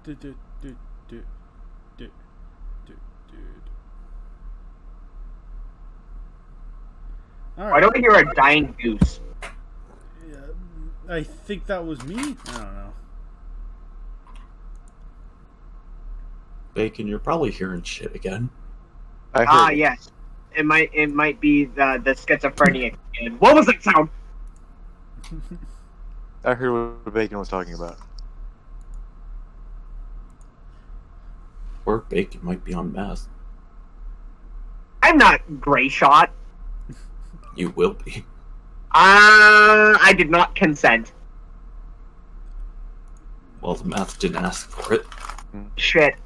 Dude. All right. Why do I hear a dying goose? Yeah, I think that was me. I don't know. Bacon, you're probably hearing shit again. Yes. It might be the schizophrenia kid. What was that sound? I heard what Bacon was talking about. Or Bacon might be on meth. I'm not gray shot. You will be. I did not consent. Well, the meth didn't ask for it. Shit.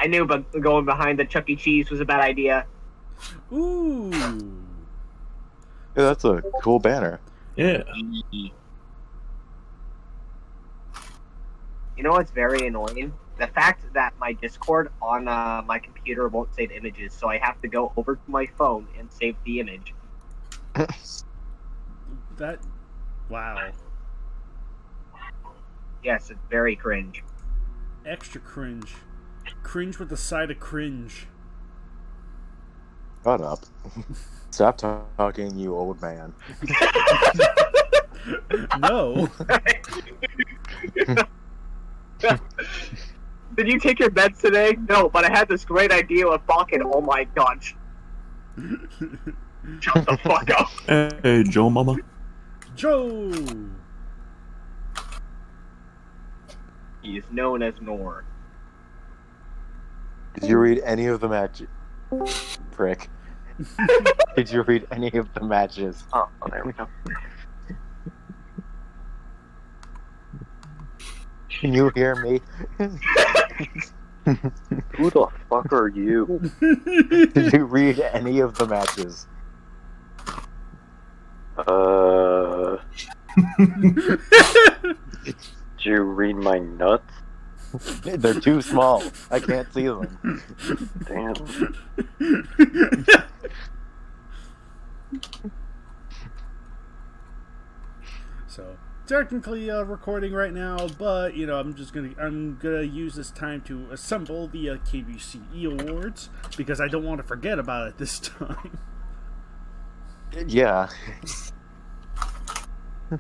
I knew, but going behind the Chuck E. Cheese was a bad idea. Ooh. Yeah, that's a cool banner. Yeah. You know what's very annoying? The fact that my Discord on my computer won't save images, so I have to go over to my phone and save the image. That. Wow. Yes, it's very cringe. Extra cringe. Cringe with a side of cringe. Shut up. Stop talking, you old man. No. Did you take your meds today? No, but I had this great idea with Balkan. Oh my god. Shut the fuck up. Hey, Joe Mama. Joe! He is known as Nor. Did you read any of the matches? Prick. Did you read any of the matches? Oh, there we go. Can you hear me? Who the fuck are you? Did you read any of the matches? Did you read my nuts? They're too small. I can't see them. Damn. So, technically recording right now, but you know, I'm gonna use this time to assemble the KWCE Awards because I don't want to forget about it this time. Yeah.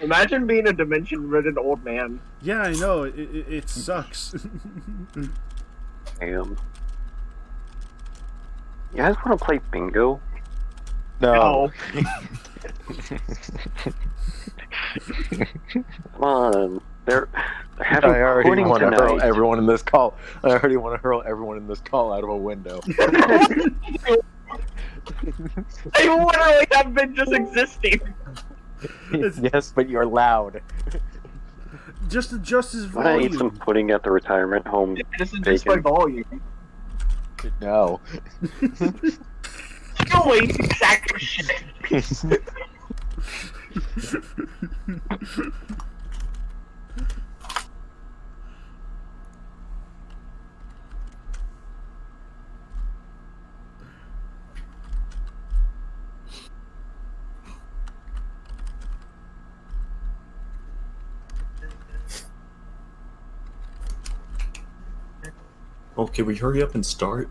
Imagine being a dementia-ridden old man. Yeah, I know. It sucks. Damn. You guys want to play bingo? No. Come on. They're having I already recording want to hurl tonight. everyone in this call. I already want to hurl everyone in this call out of a window. I literally have been just existing. Yes, but you're loud. Just adjust his Why don't I eat some volume. pudding at the retirement home? This is just my Bacon. volume. No. You're wasting sack of shit. Oh, can we hurry up and start?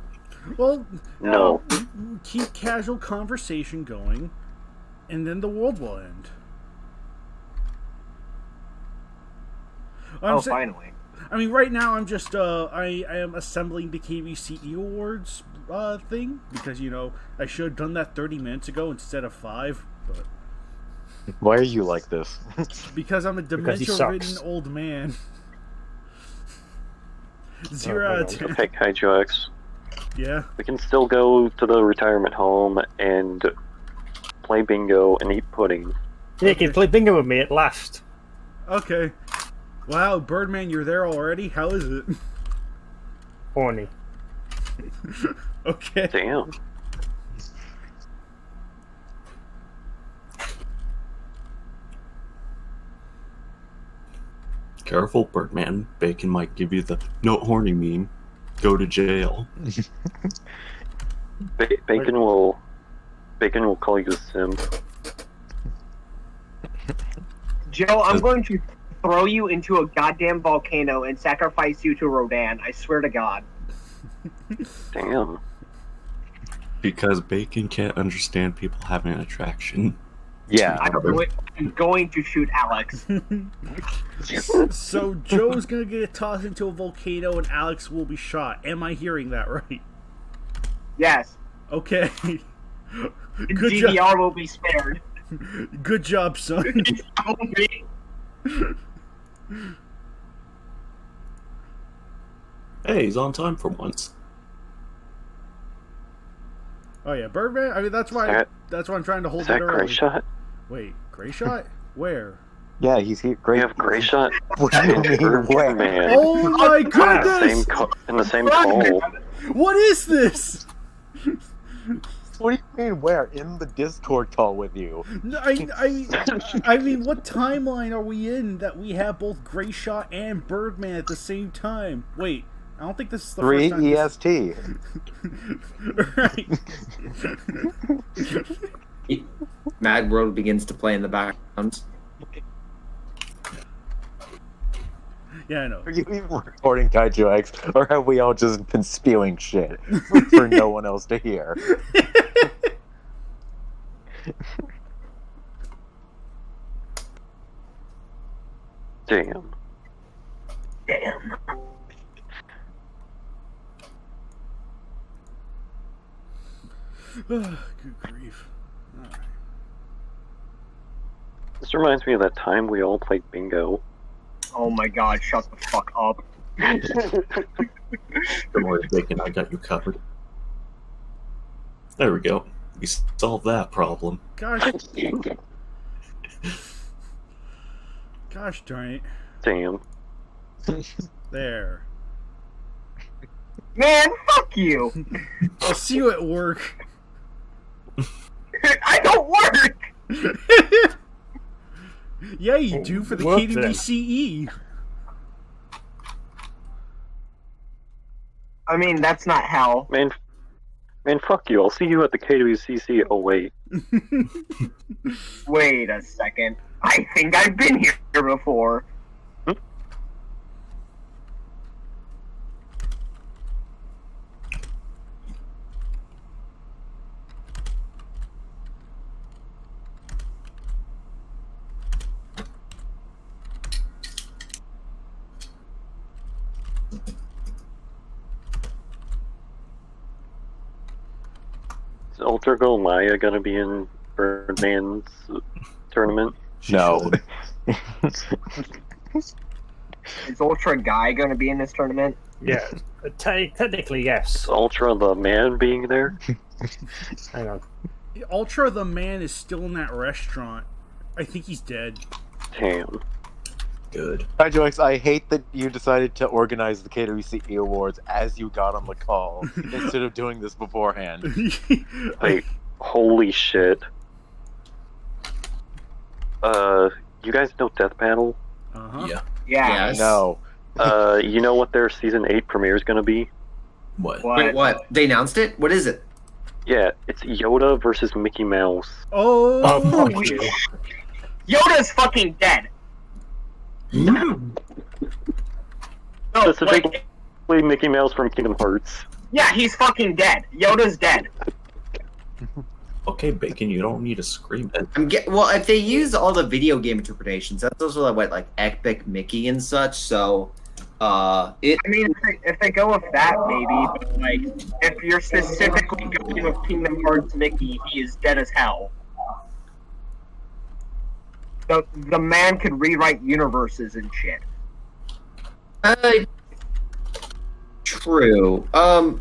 Well, No. keep casual conversation going, and then the world will end. Oh, finally. I mean, right now I'm just I am assembling the KWCE Awards thing because you know I should have done that 30 minutes ago instead of 5, but Why are you like this? because I'm a Because he dementia-ridden sucks. old man. 0 out of 10. Okay, Kaiju X. Yeah. We can still go to the retirement home and play bingo and eat pudding. Yeah, you can play bingo with me at last. Okay. Wow, Birdman, you're there already? How is it? Horny. Okay. Damn. Careful, Birdman. Bacon might give you the "no horny" meme. Go to jail. Bacon will call you a simp. Joe, I'm going to throw you into a goddamn volcano and sacrifice you to Rodan. I swear to God. Damn. Because Bacon can't understand people having an attraction. Yeah. I'm going to shoot Alex. So Joe's gonna get tossed into a volcano and Alex will be shot. Am I hearing that right? Yes. Okay. Good DDR job. will be spared. Good job, son. Hey, he's on time for once. Oh yeah, Birdman. I mean, that's why I'm trying to hold Is it that early. Gray Shot? Wait, Gray Shot? Where? Yeah, he's here. We Great. have Gray Shot What do you mean, where? Man. Oh my in the goodness! same call. What is this? What do you mean, where? In the Discord call with you. No, I mean, what timeline are we in that we have both Gray Shot and Birdman at the same time? Wait, I don't think this is the 3 first time. EST. Right. Mad World begins to play in the background. Yeah, I know. Are you even recording Kaiju X, or have we all just been spewing shit for no one else to hear? Damn. Damn. Good grief. Alright. This reminds me of that time we all played bingo. Oh my God! Shut the fuck up. Don't worry, Bacon, I got you covered. There we go. We solved that problem. Gosh. Gosh darn it. Damn. There. Man, fuck you. I'll see you at work. I don't work. Yeah, you do for the Work then. KWCE. I mean, that's not how. Man, fuck you. I'll see you at the KWCC. Oh, wait. Wait a second. I think I've been here before. Is Ultra Go Maya gonna be in Birdman's tournament? No. Is Ultra Guy going to be in this tournament? Yeah, technically yes. Is Ultra the man being there? Hang on. Ultra the man is still in that restaurant. I think he's dead. Damn. Good. Kaiju X, I hate that you decided to organize the KWCE Awards as you got on the call, instead of doing this beforehand. Wait, holy shit. You guys know Death Battle? Uh-huh. Yeah. Yeah. Yes. No. You know what their season 8 premiere is gonna be? What? Wait, what? They announced it? What is it? Yeah, it's Yoda versus Mickey Mouse. Oh, Oh, fuck you. Yoda's fucking dead. No, wait. Specifically, Mickey Mouse from Kingdom Hearts. Yeah, he's fucking dead. Yoda's dead. Okay, Bacon, you don't need to scream it. Well, if they use all the video game interpretations, that's also like Epic Mickey and such. So, I mean, if they go with that, maybe. But like, if you're specifically going with Kingdom Hearts Mickey, he is dead as hell. The man could rewrite universes and shit. True. Well,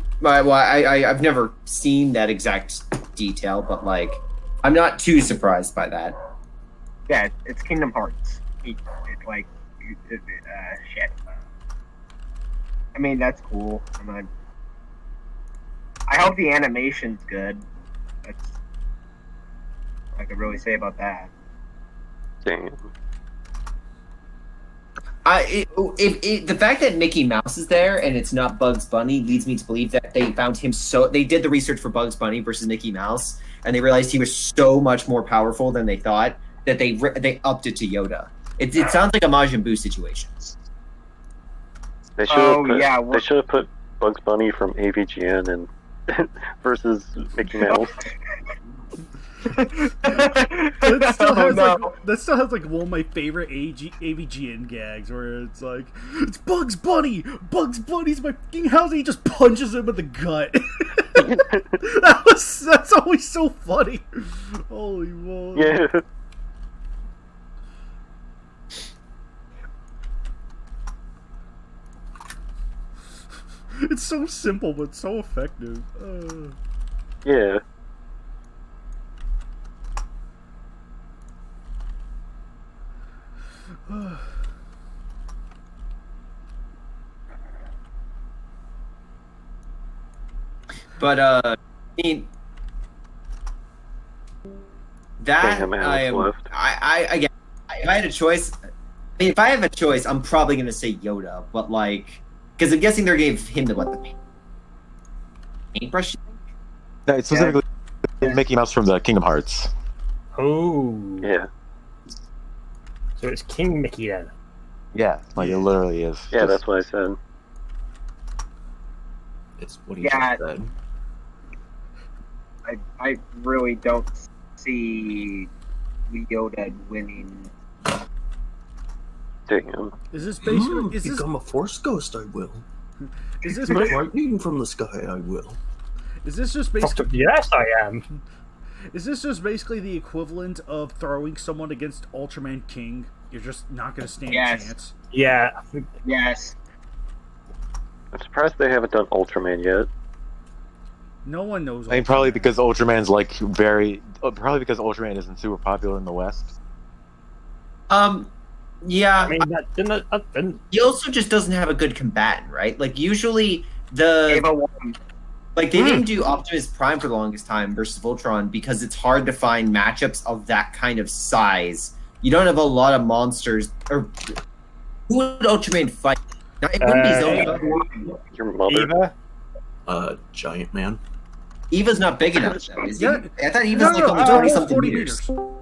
I've never seen that exact detail, but like, I'm not too surprised by that. Yeah, it's Kingdom Hearts. Shit. I mean, that's cool. I hope the animation's good. That's all I could really say about that. Damn. The fact that Mickey Mouse is there and it's not Bugs Bunny leads me to believe that they found him they did the research for Bugs Bunny versus Mickey Mouse, and they realized he was so much more powerful than they thought that they upped it to Yoda. It sounds like a Majin Buu situation. They should have Oh, put, yeah, They should have put Bugs Bunny from AVGN and versus Mickey Mouse. That still Oh, has no. like one of my favorite AVGN gags where it's like, it's Bugs Bunny! Bugs Bunny's my fucking house, and he just punches him in the gut. That's always so funny. Holy moly. Yeah. It's so simple but so effective. Yeah. But I mean, that Damn, I am. left. Again, if I had a choice, I mean, if I have a choice, I'm probably gonna say Yoda. But like, because I'm guessing they gave him the paintbrush. No, it's specifically Mickey Mouse from the Kingdom Hearts. Oh. Yeah. So it's King Mickey then. Yeah, like it literally is. Yeah, Just- that's what I said. It's what he Yeah. just said. I really don't see Yoda winning. Damn. Is this basically? Is this? Become a force ghost, I will. Is this? Make lightning from the sky, I will. Is this just basically? Yes, I am. Is this just basically the equivalent of throwing someone against Ultraman King? You're just not going to stand Yes. a chance. Yeah. Yes. I'm surprised they haven't done Ultraman yet. No one knows. I mean, probably Ultraman. because Ultraman's like probably because Ultraman isn't super popular in the West. Yeah. I mean, that didn't. He also just doesn't have a good combatant, right? Like usually the Ava won. like they didn't do Optimus Prime for the longest time versus Voltron because it's hard to find matchups of that kind of size. You don't have a lot of monsters. Or who would Ultraman fight? Now, it wouldn't be Zelda. Your mother. Eva. Giant man. Eva's not big enough, though, is he? Yeah. I thought Eva's No, like no, only I 20 was something 40 meters. meters. Oh.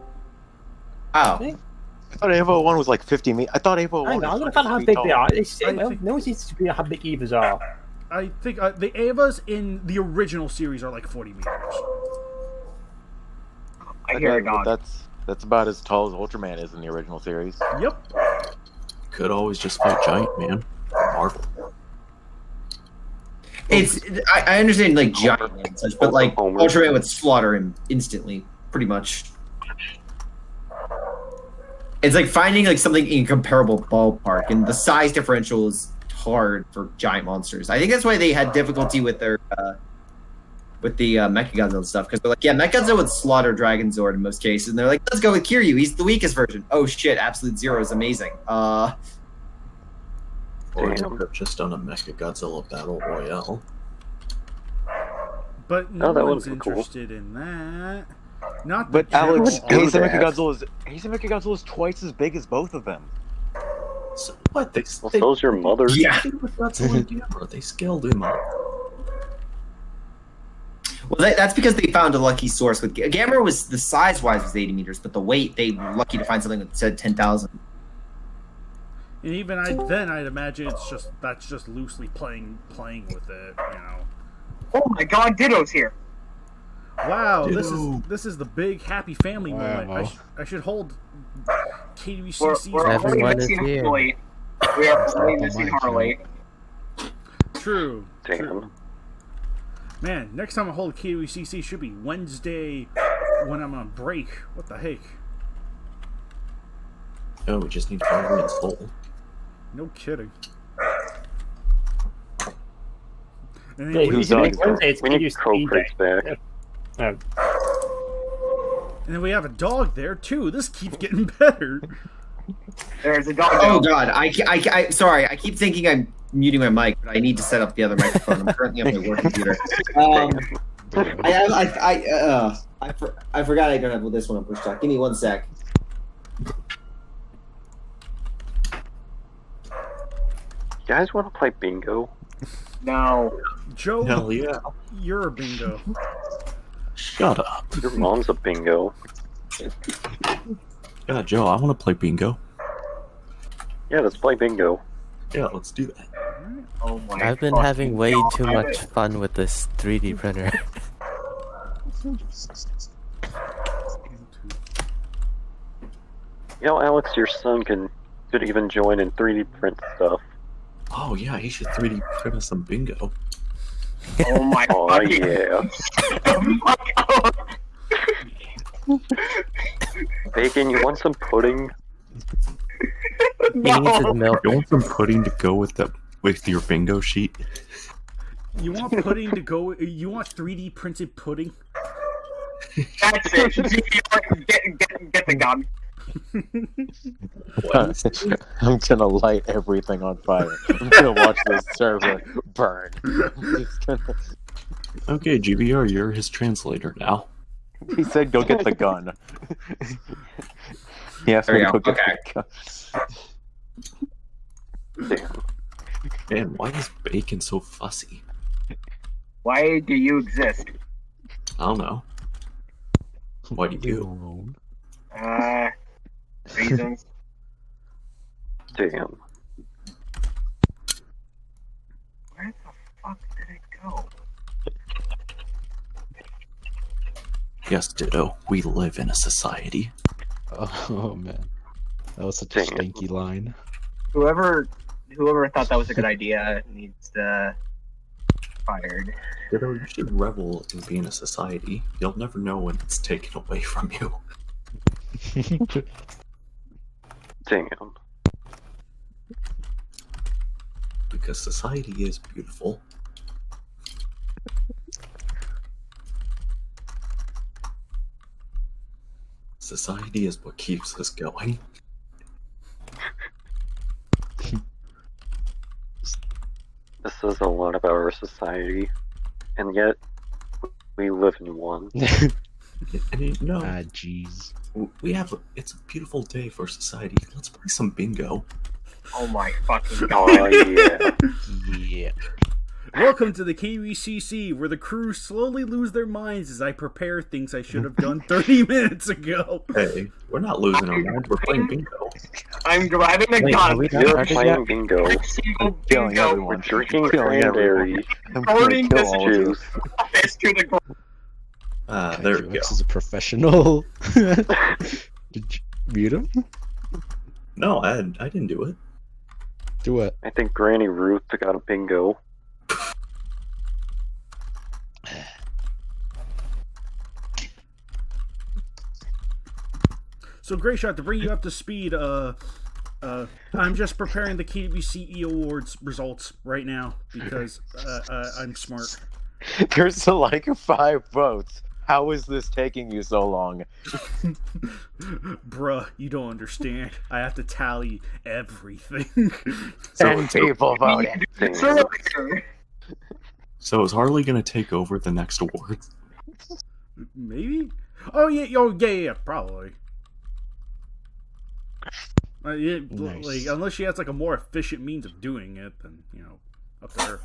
I thought Avo 1 was like 50 meters. I thought Avo 1 Hang was on, I'm gonna like find out how 50 big tall. they are. No one seems to be how big Evas are. I think the Avas in the original series are like 40 meters. I hear a Okay, but dog. that's about as tall as Ultraman is in the original series. Yep. Could always just fight Giant Man. Marvel. It's I understand like giant and such, but like Homer. Ultraman would slaughter him instantly, pretty much. It's like finding like something in comparable ballpark, and the size differential is hard for giant monsters. I think that's why they had difficulty with their with the Mechagodzilla stuff, because they're like, yeah, Mechagodzilla would slaughter Dragon Zord in most cases, and they're like, let's go with Kiryu. He's the weakest version. Oh shit, Absolute Zero is amazing. Or Damn. they could have just done a Mechagodzilla Battle Royale. But no that one's would've been cool. interested in that. Not But the Alex, general do audience. that. Heisei Mechagodzilla is twice as big as both of them. So, what? They Well, so's your mother. Yeah. Godzilla Gamera. They scaled him up. Well, that's because they found a lucky source with Gamera. Was the size wise was 80 meters, but the weight they were lucky to find something that said 10,000. And even I'd imagine that's just loosely playing with it, you know. Oh my god, Ditto's here. Wow, Ditto. this is the big happy family moment. Wow. I should hold KWCC's We're only Everyone is missing here. Harley. We are only missing my Harley. True. Damn. True. Man, next time I hold KWCC should be Wednesday when I'm on break. What the heck? Oh, we just need to find Ryan's hole. No kidding. And Yeah, then, Who's we on? need Wednesday, it's We need KWCE Crow-Crits Day. back. Oh, and then we have a dog there too. This keeps getting better. There's a dog. Oh now. god, I sorry, I keep thinking I'm muting my mic, but I need to set up the other microphone. I'm currently on my work computer. I forgot I don't have this one on push talk. Give me 1 sec. You guys want to play bingo? No. Joe, Hell yeah. you're a bingo. Shut up. Your mom's a bingo. Yeah, Joe, I want to play bingo. Yeah, let's play bingo. Yeah, let's do that. Oh my I've been fucking having way God. too much fun with this 3D printer. You know, Alex, your son could even join in 3D print stuff. Oh yeah, he should 3D print us some bingo. Oh my Oh fucking yeah. Bacon, you want some pudding? He needs his milk. You want some pudding to go with your bingo sheet? You want pudding to go? You want 3D printed pudding? That's it. Get the gun. I'm gonna light everything on fire. I'm gonna watch this server burn. Okay, GBR, you're his translator now. He said, "Go get the gun." He asked me There to you go go. get the gun. Damn. Man, why is Bacon so fussy? Why do you exist? I don't know. Why do you? Reasons. Damn. Where the fuck did it go? Yes, Ditto. We live in a society. Oh man, that was such a Dang it. stinky line. Whoever thought that was a good idea needs fired. Ditto, you should revel in being a society. You'll never know when it's taken away from you. Damn. Because society is beautiful. Society is what keeps us going. This says a lot about our society, and yet we live in one. And no, Jeez. we have. It's a beautiful day for society. Let's play some bingo. Oh my fucking Oh god. yeah. Yeah. Welcome to the KWCC, where the crew slowly lose their minds as I prepare things I should have done 30 minutes ago. Hey, we're not losing our mind. We're playing bingo. I'm grabbing a Wait, gun. are we not We're started playing yet? bingo. Every single Killing bingo everyone. We're drinking Killing everyone. cranberry I'm gonna Burning kill this all of you. juice. fist to the ground. There we go. KWX is a professional. Did you mute him? No, I didn't do it. Do what? I think Granny Ruth got a bingo. So, Great Shot, to bring you up to speed, I'm just preparing the KWCE Awards results right now because I'm smart. There's like 5 votes. How is this taking you so long? Bruh, you don't understand. I have to tally everything. 10 people voted. Damn. So is Harley gonna take over the next award? Maybe? Oh, yeah, probably. Nice. Like, unless she has like a more efficient means of doing it, then, up to her.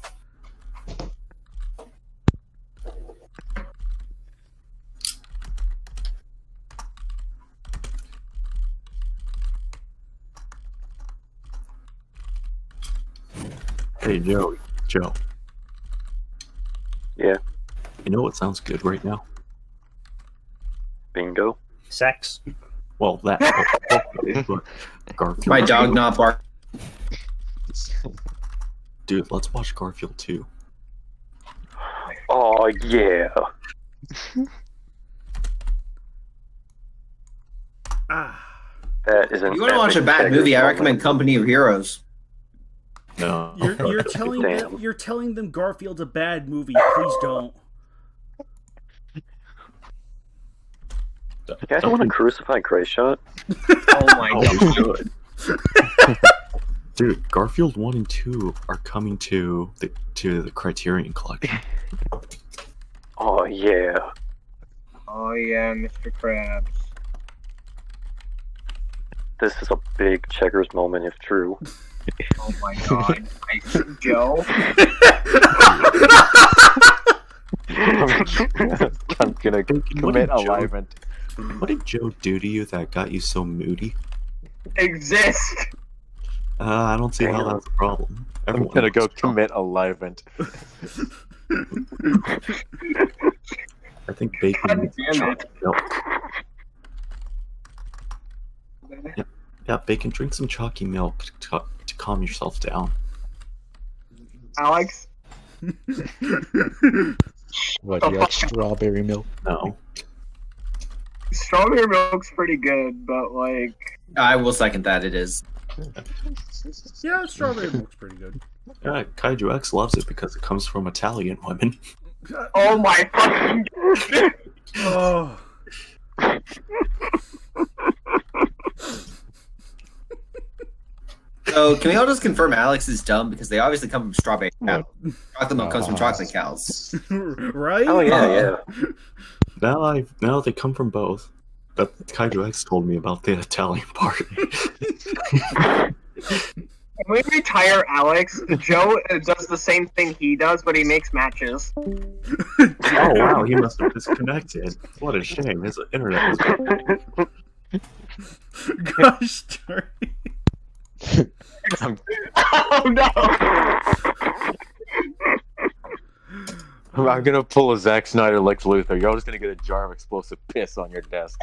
Hey, Joe. Yeah. You know what sounds good right now? Bingo. Sex. Well, that. But Garfield. My dog not bark. Dude, let's watch Garfield 2. Oh yeah. Ah. That is an If you want to watch a bad epic movie, I moment. recommend Company of Heroes. No. You're telling them, Damn. you're telling them Garfield's a bad movie. Please don't. You guys want to crucify Gray Shot? Oh my Oh, god. we should. Dude, Garfield 1 and 2 are coming to the Criterion Collection. Oh yeah. Oh yeah, Mr. Krabs. This is a big Checkers moment if true. Oh my god. Joe? I'm gonna commit Joe? alignment. What did Joe do to you that got you so moody? Exist! I don't see how that's a problem. I'm Everyone gonna go wants chocolate. commit alignment. I think bacon God needs damn chocolate milk. Yeah, bacon, drink some chalky milk to calm yourself down. Alex? What, you like strawberry milk? No. Strawberry milk's pretty good, but like... I will second that. It is. Yeah, strawberry milk's pretty good. Yeah, Kaiju X loves it because it comes from Italian women. Oh my fucking... Oh. So can we all just confirm Alex is dumb because they obviously come from strawberry cow. Chocolate milk comes from chocolate cows. Right? Oh yeah. Now they come from both. But Kaiju X told me about the Italian part. Can we retire Alex? Joe does the same thing he does, but he makes matches. Oh wow, he must have disconnected. What a shame. His internet was... Gosh darn it. Oh no! I'm gonna pull a Zack Snyder Lex Luthor. You're all just gonna get a jar of explosive piss on your desk.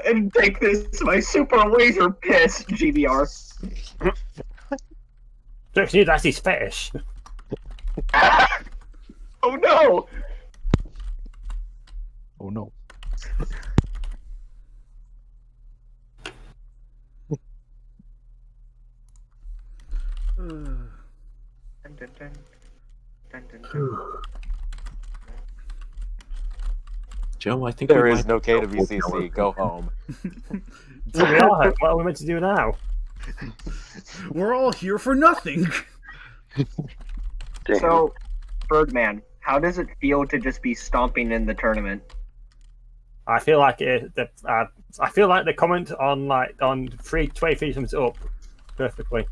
And take this, my super laser piss, GBR. Actually, that's his fetish. Oh no! Oh no. Dun, dun, dun. Dun, dun, dun. Joe, I think There we is might no go full KWCC. color. Go home. So we are. What are we meant to do now? We're all here for nothing. Damn. So, Birdman, how does it feel to just be stomping in the tournament? I feel like I feel like the comment on 323 sums up perfectly.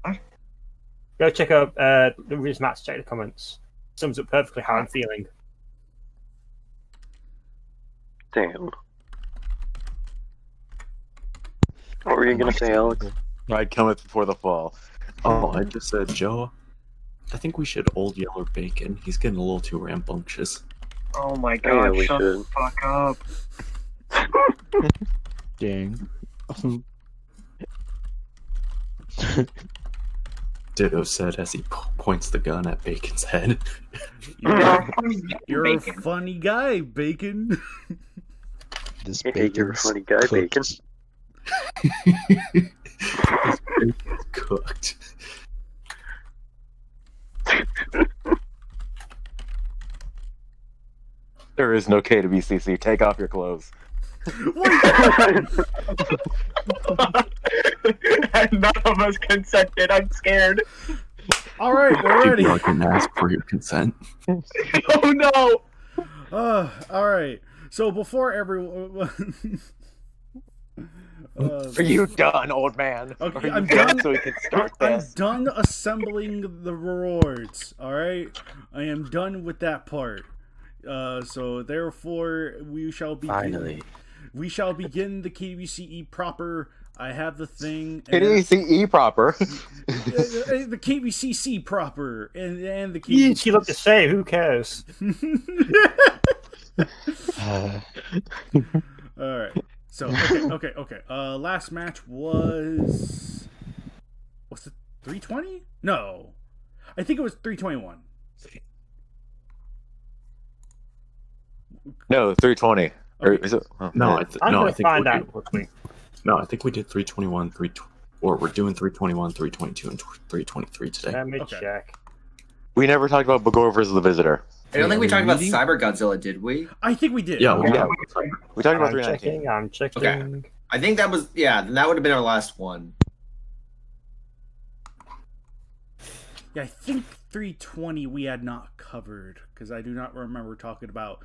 What? Go check out the Riz Match. Check the comments. Sums up perfectly how I'm feeling. Damn. What were you gonna say, Alex? Right cometh before the fall. Oh, I just said, Joe, I think we should old yeller bacon. He's getting a little too rambunctious. Oh my Yeah, god, we shut should. the fuck up. Dang. Ditto said as he points the gun at Bacon's head. You're a Bacon. funny guy, Bacon. This Hey, you're a bacon's funny guy, cooked. Bacon. His bacon's cooked. There is no KWCC. Take off your clothes. None of us consented, I'm scared. All right, we're ready. People are gonna ask for your consent. Oh no! All right. So before everyone, Are you done, old man? Okay, Are you I'm done done. so we can start I'm this? done assembling the rewards. All right, I am done with that part. So therefore, we shall begin. Finally. We shall begin the KWCE proper. I have the thing. KWCE proper. The KWCC proper and the You KWCC. look the same. Who cares? All right. So okay. Last match was it 320? No, I think it was 321. No, 320. Or Okay. is it? Oh, No, man. I'm I gonna think find out quickly. No, I think we did 321, or we're doing 321, 322, and 323 today. Let me Okay. check. We never talked about Bagor versus the Visitor. I don't think we talked about Meeting? Cyber Godzilla, did we? I think we did. Yeah, Yeah, we talked about I'm 319. checking. I'm checking. I think that was then that would have been our last one. Yeah, I think 320 we had not covered because I do not remember talking about.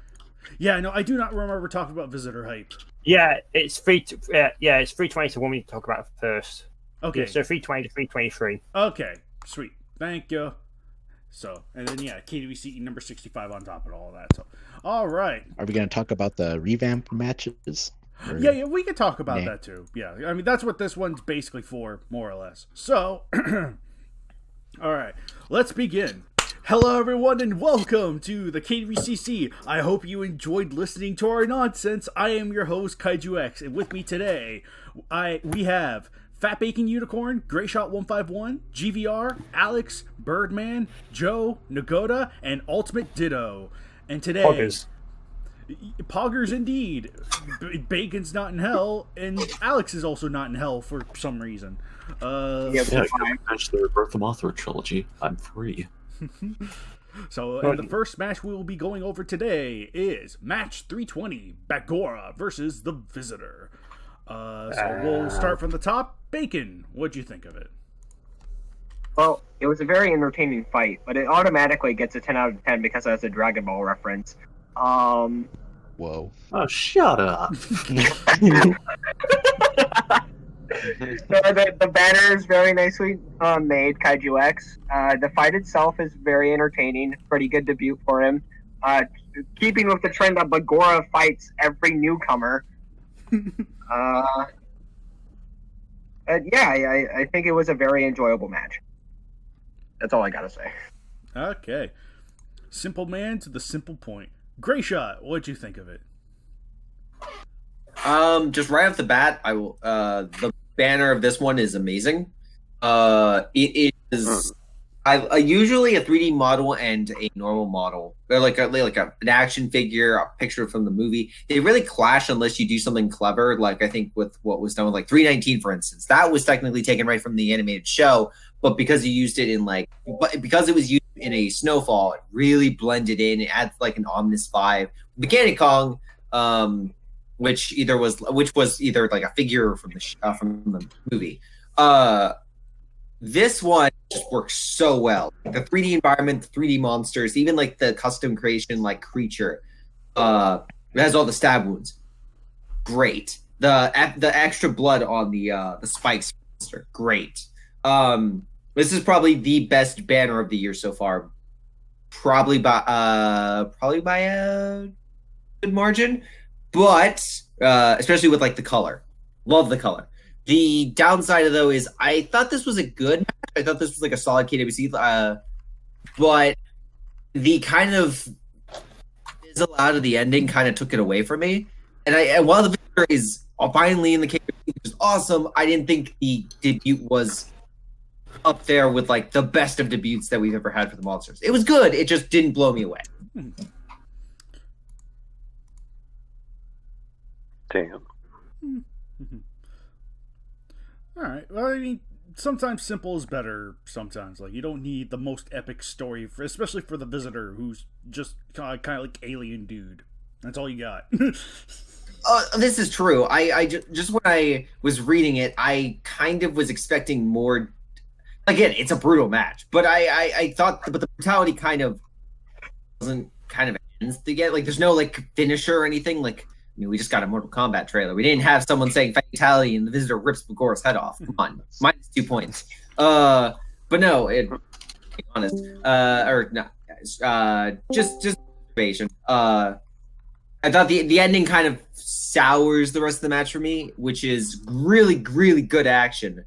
Yeah, no, I do not remember talking about visitor hype. Yeah, it's free. It's 320 to one we need to talk about first. Okay, Yeah, so 320 to 323. okay, sweet, thank you. So, and then yeah, KWCE number 65 on top of all of that. So, All right. Are we going to talk about the revamp matches? Or- Yeah, we can talk about Nah. that too. Yeah, I mean, that's what this one's basically for, more or less. So, all right, let's begin. Hello, everyone, and welcome to the KWCC. I hope you enjoyed listening to our nonsense. I am your host, Kaiju X, and with me today, we have Fat Bacon Unicorn, Grayshot151, GVR, Alex, Birdman, Joe, Nagoda, and Ultimate Ditto. And today... Poggers indeed. Bacon's not in hell, and Alex is also not in hell for some reason. Yeah, finish the Birth of Mothra trilogy. I'm free. So, and the first match we will be going over today is match 320, Bagora versus the Visitor. So we'll start from the top. Bacon, what'd you think of it? Well, it was a very entertaining fight, but it automatically gets a 10 out of 10 because it has a Dragon Ball reference. Whoa. Oh, shut up. The banner is very nicely made, Kaiju X. The fight itself is very entertaining. Pretty good debut for him. Keeping with the trend that Bagora fights every newcomer. I think it was a very enjoyable match. That's all I gotta say. Okay. Simple man to the simple point. Grayshot, what'd you think of it? Just right off the bat, I will. The banner of this one is amazing. It is. I usually a 3D model and a normal model. They're like an action figure, a picture from the movie. They really clash unless you do something clever. Like I think with what was done with like 319, for instance, that was technically taken right from the animated show, but because you used it in because it was used in a snowfall, it really blended in. It adds like an ominous vibe. Mechanic Kong, which was either like a figure from the movie. This one just works so well. The 3D environment, the 3D monsters, even like the custom creation like creature, it has all the stab wounds. Great. The extra blood on the spikes monster, great. This is probably the best banner of the year so far. Probably by a good margin, but especially with like the color. Love the color. The downside of though is I thought this was a good match. I thought this was like a solid KWC, but the kind of fizzle out of the ending kind of took it away from me. And while the Visitor is finally in the KWC, which is awesome, I didn't think the debut was up there with like the best of debuts that we've ever had for the monsters. It was good. It just didn't blow me away. Damn. All right. Well, I mean, sometimes simple is better. Sometimes, like, you don't need the most epic story, especially for the Visitor, who's just kind of like alien dude. That's all you got. This is true. I just when I was reading it, I kind of was expecting more. Again, it's a brutal match, but I thought, but the brutality kind of ends to get like. There's no like finisher or anything like. I mean, we just got a Mortal Kombat trailer. We didn't have someone saying fatality and the Visitor rips Bagora's head off. Come on, -2 points. But no, to be honest, or not, guys. Just observation. I thought the ending kind of sours the rest of the match for me, which is really, really good action.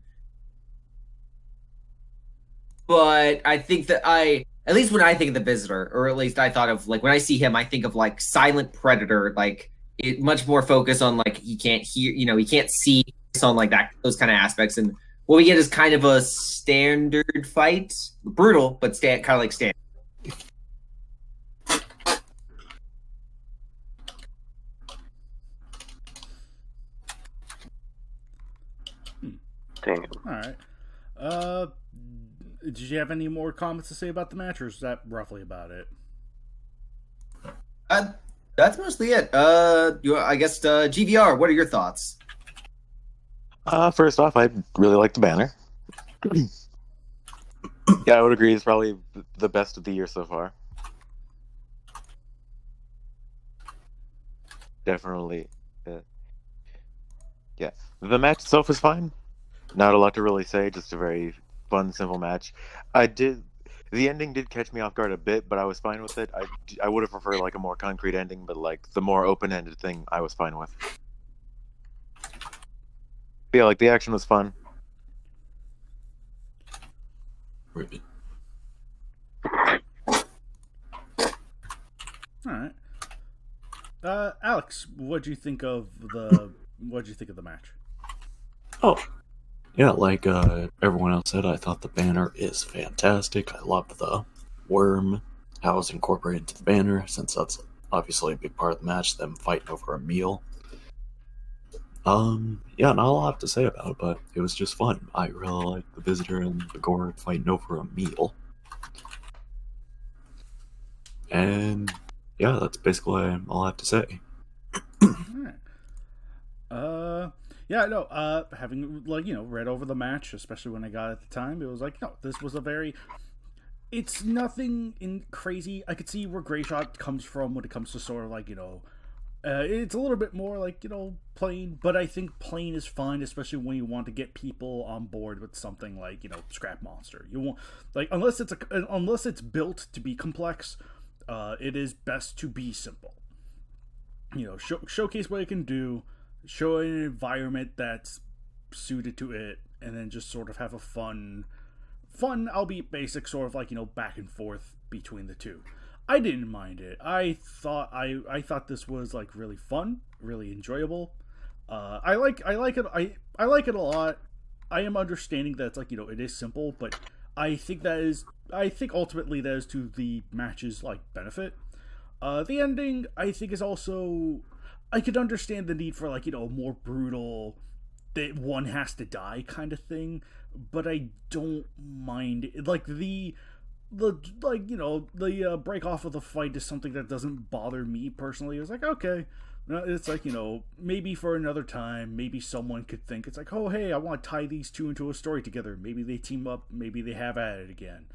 But I think that at least when I think of the Visitor, or at least I thought of like when I see him, I think of like Silent Predator, like. It much more focus on like he can't hear, he can't see, on like that, those kind of aspects, and what we get is kind of a standard fight, brutal, but kind of like standard. Damn. All right. Did you have any more comments to say about the match, or is that roughly about it? That's mostly it. I guess GVR. What are your thoughts? First off, I really like the banner. Yeah, I would agree. It's probably the best of the year so far. Definitely. Yeah. The match itself is fine. Not a lot to really say. Just a very fun, simple match. The ending did catch me off guard a bit, but I was fine with it. I would have preferred like a more concrete ending, but like the more open-ended thing, I was fine with. But yeah, like the action was fun. Right. All right. Alex, what'd you think of the match? Oh, yeah, like everyone else said, I thought the banner is fantastic. I loved the worm, how it was incorporated into the banner, since that's obviously a big part of the match, them fighting over a meal. Yeah, not a lot to say about it, but it was just fun. I really liked the Visitor and the Gore fighting over a meal. And yeah, that's basically all I have to say. Alright. Yeah, no, having, like, read over the match, especially when I got it at the time, it was like, no, this was a very... It's nothing crazy. I could see where Greyshot comes from when it comes to sort of, like, it's a little bit more, like, plain, but I think plain is fine, especially when you want to get people on board with something like, Scrap Monster. You won't, like, unless it's built to be complex, it is best to be simple. Showcase what it can do, show an environment that's suited to it, and then just sort of have a fun, albeit basic, sort of like, back and forth between the two. I didn't mind it. I thought this was like really fun, really enjoyable. I like it. I like it a lot. I am understanding that it's like, it is simple, but I think ultimately that is to the match's like benefit. The ending, I think, is also... I could understand the need for, like, more brutal, that one has to die kind of thing, but I don't mind it. Like, the break off of the fight is something that doesn't bother me personally. It's like, okay. It's like, maybe for another time, maybe someone could think, it's like, oh, hey, I want to tie these two into a story together. Maybe they team up, maybe they have at it again.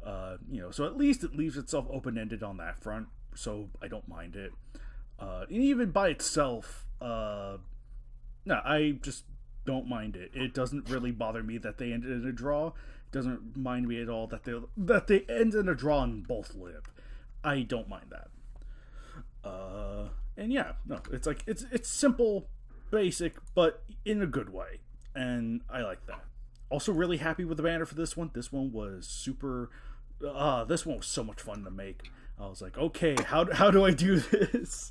So at least it leaves itself open-ended on that front, so I don't mind it. And even by itself, no, I just don't mind it. It doesn't really bother me that they ended in a draw. It doesn't mind me at all that they end in a draw and both live. I don't mind that. And yeah, no, it's like it's simple, basic, but in a good way, and I like that. Also, really happy with the banner for this one. This one was super. This one was so much fun to make. I was like, okay, how do I do this?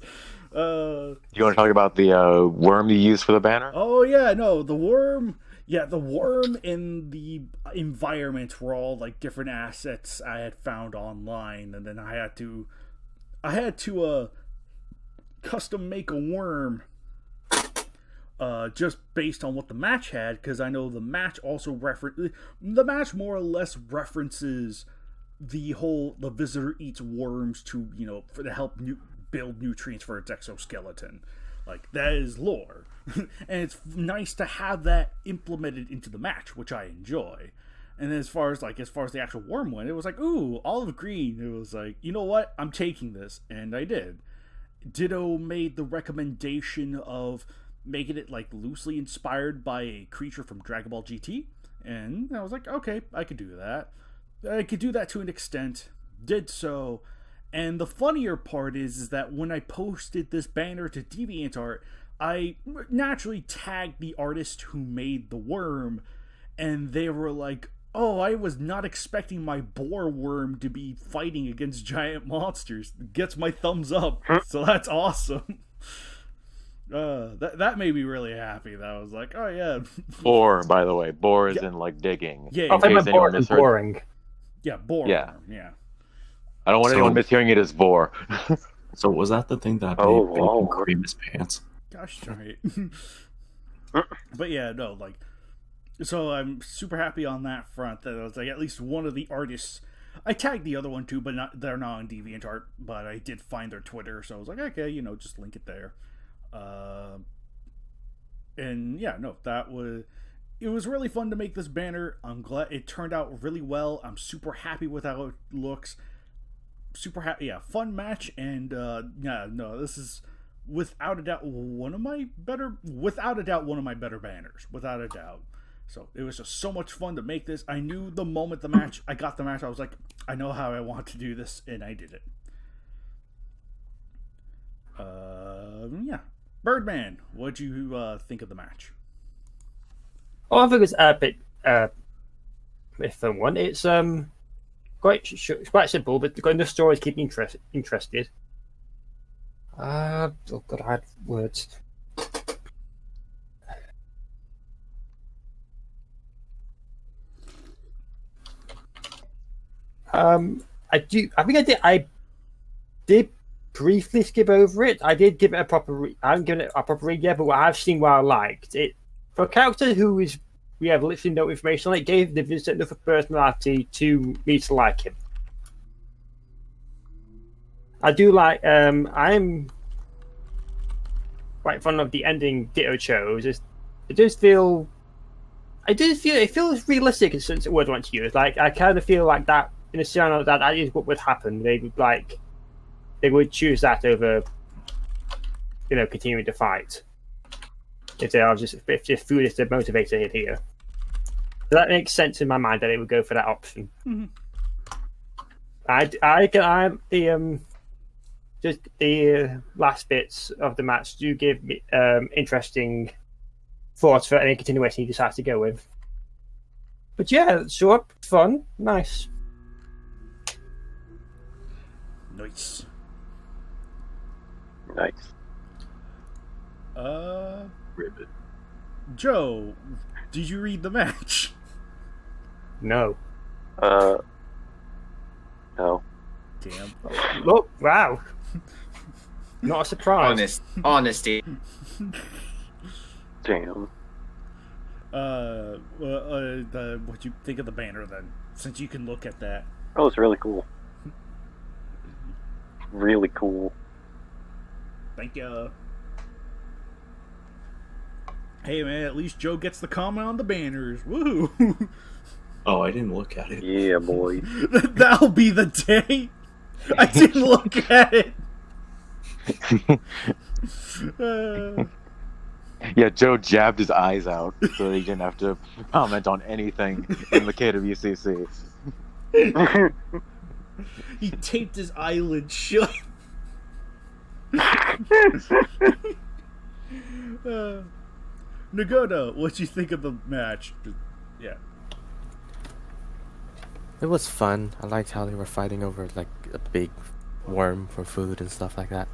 Do you want to talk about the worm you used for the banner? Oh yeah, no, the worm. Yeah, the worm in the environment were all like different assets I had found online, and then I had to custom make a worm just based on what the match had, because I know the match also the match more or less references the visitor eats worms to to help build nutrients for its exoskeleton. Like, that is lore. And it's nice to have that implemented into the match, which I enjoy. And as far as the actual worm went, it was like, ooh, olive green. It was like, you know what? I'm taking this. And I did. Ditto made the recommendation of making it like loosely inspired by a creature from Dragon Ball GT. And I was like, okay, I could do that. I could do that to an extent. Did so. And the funnier part is that when I posted this banner to DeviantART, I naturally tagged the artist who made the worm, and they were like, oh, I was not expecting my boar worm to be fighting against giant monsters. Gets my thumbs up. So that's awesome. That made me really happy. That was like, oh yeah. Boar, by the way. Boar is in like digging. Yeah, I think boar is boring. Yeah, boar. Yeah. Worm, yeah. I don't want anyone mishearing it as vor. So was that the thing that Oh, made wow. Bacon cream his pants? Gosh darn it. But yeah, no, like, so I'm super happy on that front that I was like, at least one of the artists. I tagged the other one too, but they're not on DeviantArt, but I did find their Twitter, so I was like, okay, just link it there. And yeah, no, it was really fun to make this banner. I'm glad it turned out really well. I'm super happy with how it looks. Super happy. Yeah, fun match. And yeah, no, this is without a doubt one of my better banners. Without a doubt. So it was just so much fun to make this. I knew the moment I got the match, I was like, I know how I want to do this, and I did it. Yeah. Birdman, what'd you think of the match? Oh, I think it's a bit a fun one. It's it's quite simple, but got enough stories to keep me interested. Oh god, I had words. I did briefly skip over it. I did give it a proper. I haven't given it a proper read yet, but what I've seen, what I liked it for a character we have literally no information on it, gave the visitor enough personality to me to like him. I do like. I'm quite fond of the ending Ditto chose. It feels realistic. Since the word I want to use, like I kind of feel like that in a scenario like that is what would happen. They would choose that over, continuing to fight. If food is the motivator here. So that makes sense in my mind that they would go for that option. Mm-hmm. The last bits of the match do give me interesting thoughts for any continuation he decides to go with. But yeah, short, fun, nice. Nice. Ribbit. Joe, did you read the match? No. No. Damn. Look, wow. Not a surprise. Honesty. Damn. What you think of the banner then? Since you can look at that. Oh, it's really cool. Really cool. Thank you. Hey man, at least Joe gets the comment on the banners. Woo! Oh, I didn't look at it. Yeah, boy. That'll be the day. I didn't look at it. Yeah, Joe jabbed his eyes out so he didn't have to comment on anything in the KWCC. He taped his eyelid shut. Nagoda, what'd you think of the match? Yeah. It was fun. I liked how they were fighting over like a big worm for food and stuff like that.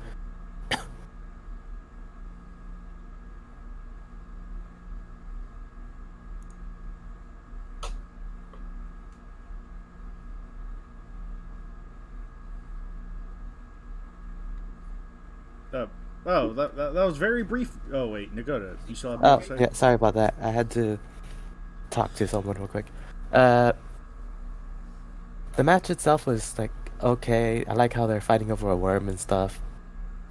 That was very brief. Oh wait, Nagoda, you still have more to say? Yeah, sorry about that. I had to talk to someone real quick. The match itself was like okay. I like how they're fighting over a worm and stuff.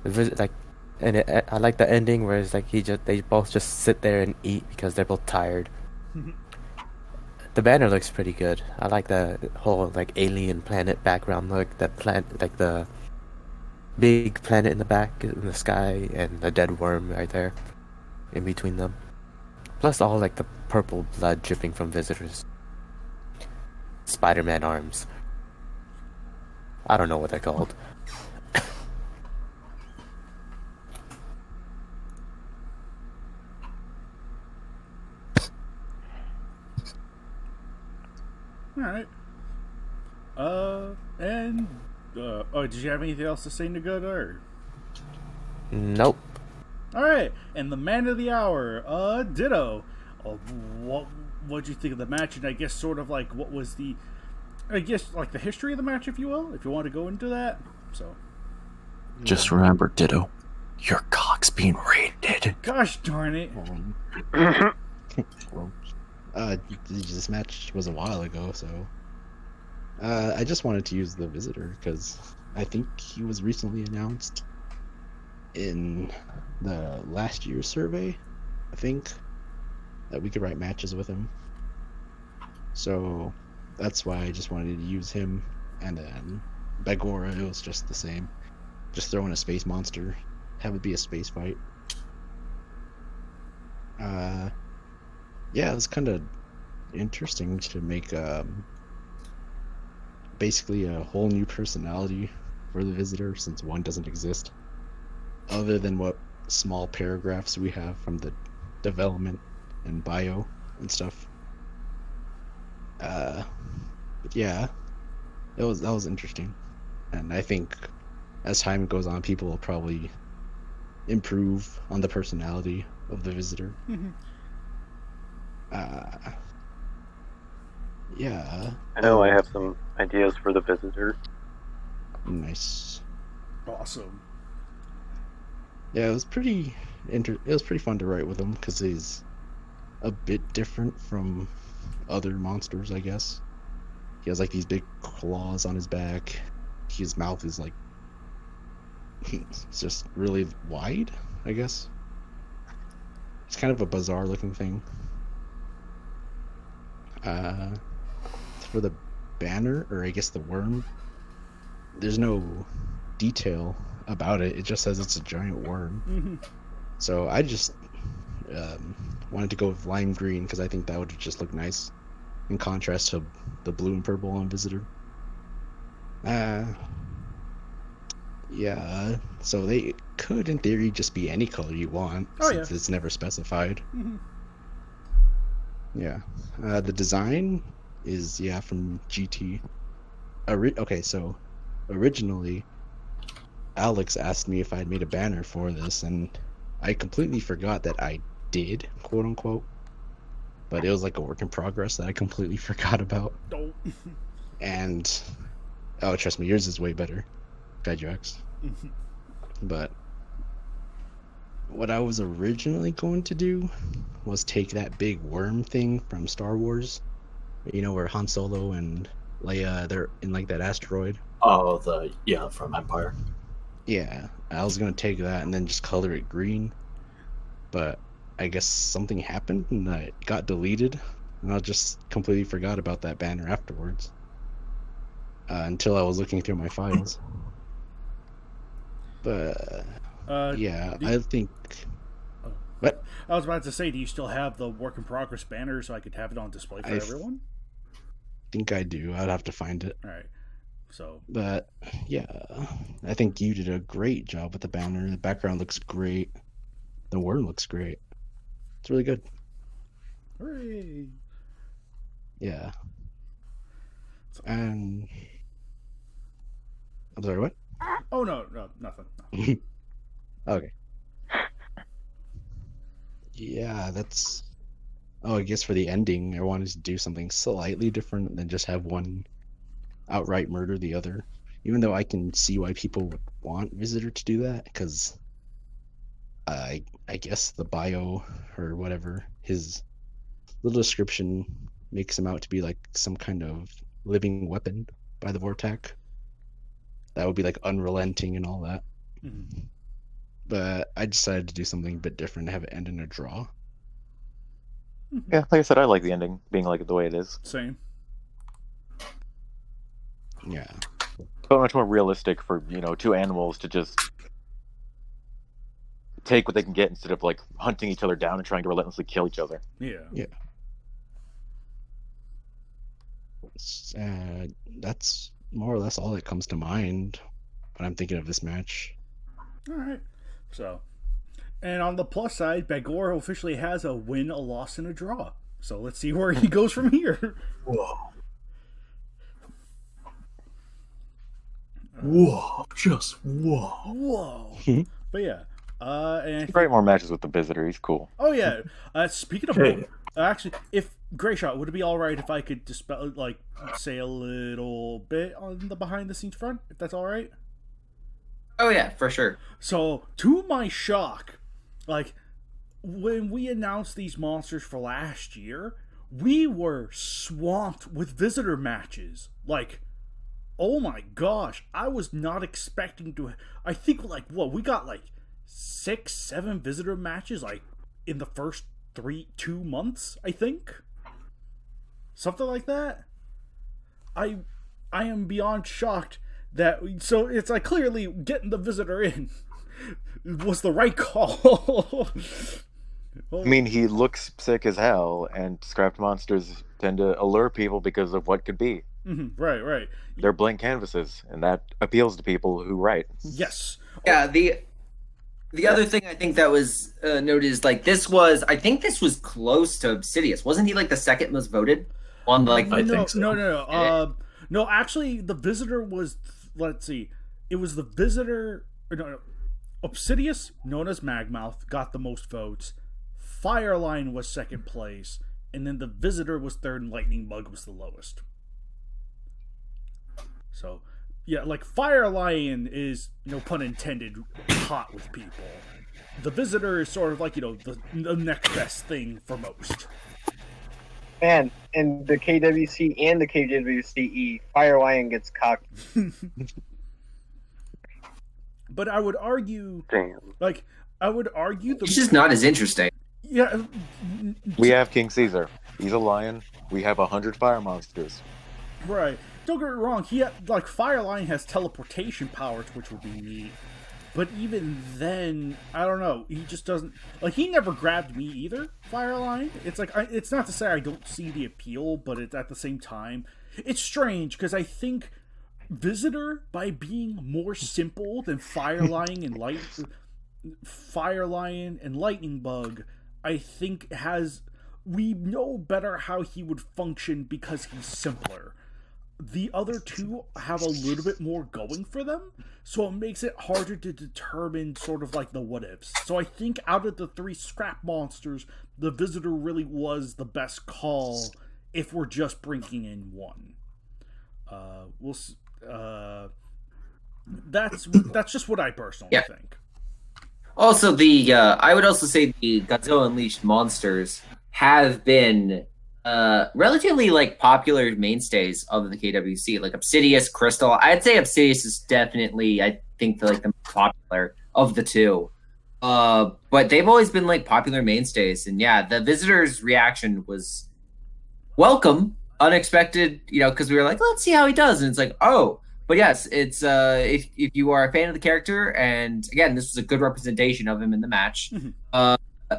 I like the ending where it's like they both just sit there and eat because they're both tired. The banner looks pretty good. I like the whole like alien planet background look. That plant, like the big planet in the back in the sky, and the dead worm right there in between them. Plus all like the purple blood dripping from visitors. Spider-Man arms. I don't know what they're called. Alright. Did you have anything else to say, Nagoda? Or? Nope. Alright, and the man of the hour, Ditto. What'd you think of the match? And I guess sort of like what was the history of the match, if you will, if you want to go into that. So. Just remember, Ditto, your cock's being raided. Gosh darn it. Well, this match was a while ago, so I just wanted to use the visitor because I think he was recently announced in the last year's survey. I think that we could write matches with him, so that's why I just wanted to use him. And then Begora, it was just the same. Just throw in a space monster, have it be a space fight. Yeah, it was kind of interesting to make basically a whole new personality for the visitor, since one doesn't exist, other than what small paragraphs we have from the development and bio and stuff. But yeah, that was interesting, and I think as time goes on, people will probably improve on the personality of the visitor. Yeah. I know I have some ideas for the visitor. Nice. Awesome. Yeah, it was pretty fun to write with him because he's a bit different from other monsters, I guess. He has like these big claws on his back. His mouth is like it's just really wide, I guess. It's kind of a bizarre looking thing. For the banner, or I guess the worm, there's no detail about it. It just says it's a giant worm. So I just wanted to go with lime green because I think that would just look nice in contrast to the blue and purple on Visitor. Yeah, so they could in theory just be any color you want, since it's never specified. Yeah. The design is from GT. Okay, so originally Alex asked me if I'd made a banner for this, and I completely forgot that I did, quote unquote. But it was like a work in progress that I completely forgot about. And trust me, yours is way better, Kaiju X. But what I was originally going to do was take that big worm thing from Star Wars, you know, where Han Solo and Leia, they're in like that asteroid. Oh, from Empire. Yeah, I was gonna take that and then just color it green, but I guess something happened and it got deleted, and I just completely forgot about that banner afterwards. Until I was looking through my files. But I think. What? I was about to say, do you still have the work in progress banner so I could have it on display for everyone? I think I do. I'd have to find it. All right. So. But yeah, I think you did a great job with the banner. The background looks great. The worm looks great. It's really good. Hooray! Yeah. And I'm sorry, what? Oh no, nothing. Okay. Yeah, that's. Oh, I guess for the ending, I wanted to do something slightly different than just have one outright murder the other. Even though I can see why people would want Visitor to do that, because I guess the bio or whatever, his little description makes him out to be like some kind of living weapon by the Vortac. That would be like unrelenting and all that. But I decided to do something a bit different, have it end in a draw. Yeah, like I said, I like the ending being like the way it is. Same. Yeah. But much more realistic for, two animals to just take what they can get instead of like hunting each other down and trying to relentlessly kill each other. Yeah. That's more or less all that comes to mind when I'm thinking of this match. All right. So, and on the plus side, Bagor officially has a win, a loss, and a draw. So let's see where he goes from here. Whoa. Just whoa. Whoa. But yeah. And Great more matches with the Visitor. He's cool. Oh yeah. Speaking of, actually, if Greyshot, would it be all right if I could dispel, say a little bit on the behind the scenes front, if that's all right? Oh yeah, for sure. So, to my shock, when we announced these monsters for last year, we were swamped with Visitor matches. Oh my gosh, I was not expecting to. I think we got 6-7 Visitor matches in the first 2 months, I think, something like that. I am beyond shocked that. So it's clearly getting the Visitor in was the right call. I mean, he looks sick as hell, and Scrapped Monsters tend to allure people because of what could be. Right. They're blank canvases, and that appeals to people who write. Yes. Yeah, the other thing I think that was noted is like I think this was close to Obsidious. Wasn't he like the second most voted on like? I think so. No. No, actually, the Visitor was. Let's see, it was the Visitor. No, Obsidious, known as Magmouth, got the most votes. Fireline was second place, and then the Visitor was third, and Lightning Bug was the lowest. So, yeah, like Fire Lion is, no pun intended, hot with people. The Visitor is sort of like, the next best thing for most. Man, in the KWC and the KWCE, Fire Lion gets cocked. But I would argue, It's just not as interesting. Yeah. We have King Caesar. He's a lion. We have 100 fire monsters. Right. Don't get me wrong. Fire Lion has teleportation powers, which would be neat. But even then, I don't know. He just doesn't. He never grabbed me either, Fire Lion. It's it's not to say I don't see the appeal, but it's at the same time, it's strange because I think Visitor, by being more simple than Fire Lion and Lightning Bug, I think we know better how he would function because he's simpler. The other two have a little bit more going for them, so it makes it harder to determine sort of the what-ifs. So I think out of the three scrap monsters, the Visitor really was the best call if we're just bringing in one. That's just what I personally think. Also, I would also say the Godzilla Unleashed monsters have been relatively popular mainstays of the KWC, like Obsidious, Crystal. I'd say Obsidious is definitely, I think, the most popular of the two. But they've always been popular mainstays, and yeah, the Visitor's reaction was welcome, unexpected, because we were like, let's see how he does, and it's oh. But yes, it's if you are a fan of the character, and again, this was a good representation of him in the match.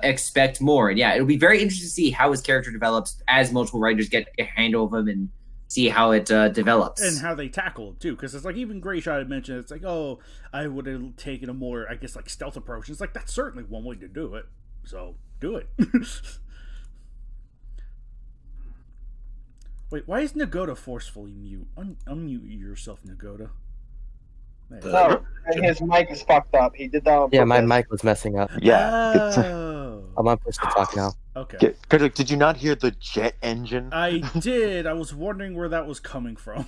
Expect more, and yeah, it'll be very interesting to see how his character develops as multiple writers get a handle of him and see how it develops and how they tackle it too. Because it's even Greyshot had mentioned, it's oh, I would have taken a more, I guess, stealth approach. It's that's certainly one way to do it. So do it. Wait, why is Nagoda forcefully mute? Unmute yourself, Nagoda. No, and his mic is fucked up. He did that on Yeah, my purpose. mic was messing up. Yeah. Oh. I'm on push to talk now. Okay. Did you not hear the jet engine? I did. I was wondering where that was coming from.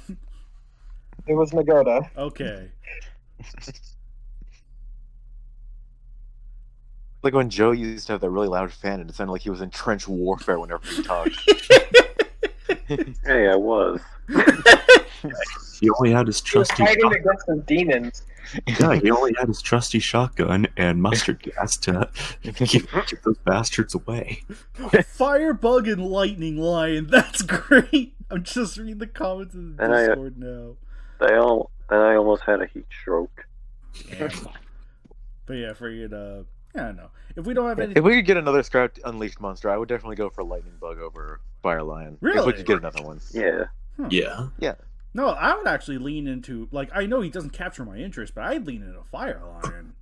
It was Nagoda. Okay. Like when Joe used to have that really loud fan, and it sounded like he was in trench warfare whenever he talked. Hey, I was. He only had his trusty. Fighting against some demons. Yeah, he only had his trusty shotgun and mustard gas to keep those bastards away. Firebug and Lightning Lion. That's great. I'm just reading the comments in the Discord now. I almost had a heat stroke. Yeah. But yeah, friggin', I don't know. If we don't have any... If we could get another Scrap Unleashed monster, I would definitely go for Lightning Bug over Fire Lion. Really? If we could get another one. Yeah. Yeah. Yeah. No, I would actually lean into, I know he doesn't capture my interest, but I'd lean into Fire Lion,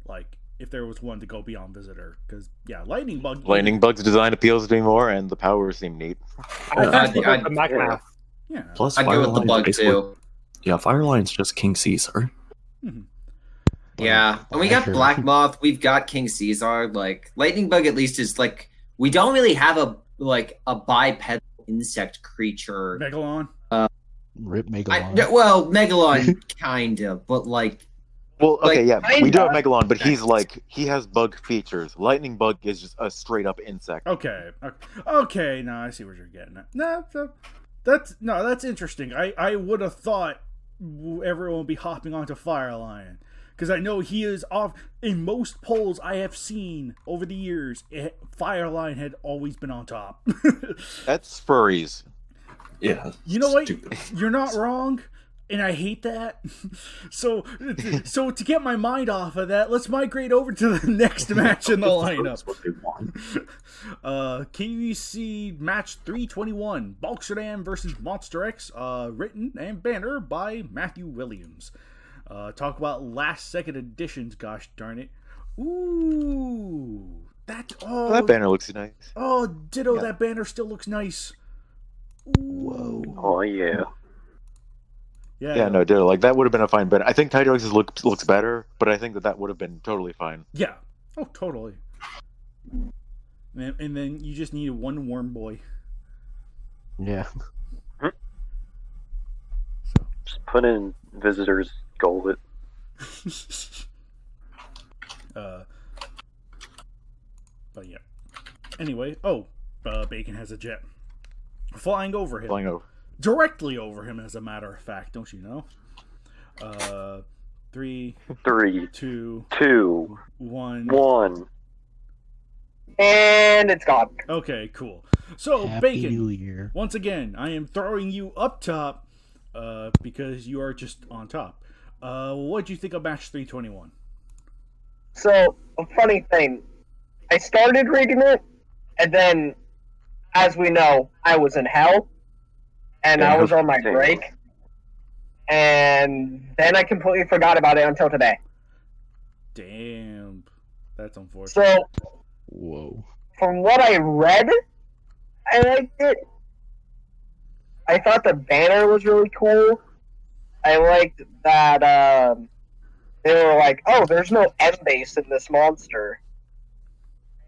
if there was one to go beyond Visitor. Because, yeah, Lightning Bug's design appeals to me more, and the powers seem neat. Magmouth. Yeah. Plus, I'd go with the bug too. Yeah, Fire Lion's just King Caesar. Mm-hmm. Yeah, and we got Black Moth, we've got King Caesar. Lightning Bug at least is we don't really have a bipedal insect creature. Megalon. Rip Megalon. Megalon kinda, but Well, okay, yeah, we do have kinda. Megalon, but he has bug features. Lightning Bug is just a straight up insect. Okay. Okay, now I see what you're getting at. That's interesting. I would have thought everyone would be hopping onto Fire Lion. Because I know he is off. In most polls I have seen over the years, Fire Lion had always been on top. That's furries. Yeah. You know what? Stupid. You're not wrong. And I hate that. So to get my mind off of that, let's migrate over to the next match in the lineup. That's what they want. KWC match 321, Balkshadam versus Monster X, written and banner by Matthew Williams. Talk about last second additions, gosh darn it. Ooh. That banner looks nice. Oh, ditto, yeah. That banner still looks nice. Ooh. Whoa. Oh, yeah. Yeah, no, ditto. Like, that would have been a fine banner. I think Tidy X's looks better, but I think that would have been totally fine. Yeah. Oh, totally. And then you just need one worm boy. Yeah. Just put in visitors Goldet. But yeah. Anyway, Bacon has a jet flying over him. Directly over him, as a matter of fact, don't you know? 3, 2, 1. And it's gone. Okay, cool. So, Happy Bacon, New Year. once again, I am throwing you up top because you are just on top. What do you think of match 321? So, a funny thing. I started reading it, and then, as we know, I was in hell, and I was on my break, and then I completely forgot about it until today. Damn. That's unfortunate. So, whoa. From what I read, I liked it. I thought the banner was really cool. I liked that they were like, oh, there's no end base in this monster.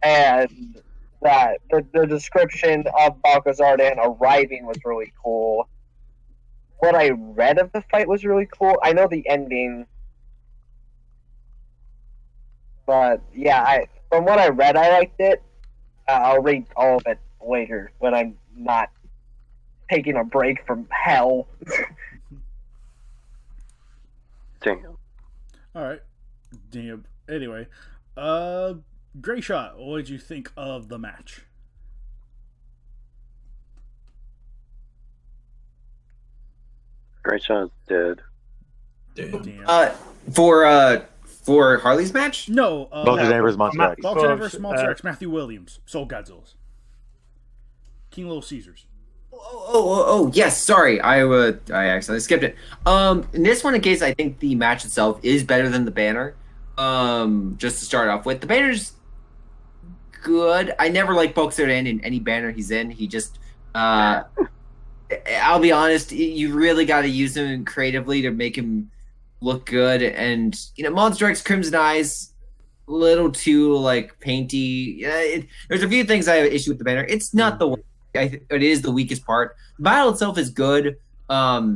And that the description of Balkazardan arriving was really cool. What I read of the fight was really cool. I know the ending, but yeah, from what I read, I liked it. I'll read all of it later when I'm not taking a break from hell. Damn. Alright. Damn. Anyway, Gray Shot, what did you think of the match? Gray Shot's dead. Damn. For Harley's match? No. Balkshadam versus Monster X. Balkshadam versus Monster X. Matthew Williams. Soul Godzilla's. King Little Caesars. Oh, yes, sorry. I accidentally skipped it. In this one, in case, I think the match itself is better than the banner. Just to start off with. The banner's good. I never like Balkshadam in any banner he's in. He just, I'll be honest, you really got to use him creatively to make him look good. And, Monster X Crimson Eyes, a little too, painty. There's a few things I have an issue with the banner. It's not the one. It is the weakest part. The battle itself is good. I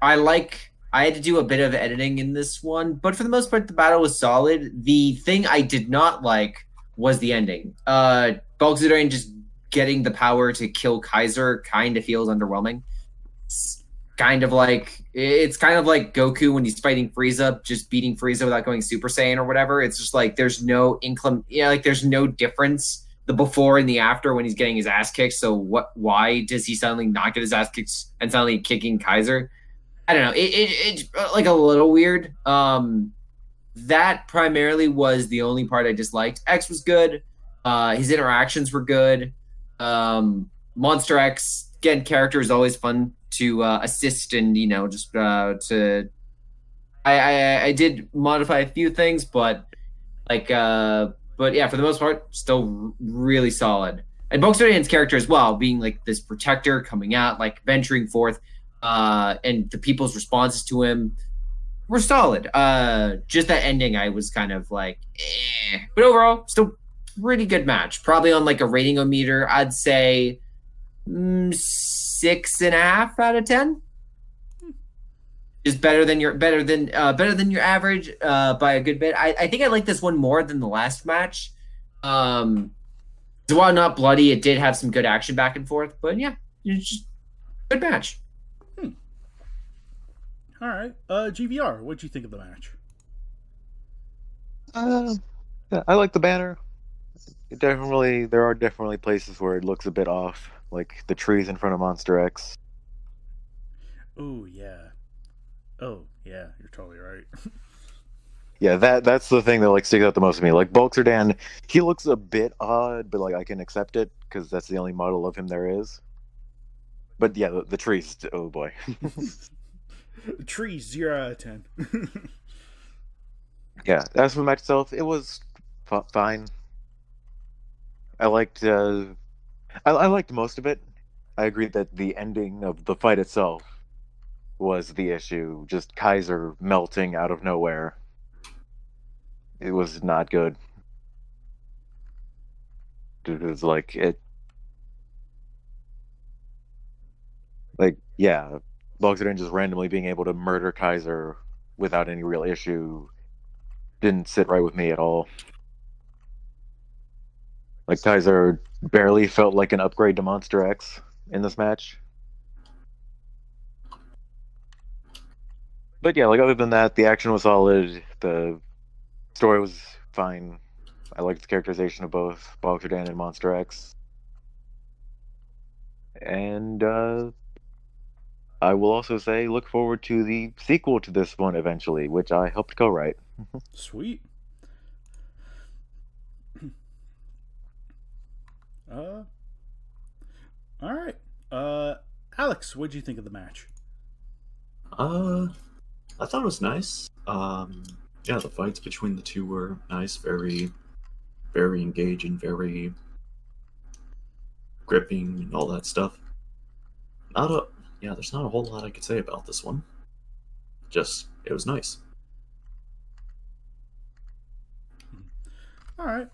had to do a bit of editing in this one, but for the most part, the battle was solid. The thing I did not like was the ending. Balkshadam just getting the power to kill Kaiser kind of feels underwhelming. It's kind of like Goku when he's fighting Frieza, just beating Frieza without going Super Saiyan or whatever. It's just there's no there's no difference the before and the after when he's getting his ass kicked. So why does he suddenly not get his ass kicked and suddenly kicking Kaiser? I don't know. It's a little weird. That primarily was the only part I disliked. X was good. His interactions were good. Monster X, again, character is always fun to assist and, I did modify a few things, but yeah, for the most part, still really solid. And Balkshadam's character as well, being this protector coming out, venturing forth, and the people's responses to him were solid. Just that ending, I was kind of But overall, still pretty good match. Probably on a rating-o-meter, I'd say 6.5 out of 10. Is better than your average by a good bit. I think I like this one more than the last match. While not bloody, it did have some good action back and forth. But yeah, it's just good match. All right, GVR, what'd you think of the match? Yeah, I like the banner. There are definitely places where it looks a bit off, like the trees in front of Monster X. Oh yeah. Oh, yeah, you're totally right. Yeah, that's the thing that like sticks out the most to me. Like Bulkserdan, he looks a bit odd, but like I can accept it because that's the only model of him there is. But yeah, the trees. Oh boy. Trees, 0 out of 10. Yeah, as for the match itself, it was fine. I liked I liked most of it. I agree that the ending of the fight itself was the issue. Just Kaiser melting out of nowhere. It was not good. It was like it. Like yeah, Bogdan just randomly being able to murder Kaiser without any real issue didn't sit right with me at all. Like Kaiser barely felt like an upgrade to Monster X in this match. But yeah, like other than that, the action was solid. The story was fine. I liked the characterization of both Bogdan and Monster X. And I will also say look forward to the sequel to this one eventually, which I helped co-write. Sweet. All right. Alex, what'd you think of the match? I thought it was nice. Yeah, the fights between the two were nice, very, very engaging, very gripping, and all that stuff. There's not a whole lot I could say about this one. Just, it was nice. All right.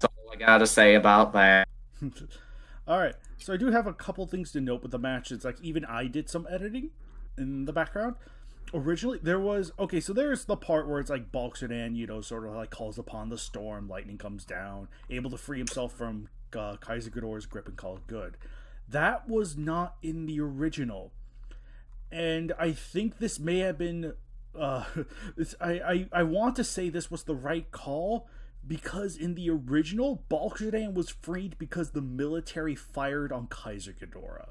That's all I gotta say about that. All right. So I do have a couple things to note with the match. It's like even I did some editing in the background. Originally, there's the part where it's like Bulkserdan, sort of like calls upon the storm, lightning comes down, able to free himself from Kaiser Ghidorah's grip and call it good. That was not in the original. And I think this may have been I want to say this was the right call, because in the original, Bulkserdan was freed because the military fired on Kaiser Ghidorah.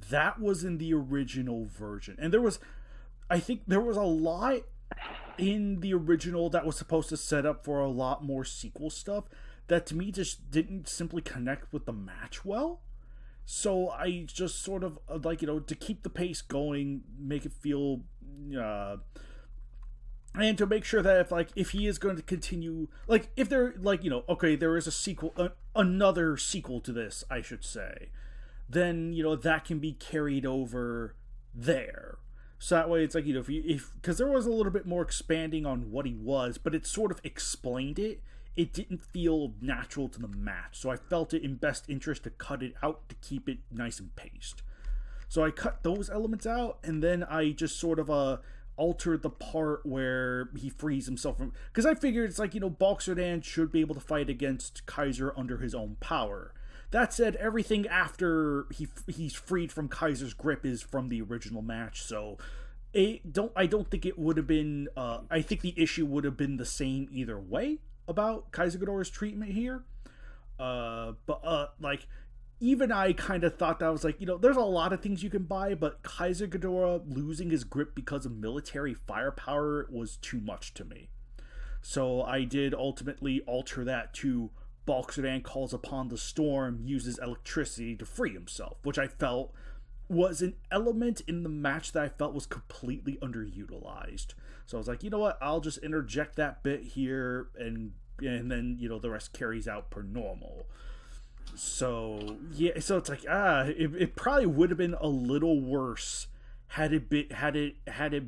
That was in the original version. And I think there was a lot in the original that was supposed to set up for a lot more sequel stuff that to me just didn't simply connect with the match well. So I just sort of to keep the pace going, make it feel and to make sure that if he is going to continue, if there there is a sequel, another sequel to this, I should say, then that can be carried over there. So that way it's because there was a little bit more expanding on what he was, but it sort of explained it. It didn't feel natural to the match, so I felt it in best interest to cut it out to keep it nice and paced. So I cut those elements out, and then I just sort of altered the part where he frees himself from, because I figured it's Bulkserdan should be able to fight against Kaiser under his own power. That said, everything after he's freed from Kaiser's grip is from the original match, so I don't think it would have been. I think the issue would have been the same either way about Kaiser Ghidorah's treatment here. Even I kind of thought that was there's a lot of things you can buy, but Kaiser Ghidorah losing his grip because of military firepower was too much to me. So I did ultimately alter that to Bulkserdan calls upon the storm, uses electricity to free himself, which I felt was an element in the match that I felt was completely underutilized. So I was like, you know what, I'll just interject that bit here, and then the rest carries out per normal. So yeah, so it's it probably would have been a little worse had it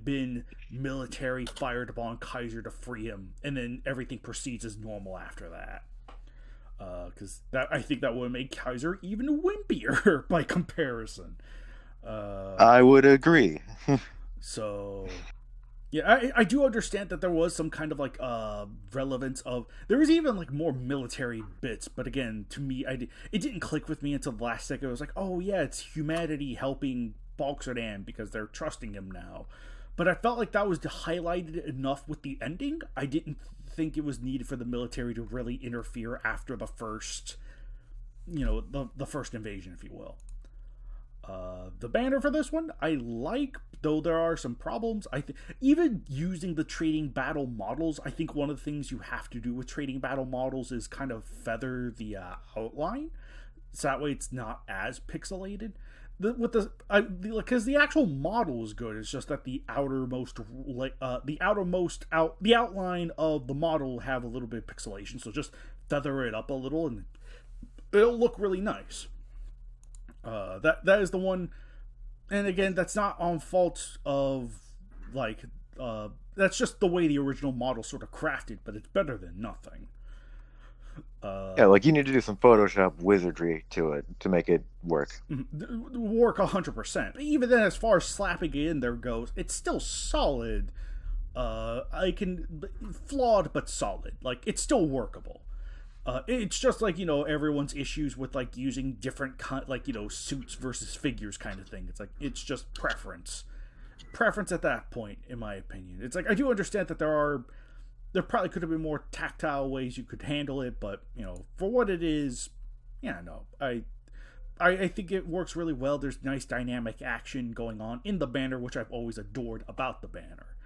been military fired upon Kaiser to free him, and then everything proceeds as normal after that. Because I think that would have made Kaiser even wimpier by comparison. I would agree. So yeah, I do understand that there was some kind of relevance of, there was even more military bits, but again, to me, it didn't click with me until the last second. It was oh yeah, it's humanity helping Bulkserdan because they're trusting him now. But I felt that was highlighted enough with the ending. I didn't think it was needed for the military to really interfere after the first, the first invasion, if you will. The banner for this one, I like, though there are some problems. Even using the trading battle models, I think one of the things you have to do with trading battle models is kind of feather the outline, so that way it's not as pixelated. Because the actual model is good. It's just that the outline of the model have a little bit of pixelation. So just feather it up a little, and it'll look really nice. That is the one, and again, that's not on fault of that's just the way the original model sort of crafted, but it's better than nothing. Yeah, like you need to do some Photoshop wizardry to it to make it work. Work 100%. Even then, as far as slapping it in there goes, it's still solid. Flawed but solid. Like, it's still workable. It's just like, everyone's issues with like using different suits versus figures kind of thing. It's like, it's just preference at that point, in my opinion. It's like, I do understand that there probably could have been more tactile ways you could handle it, but for what it is, I think it works really well. There's nice dynamic action going on in the banner, which I've always adored about the banner.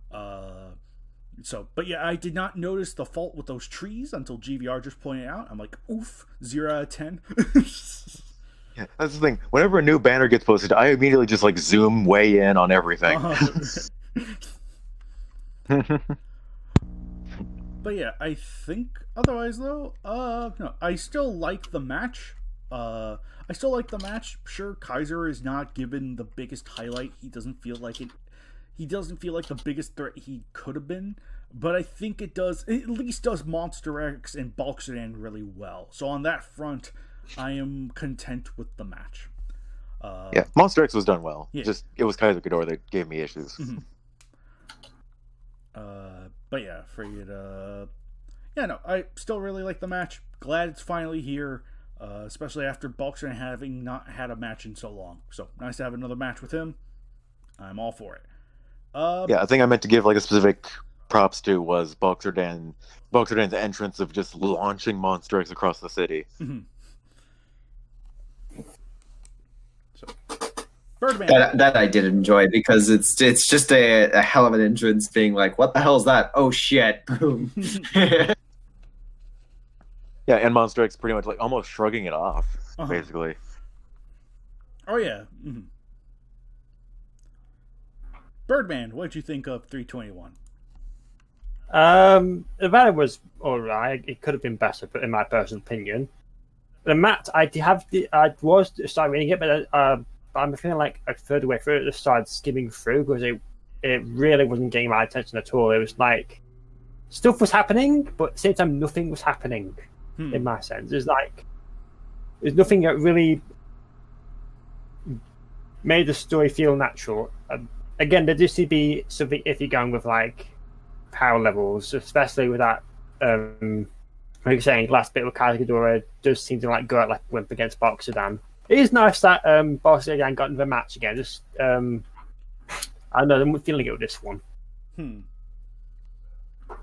But yeah, I did not notice the fault with those trees until GVR just pointed it out. I'm like, oof, 0 out of 10. Yeah, that's the thing. Whenever a new banner gets posted, I immediately just like zoom way in on everything. But yeah, I think otherwise though, no, I still like the match. Sure, Kaiser is not given the biggest highlight. He doesn't feel like it. He doesn't feel like the biggest threat he could have been, but I think it at least does Monster X and Bulk Sedan really well. So on that front, I am content with the match. Yeah, Monster X was done well. Yeah. Just it was Kaiser Ghidorah that gave me issues. Mm-hmm. But yeah, I still really like the match. Glad it's finally here, especially after Bulk Sedan having not had a match in so long. So nice to have another match with him. I'm all for it. Yeah, I think I meant to give like a specific props to was Bulk Sedan's entrance of just launching Monster X across the city. Mm-hmm. So, Birdman. That I did enjoy because it's just a hell of an entrance, being like, what the hell is that? Oh shit! Boom. Yeah, and Monster X pretty much like almost shrugging it off, basically. Oh yeah. Mm-hmm. Birdman, what did you think of 321? The banner was alright. It could have been better, but in my personal opinion, the match I was starting reading it, but I'm feeling like a third way through it, just started skimming through because it really wasn't getting my attention at all. It was like stuff was happening, but at the same time, nothing was happening. In my sense, there's nothing that really made the story feel natural. Again, there does seem to be something iffy going with like power levels, especially with that. Like you're saying, last bit with Kaiju Ghidorah does seem to like go out like wimp against Bulk Sedan. It is nice that Bulk Sedan got into the match again. Just I don't know, I'm feeling it with this one.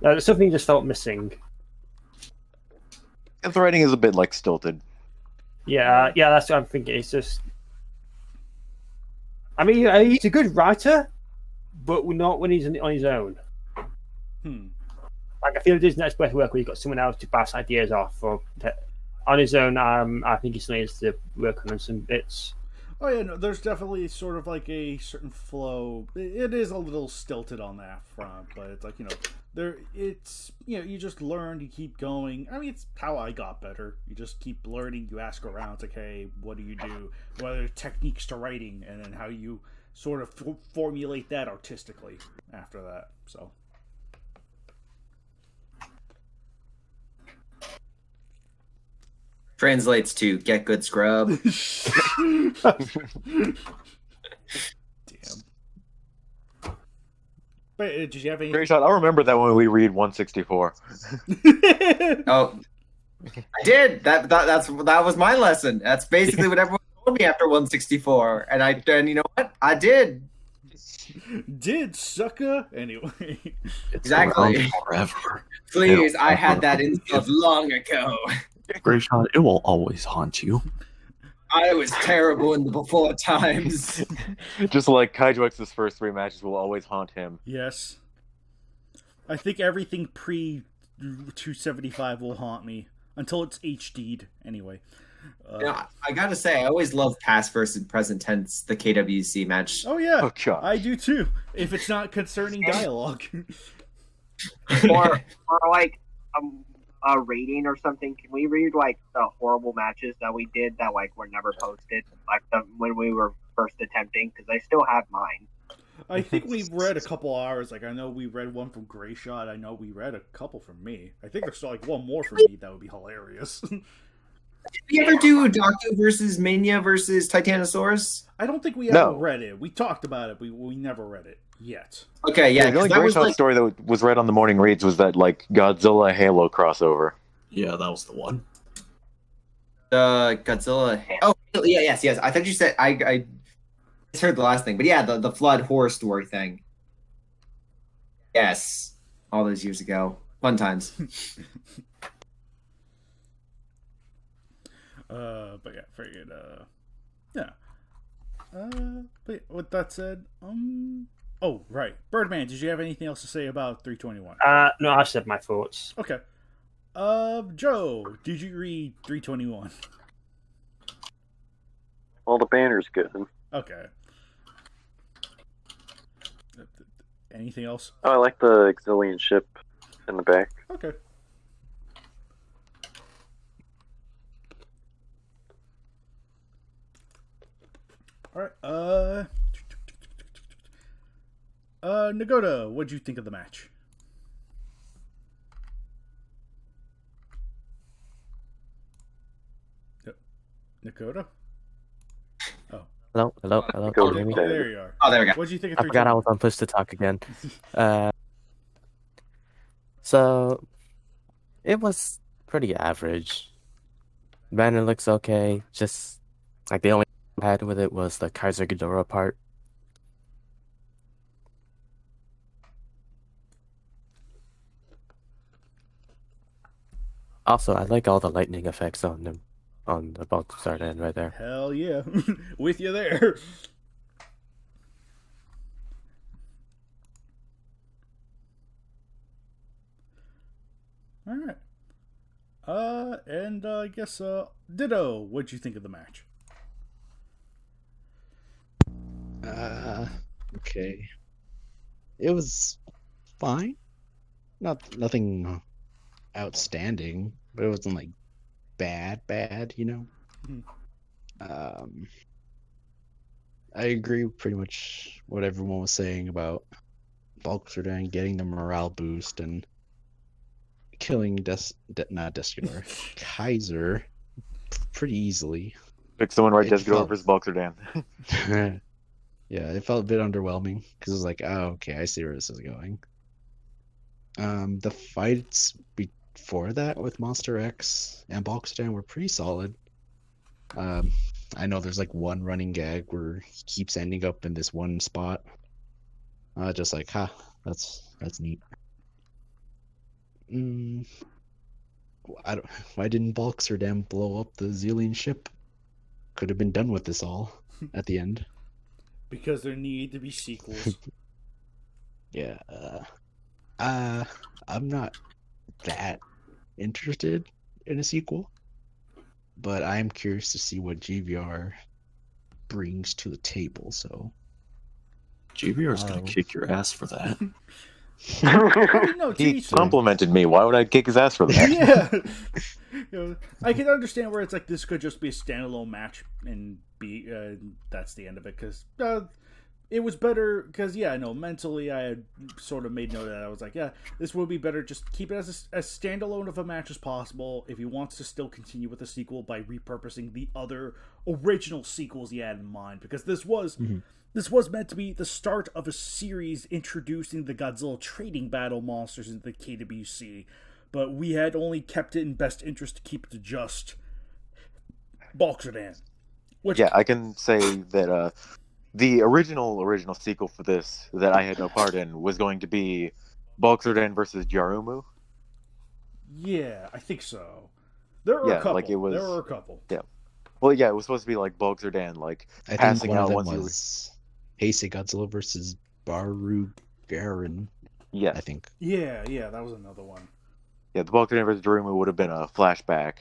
There's something just felt missing. And the writing is a bit like stilted. Yeah, that's what I'm thinking. It's just, I mean, he's a good writer, but not when he's on his own. Like, I feel it is next best work where you've got someone else to bounce ideas off. Or on his own, I think he still needs to work on some bits. Oh yeah, no, there's definitely sort of like a certain flow. It is a little stilted on that front, but it's like, you just learn, you keep going. I mean, it's how I got better. You just keep learning, you ask around, it's like, hey, what do you do? What are techniques to writing? And then how you sort of formulate that artistically after that, so. Translates to get good scrub. Damn. But did you have any? Great shot. I'll remember that when we read 164. Oh, I did. That was my lesson. That's basically what everyone told me after 164, and you know what? I did. Did sucker anyway? Exactly. Forever. Please, I had that installed long ago. Great shot. It will always haunt you. I was terrible in the before times. Just like KWC's first 3 matches will always haunt him. Yes. I think everything pre 275 will haunt me until it's HD'd anyway. I gotta say, I always love past versus present tense, the KWC match. Oh yeah, Oh, God. I do too. If it's not concerning dialogue. or like a rating or something. Can we read like the horrible matches that we did that like were never posted, like when we were first attempting? Because I still have mine. I think we've read a couple hours. Like, I know we read one from Gray Shot. I know we read a couple from me. I think there's still like one more from me that would be hilarious. Did we ever do Daku versus Mania versus Titanosaurus? I don't think we ever read it. We talked about it, but we never read it yet. Okay, yeah. The only that Great was Shot like, story that was read on the morning reads was that like Godzilla Halo crossover. Yeah, that was the one. the Godzilla. Oh, yeah, yes. I thought you said I just heard the last thing, but yeah, the flood horror story thing. Yes, all those years ago, fun times. But yeah, figured. Yeah. But with that said, oh right, Birdman, did you have anything else to say about 321? No, I've said my thoughts. Okay. Joe, did you read 321? Well, the banner's good. Okay. Anything else? Oh, I like the Exilian ship in the back. Okay. All right. Nagoda, what'd you think of the match? Nagoda? Oh. Hello. Go Can you to hear me? bed. There you are. Oh, there we go. What'd you think of I forgot I 321? was on push to talk again. So it was pretty average. Banner looks okay. Just like the only I had with it was the Kaiser Ghidorah part. Also, I like all the lightning effects on them, on the bulk start end right there. Hell yeah. With you there. Alright. And I guess, Ditto, what'd you think of the match? Okay. It was fine. Nothing outstanding, but it wasn't like bad, you know? I agree with pretty much what everyone was saying about Bulksterdan getting the morale boost and killing Kaiser pretty easily. Pick someone right, It Desgador felt- versus Bulksterdan. Yeah, it felt a bit underwhelming because it was like, oh, okay, I see where this is going. The fights before that with Monster X and Bulksterdan were pretty solid. I know there's like one running gag where he keeps ending up in this one spot. Just like, that's neat. Why didn't Bulksterdan blow up the Xilian ship? Could have been done with this all at the end. Because there need to be sequels. Yeah. I'm not that interested in a sequel, but I am curious to see what GVR brings to the table. So GBR's gonna kick your ass for that. No, He complimented me. Why would I kick his ass for that? Yeah. You know, I can understand where it's like this could just be a standalone match and be that's the end of it, because it was better. Because mentally I had sort of made note of that. I was like, yeah, this would be better. Just keep it as standalone of a match as possible. If he wants to still continue with the sequel by repurposing the other original sequels he had in mind, because this was. This was meant to be the start of a series introducing the Godzilla trading battle monsters into the KWC, but we had only kept it in best interest to keep it to just Bulksterdan. Yeah, I can say that the original sequel for this that I had no part in was going to be Bulksterdan versus Jarumu. Yeah, I think so. There were a couple. like it was. There were a couple. Yeah. Well, yeah, it was supposed to be like Bulk Zerdan, like I think passing one of out them once was Heisei Godzilla versus Barugaran. Yeah, I think. Yeah, that was another one. yeah, the Bulk Zerdan versus Daruma would have been a flashback,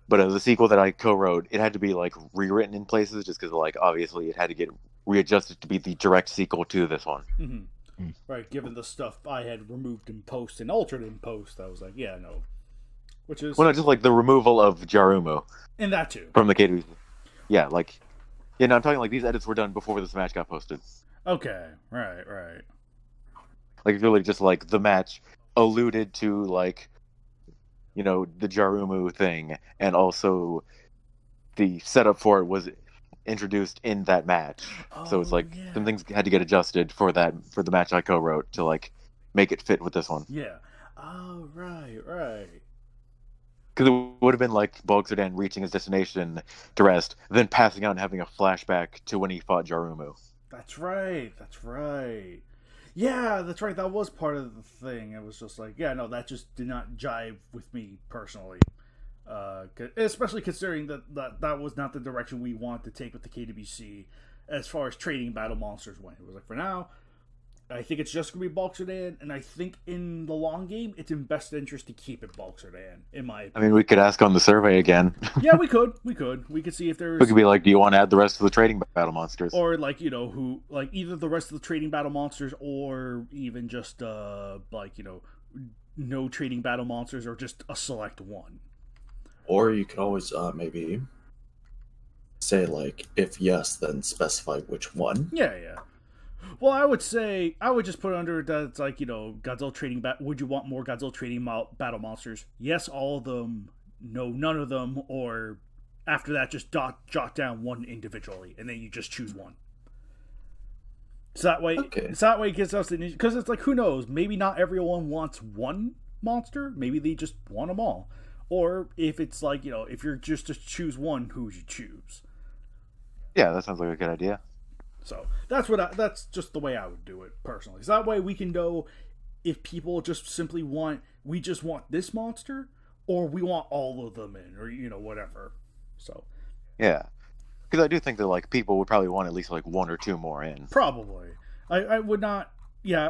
but the sequel that I co-wrote, it had to be like rewritten in places just because like obviously it had to get readjusted to be the direct sequel to this one. Mm-hmm. Right, given the stuff I had removed in post and altered in post, I was like, yeah, no. Which is... Well, not just like the removal of Jarumu. And that too. From the KWC. Yeah, like... Yeah, no, I'm talking like these edits were done before this match got posted. Okay, right. Like, really just like the match alluded to like, you know, the Jarumu thing, and also the setup for it was introduced in that match. So it's like some things had to get adjusted for the match I co-wrote to like make it fit with this one. Yeah. Oh, right. Because it would have been like Bulk Zerdan reaching his destination to rest, then passing out and having a flashback to when he fought Jarumu. That's right. Yeah, that's right. That was part of the thing. It was just like, yeah, no, that just did not jive with me personally. Especially considering that was not the direction we wanted to take with the KWC as far as trading battle monsters went. It was like, for now, I think it's just going to be Bulk Zerdan, and I think in the long game, it's in best interest to keep it Bulk Zerdan, in my opinion. I mean, we could ask on the survey again. Yeah, we could. We could see if there's... We could be like, do you want to add the rest of the trading battle monsters? Or, like, you know, who... Like, either the rest of the trading battle monsters, or even just, like, you know, no trading battle monsters, or just a select one. Or you could always maybe say, like, if yes, then specify which one. Yeah. Well, I would just put under that it's like, you know, Godzilla trading would you want more Godzilla trading battle monsters? Yes, all of them. No, none of them. Or after that, just jot down one individually, and then you just choose one. So that way, it gives us an... Because it's like, who knows? Maybe not everyone wants one monster. Maybe they just want them all. Or if it's like, you know, if you're just to choose one, who would you choose? Yeah, that sounds like a good idea. So that's just the way I would do it personally. So that way we can know if people just simply we just want this monster, or we want all of them in, or, you know, whatever. So yeah, because I do think that like people would probably want at least like one or two more in. Probably, I would not. Yeah,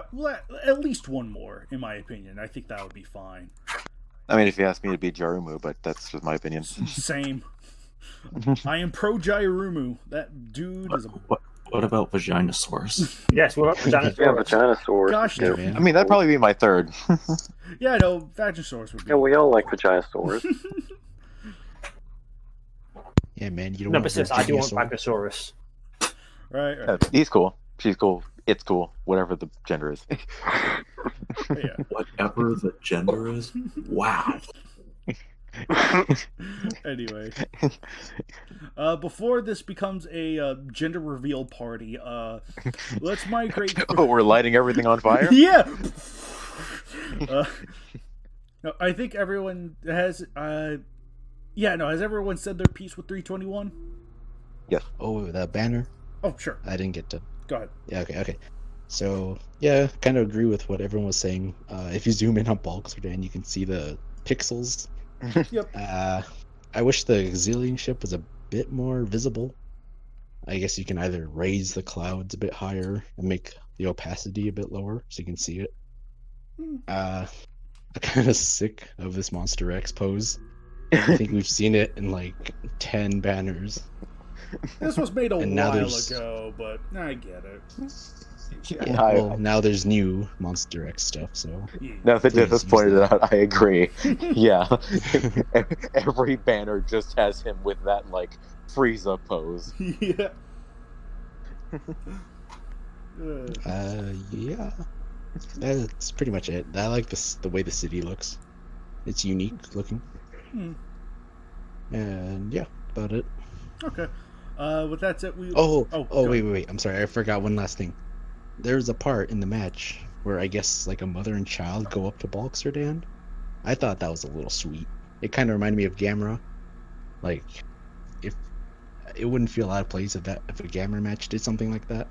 at least one more, in my opinion. I think that would be fine. I mean, if you ask me, it'd be Jarumu, but that's just my opinion. Same. I am pro Jarumu. That dude is a... What about Vaginosaurus? Yes, what about Vaginosaurus? Yeah, Vaginosaurus. Gosh, yeah. I mean, that'd probably be my third. Yeah, no, Vaginosaurus would be... Yeah, we all like Vaginosaurus. Yeah, man, you don't No, want but sis, I do want Brontosaurus. Right. He's cool. She's cool. It's cool. Whatever the gender is. Yeah. Whatever the gender is? Wow. Anyway, before this becomes a gender reveal party, let's migrate. Oh, we're lighting everything on fire? Yeah. No, I think everyone has. Has everyone said their piece with 321? Yes. Oh, that banner? Oh, sure. I didn't get to. Go ahead. Yeah, okay. So, yeah, kind of agree with what everyone was saying. If you zoom in on Bulk Zerdan, you can see the pixels. Yep. I wish the Exilian ship was a bit more visible. I guess you can either raise the clouds a bit higher and make the opacity a bit lower so you can see it. I'm kind of sick of this Monster X pose. I think we've seen it in like 10 banners. This was made a And while now ago, but I get it. Yeah, well, now there's new Monster X stuff, so... Now that please Jeff pointed it out, I agree. Yeah. Every banner just has him with that, like, Frieza pose. Yeah. Yeah. That's pretty much it. I like the way the city looks. It's unique looking. And yeah, about it. Okay. With that said, we... Wait. I'm sorry. I forgot one last thing. There's a part in the match where I guess like a mother and child go up to Bulk Zerdan. I thought that was a little sweet. It kind of reminded me of Gamera. Like, if it wouldn't feel out of place if a Gamera match did something like that.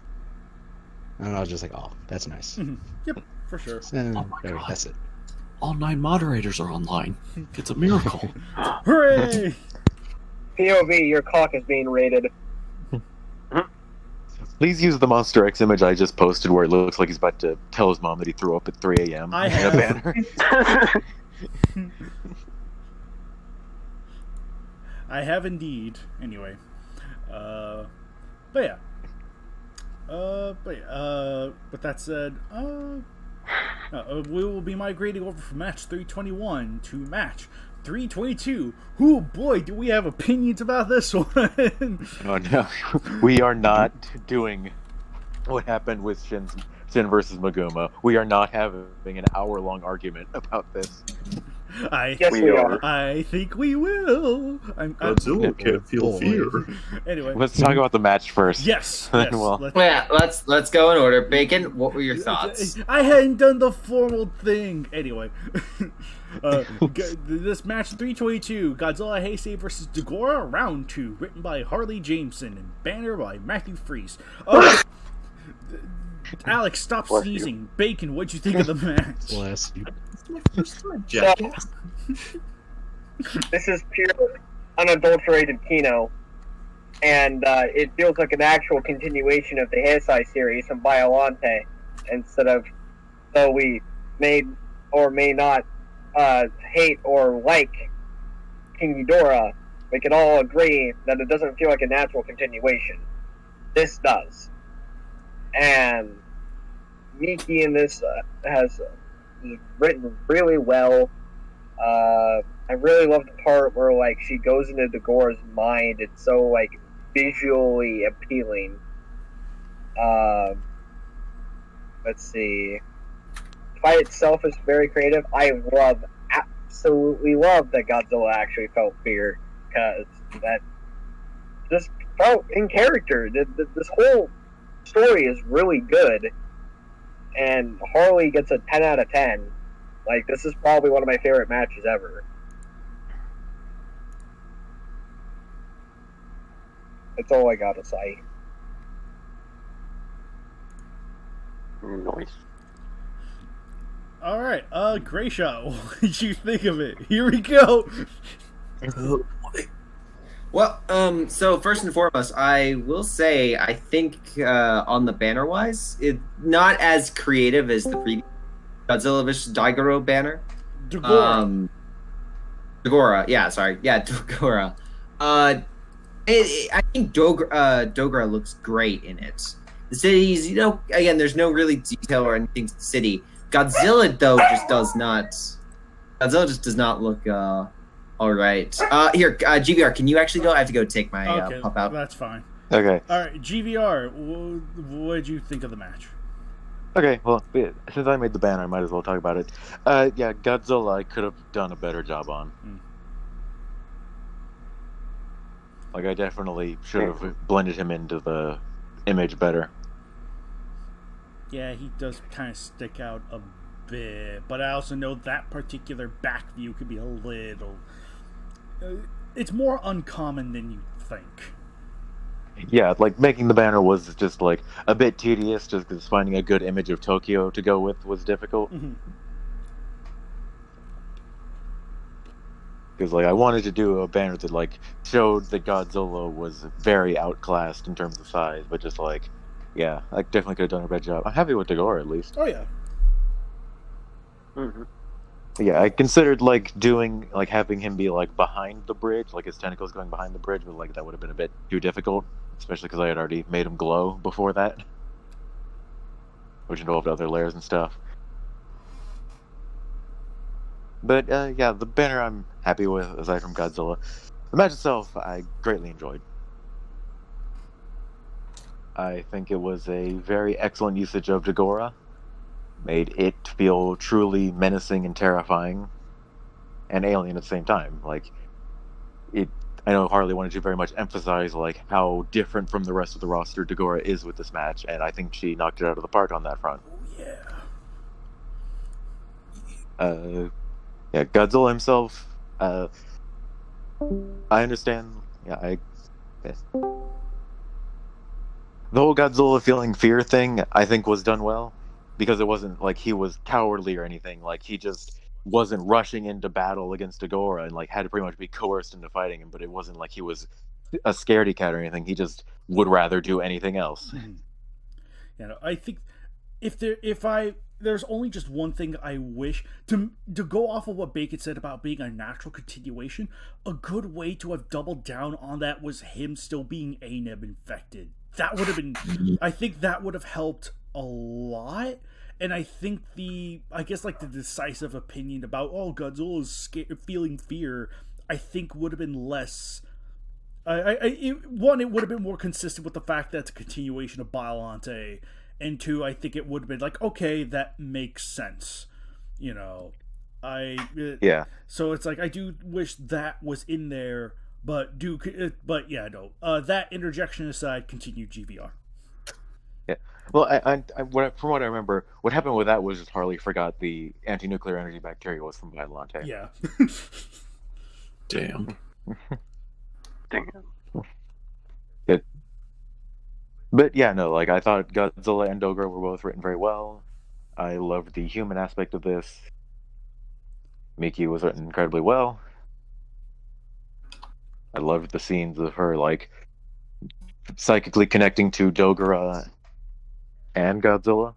And I was just like, oh, that's nice. Mm-hmm. Yep, for sure. That's it. All 9 moderators are online. It's a miracle. Hooray! POV, your cock is being raided. Please use the Monster X image I just posted where it looks like he's about to tell his mom that he threw up at 3 a.m. I in have. a banner. I have indeed. Anyway, but yeah. With that said, we will be migrating over from match 321 to match 322. Oh boy, do we have opinions about this one? Oh no, we are not doing what happened with Shin versus Maguma. We are not having an hour-long argument about this. Yes, we are. I think we will. Godzilla can't feel fear. Anyway, Let's talk about the match first. yes. Then yes we'll- Yeah, let's go in order. Bacon, what were your thoughts? I hadn't done the formal thing. Anyway, this match 322, Godzilla Heisei versus Dagora, round 2, written by Harley Jameson and banner by Matthew Freese. Alex, stop sneezing. Bacon, what'd you think of the match? Bless you. Jackass. This is pure, unadulterated Kino, and it feels like an actual continuation of the Heisei series from Biollante, instead of, though we may or may not hate or like King Ghidorah, we can all agree that it doesn't feel like a natural continuation. This does. And Miki in this has written really well. I really love the part where like she goes into Dagora's mind. It's so like visually appealing. Let's see. The fight itself is very creative. I absolutely love that Godzilla actually felt fear, because that just felt in character. This whole story is really good, and Harley gets a 10 out of 10. Like, this is probably one of my favorite matches ever. That's all I gotta say. Nice. All right, Grayshaw, what did you think of it? Here we go. Well, so first and foremost, I will say I think on the banner wise, it's not as creative as the previous Godzilla vs. Daigoro banner. Dagora. Dagora, yeah, sorry, yeah, Dagora. I think Dogora looks great in it. The cities, again, there's no really detail or anything to the city. Godzilla though just does not. Godzilla just does not look all right. Here, GVR, can you actually go? I have to go take my Okay, pop out. that's fine. Okay. All right, GVR, what did you think of the match? Okay, well, since I made the banner, I might as well talk about it. Yeah, Godzilla I could have done a better job on. Like, I definitely should have blended him into the image better. Yeah, he does kind of stick out a bit, but I also know that particular back view could be a little... it's more uncommon than you think. Yeah, like, making the banner was just, like, a bit tedious, just because finding a good image of Tokyo to go with was difficult. Because, like, I wanted to do a banner that, like, showed that Godzilla was very outclassed in terms of size, but just, like, yeah, I definitely could have done a better job. I'm happy with Dagora, at least. Oh, yeah. Yeah, I considered, like, doing, like, having him be, like, behind the bridge, like, his tentacles going behind the bridge, but, like, that would have been a bit too difficult, especially because I had already made him glow before that, which involved other layers and stuff. But, yeah, the banner I'm happy with, aside from Godzilla. The match itself, I greatly enjoyed. I think it was a very excellent usage of Dagora. Made it feel truly menacing and terrifying, and alien at the same time. Like, I know Harley wanted to very much emphasize, like, how different from the rest of the roster Dagora is with this match, and I think she knocked it out of the park on that front. Yeah, Godzilla himself, I understand. Yeah, the whole Godzilla feeling fear thing, I think, was done well, because it wasn't like he was cowardly or anything. Like, he just wasn't rushing into battle against Agora and like had to pretty much be coerced into fighting him, but it wasn't like he was a scaredy cat or anything. He just would rather do anything else. You know, I think there's only just one thing I wish to go off of what Bacon said about being a natural continuation. A good way to have doubled down on that was him still being ANEB infected. That would have been, I think that would have helped a lot. And I think the decisive opinion about, Godzilla is feeling fear, I think would have been less. It would have been more consistent with the fact that it's a continuation of Biollante, and two, I think it would have been like, okay, that makes sense, you know. Yeah. So it's like I do wish that was in there, but yeah, no. That interjection aside, continue GVR. Yeah. Well, from what I remember, what happened with that was just Harley forgot the anti-nuclear energy bacteria was from Biollante. Yeah. Damn. It, but yeah, no, like I thought Godzilla and Dogora were both written very well. I loved the human aspect of this. Miki was written incredibly well. I loved the scenes of her like psychically connecting to Dogora and Godzilla.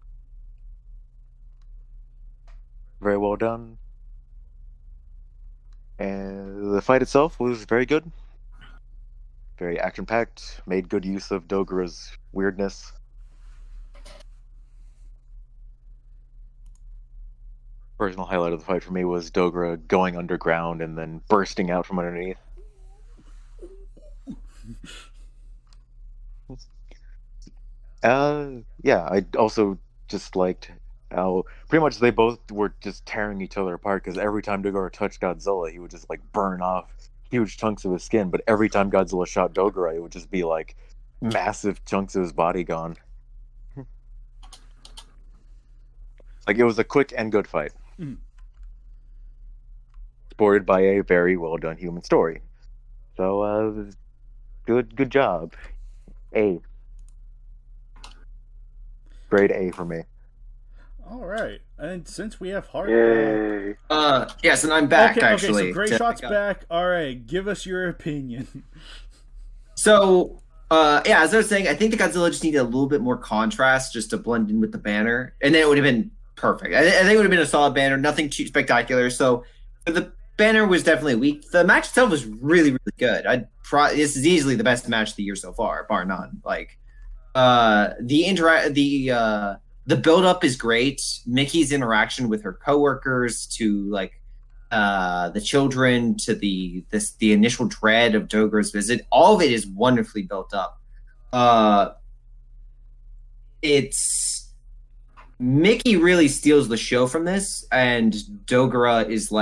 Very well done. And the fight itself was very good. Very action-packed, made good use of Dogora's weirdness. Personal highlight of the fight for me was Dogora going underground and then bursting out from underneath. Yeah, I also just liked how pretty much they both were just tearing each other apart, because every time Dogora touched Godzilla, he would just like burn off huge chunks of his skin, but every time Godzilla shot Dogora, it would just be like massive chunks of his body gone. Like, it was a quick and good fight. Supported by a very well done human story. So, good job. A. Grade A for me. All right, and since we have Hart, Yay. Yes, and I'm back, okay, actually. Okay, so Great Shot's back. All right, give us your opinion. So, yeah, as I was saying, I think the Godzilla just needed a little bit more contrast just to blend in with the banner, and then it would have been perfect. I think it would have been a solid banner, nothing too spectacular. So, the banner was definitely weak. The match itself was really, really good. This is easily the best match of the year so far, bar none. Like, the build-up is great. Mickey's interaction with her coworkers, to like the children, to the initial dread of Dogora's visit, all of it is wonderfully built up. It's Mickey really steals the show from this, and Dogora is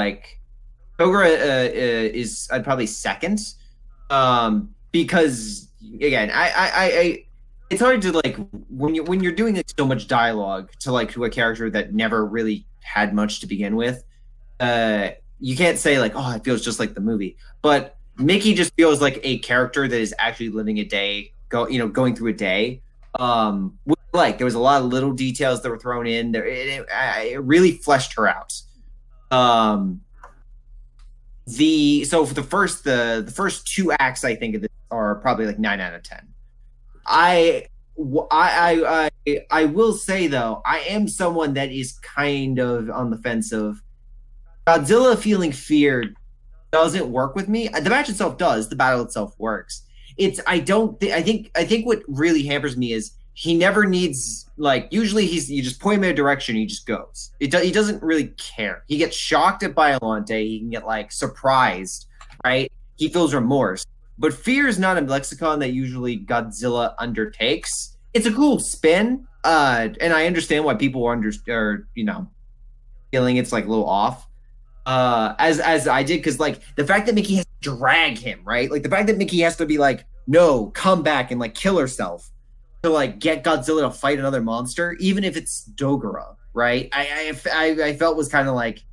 I'd probably second, because again, I it's hard to like when you're doing like so much dialogue to like to a character that never really had much to begin with. You can't say like, oh, it feels just like the movie. But Mickey just feels like a character that is actually living a day, going through a day. Like there was a lot of little details that were thrown in there. It really fleshed her out. So for the first two acts, I think of this are probably like 9 out of 10. I will say though, I am someone that is kind of on the fence of Godzilla feeling fear doesn't work with me. The match itself does. The battle itself works. I think what really hampers me is he never needs, like, usually you just point him in a direction and he just goes. He doesn't really care. He gets shocked at Biollante. He can get like surprised, right? He feels remorse. But fear is not a lexicon that usually Godzilla undertakes. It's a cool spin, and I understand why people are feeling it's like a little off, as I did, because like the fact that Mickey has to drag him, right? Like the fact that Mickey has to be like, no, come back and like kill herself to like get Godzilla to fight another monster, even if it's Dogora, right? I felt was kind of like,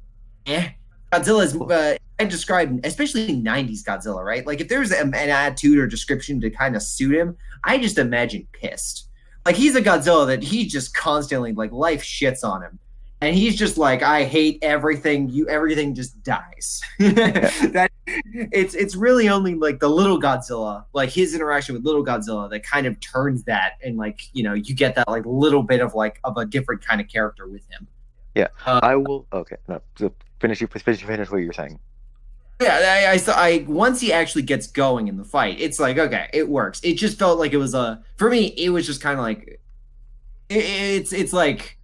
Godzilla's. I described, especially 90s Godzilla, right? Like if there's an attitude or description to kind of suit him, I just imagine pissed. Like he's a Godzilla that he just constantly, like, life shits on him. and he's just like, I hate everything. Everything just dies. That it's really only like the little Godzilla, like his interaction with little Godzilla, that kind of turns that, and like you get that like little bit of like of a different kind of character with him. Yeah, I will. Okay, no, so finish what you're saying. Yeah, I once he actually gets going in the fight, it's like, okay, it works. It just felt like it was for me, it was just kind of like it's like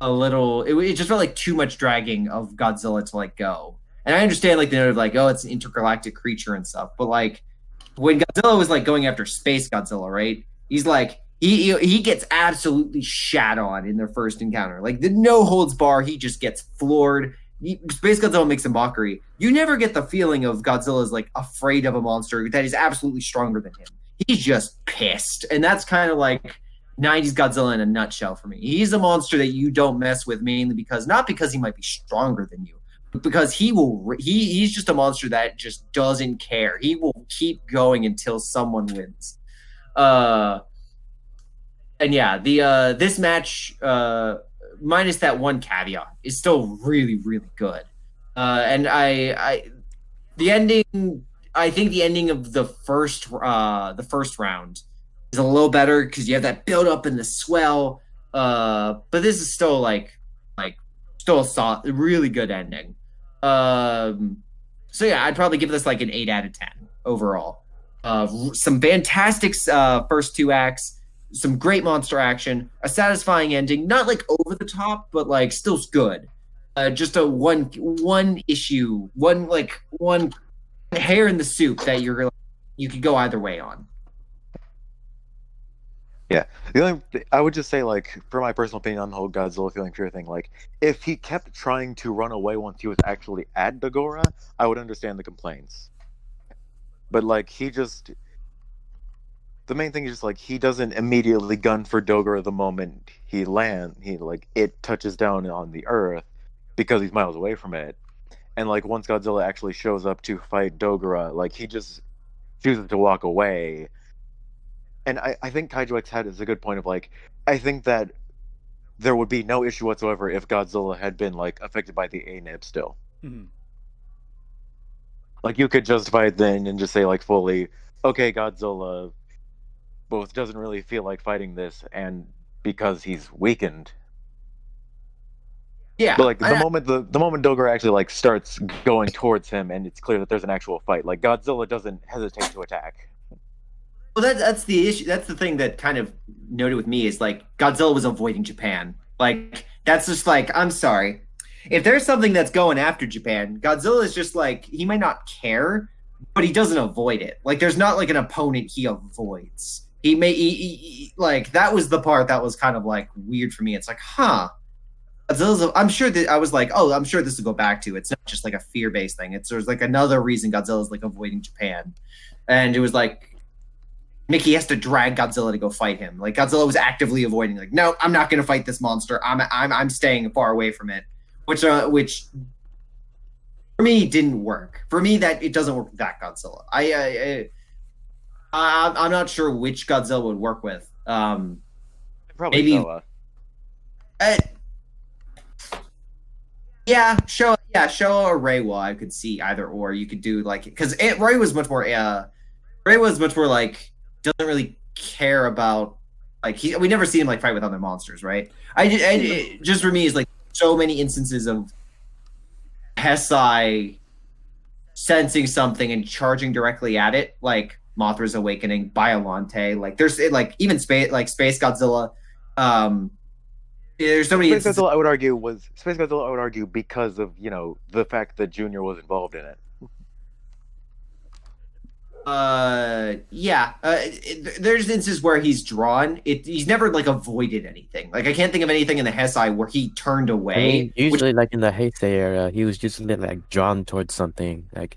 a little. It just felt like too much dragging of Godzilla to like go. And I understand like the note of like, oh, it's an intergalactic creature and stuff, but like when Godzilla was like going after Space Godzilla, right? He's like he gets absolutely shat on in their first encounter. Like the no holds bar, he just gets floored. Space Godzilla makes a mockery. You never get the feeling of Godzilla's like afraid of a monster that is absolutely stronger than him. He's just pissed, and that's kind of like 90s Godzilla in a nutshell for me. He's a monster that you don't mess with, mainly because not because he might be stronger than you, but because he's just a monster that just doesn't care. He will keep going until someone wins. And yeah, the this match, minus that one caveat, is still really, really good. And the ending, I think the ending of the first round is a little better because you have that build up and the swell. But this is still still a really good ending. So yeah, I'd probably give this like an 8 out of 10 overall. Some fantastic first two acts. Some great monster action, a satisfying ending, not like over the top, but like still good. Just a one issue, one hair in the soup that you could go either way on. Yeah, I would just say, like, for my personal opinion on the whole Godzilla feeling fear thing, like, if he kept trying to run away once he was actually at Dogora, I would understand the complaints. But like the main thing is just like he doesn't immediately gun for Dogora the moment he lands. It touches down on the Earth because he's miles away from it. And like once Godzilla actually shows up to fight Dogora, like he just chooses to walk away. And I think Kaiju X had is a good point of like, I think that there would be no issue whatsoever if Godzilla had been like affected by the ANIB still. Mm-hmm. Like you could justify it then and just say like fully, okay, Godzilla both doesn't really feel like fighting this, and because he's weakened. Yeah, but like the moment Dogora actually like starts going towards him, and it's clear that there's an actual fight, like Godzilla doesn't hesitate to attack. Well, that's the issue. That's the thing that kind of noted with me is like Godzilla was avoiding Japan. Like that's just like, I'm sorry, if there's something that's going after Japan, Godzilla is just like, he might not care, but he doesn't avoid it. Like there's not like an opponent he avoids. He like that was the part that was kind of like weird for me. It's like, I'm sure that I was like, oh, I'm sure this will go back to. It's not just like a fear-based thing. There's like another reason Godzilla's like avoiding Japan, and it was like Mickey has to drag Godzilla to go fight him. Like Godzilla was actively avoiding. Like, no, I'm not going to fight this monster. I'm staying far away from it, which for me didn't work. For me, that it doesn't work with that Godzilla. I'm not sure which Godzilla would work with. Probably maybe. Showa. Showa or Reiwa. I could see either or. You could do like because Ray was much more like doesn't really care about like we never see him like fight with other monsters, right? Just for me is like so many instances of Hesai sensing something and charging directly at it, like Mothra's Awakening, Biollante, like there's like even Space Godzilla. There's so many Space Godzilla, I would argue because of the fact that Junior was involved in it. There's instances where he's drawn. He's never like avoided anything. Like I can't think of anything in the Hesai where he turned away. I mean, usually, like in the Heisei era, he was usually like drawn towards something. Like